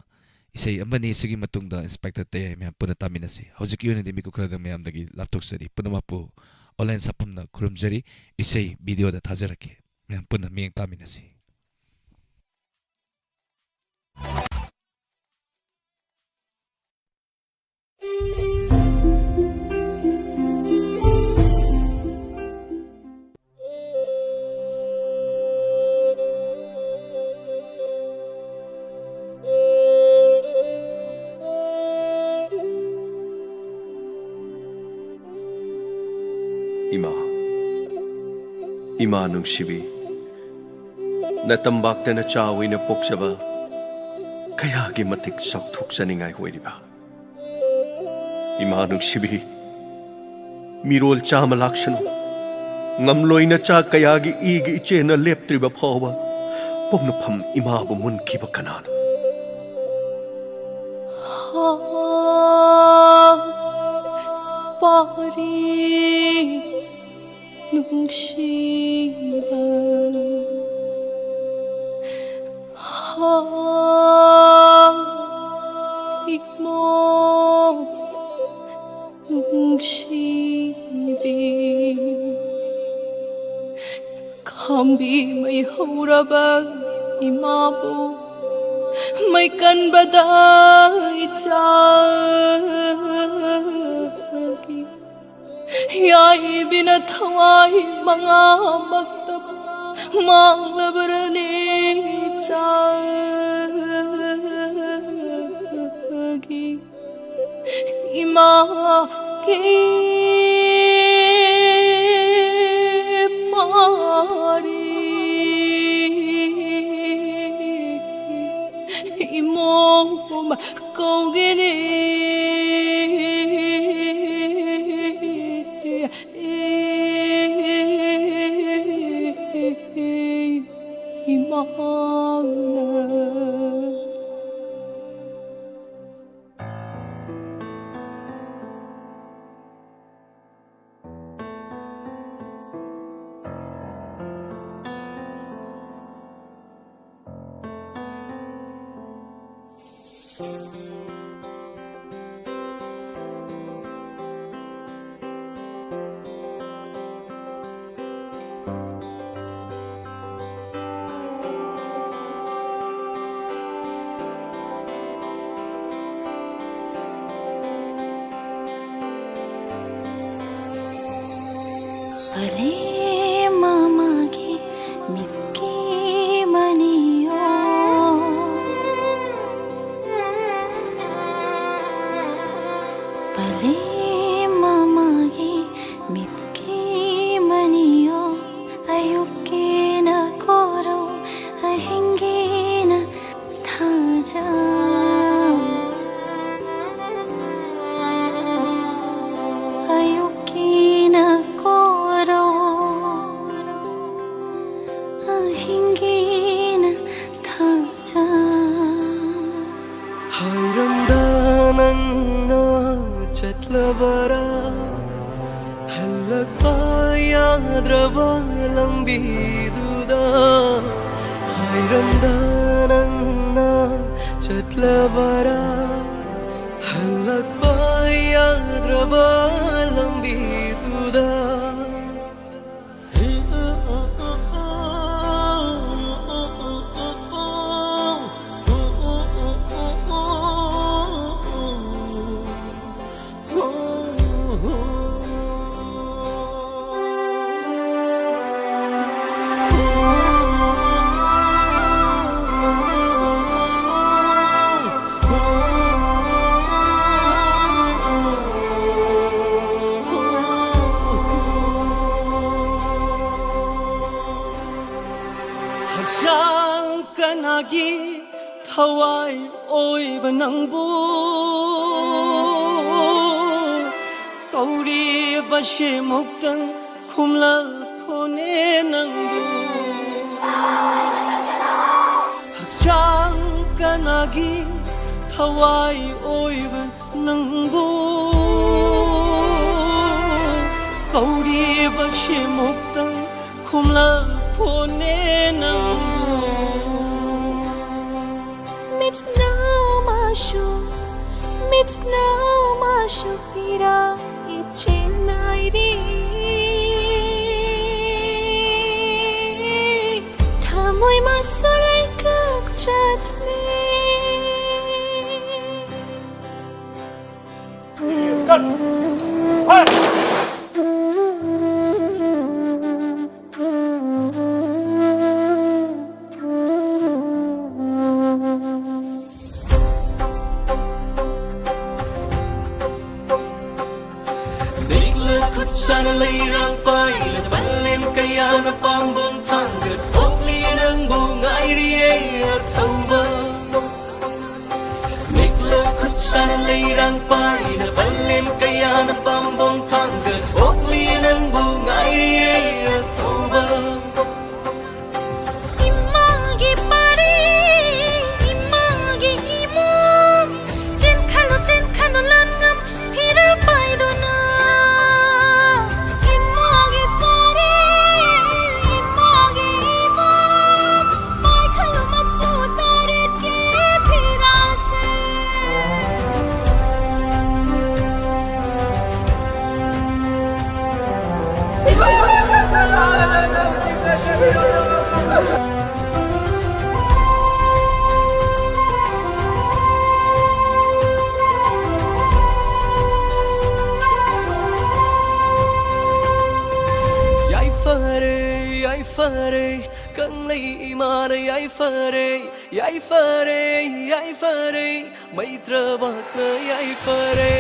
isei amani sigi matungda inspector tayai mayam puna tamina si hojik yone de miku kradang mayam dagi laptop sari puna mapu online sapumna kurumjari isei video da thajarake mayam puna mieng tamina si Ima nungsibi natambak na chawi na poksaba kaya gimatik sakthok sa ningay huwediba Ima nungsibi mirol chama lakshanu ngamloina cha kayagi igi ichena leptriba phawa pomna pham ima bu mun khiba kanana Pari nungshira ikmo nungshibi kambi may hauraba imabu may kanbada ichagi yai binathawai mga magtab manglabarani ichagi ima ki pari imom kaugene imana Ale mamagi mikki maniyo Ale mamagi mikki maniyo ayuki na koro ahingi na thaja ayuki na hingina thaja hayrandananna chatlavara hallakpa yadrava lambiduda hayrandananna chatlavara hallakpa yadrava lambiduda kanagi thawai oi banangbu kauri bashe muktan khumla khone nangbu hakchang kanagi thawai oi banangbu kauri bashe muktan khumla khone nangbu It's now mashu pira ichinnairi thamoi masulai krak chatle Sana leirang pai la balem kaya na pambong hanggat okli ng bungay riye at tauba Miklo kut sana leirang pai la balem kaya na pambong hanggat okli fare kan lei imana yai fare mai travak na yai fare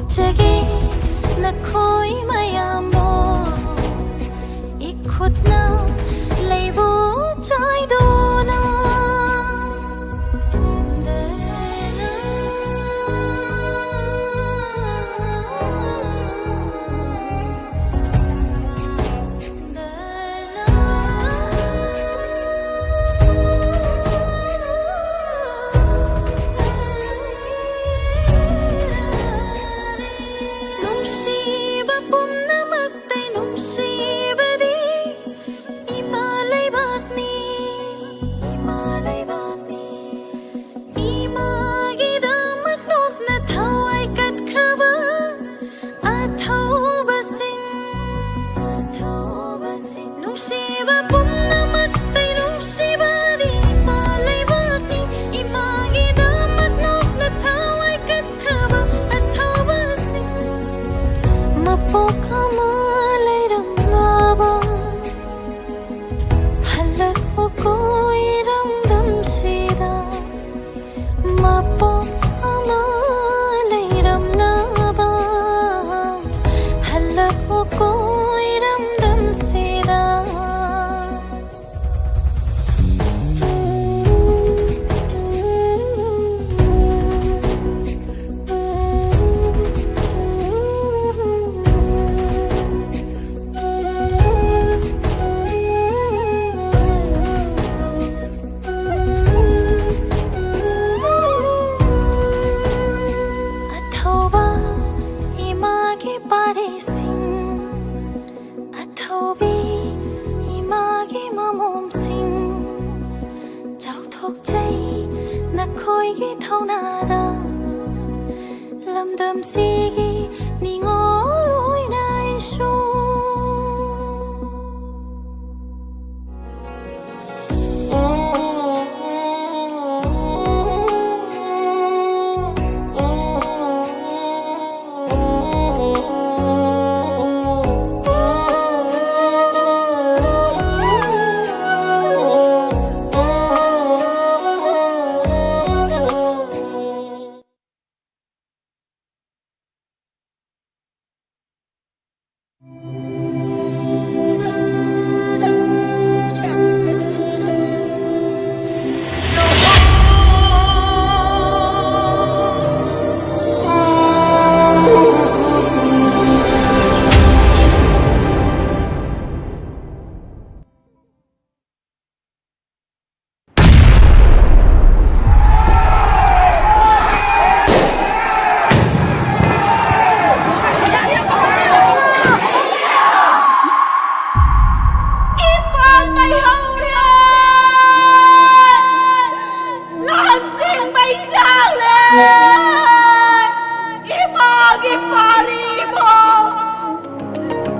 ꯊꯧꯖꯒꯦ ꯅꯈꯣꯏ ꯃꯌꯥꯝꯕꯨ 이콧나 레이보 차이도나 numsiba pumnamaktai numsibadi Imalay bakni Imagidamag not na thaway katkraba Athawbasing Nungsiba pumnamatay nungsibadi Imalay bakni Imagidamag not na thaway katkraba Athawbasing Mapokamalay ramlaba Halat mo ko'y ramdamsida Mapok amalay ramlaba Halat mo ko'y ramdamsida Athauba imagi parising Athaubi imagi mamomsing Chauthokjay nakhoygi thaunada Lamdamsigi ningo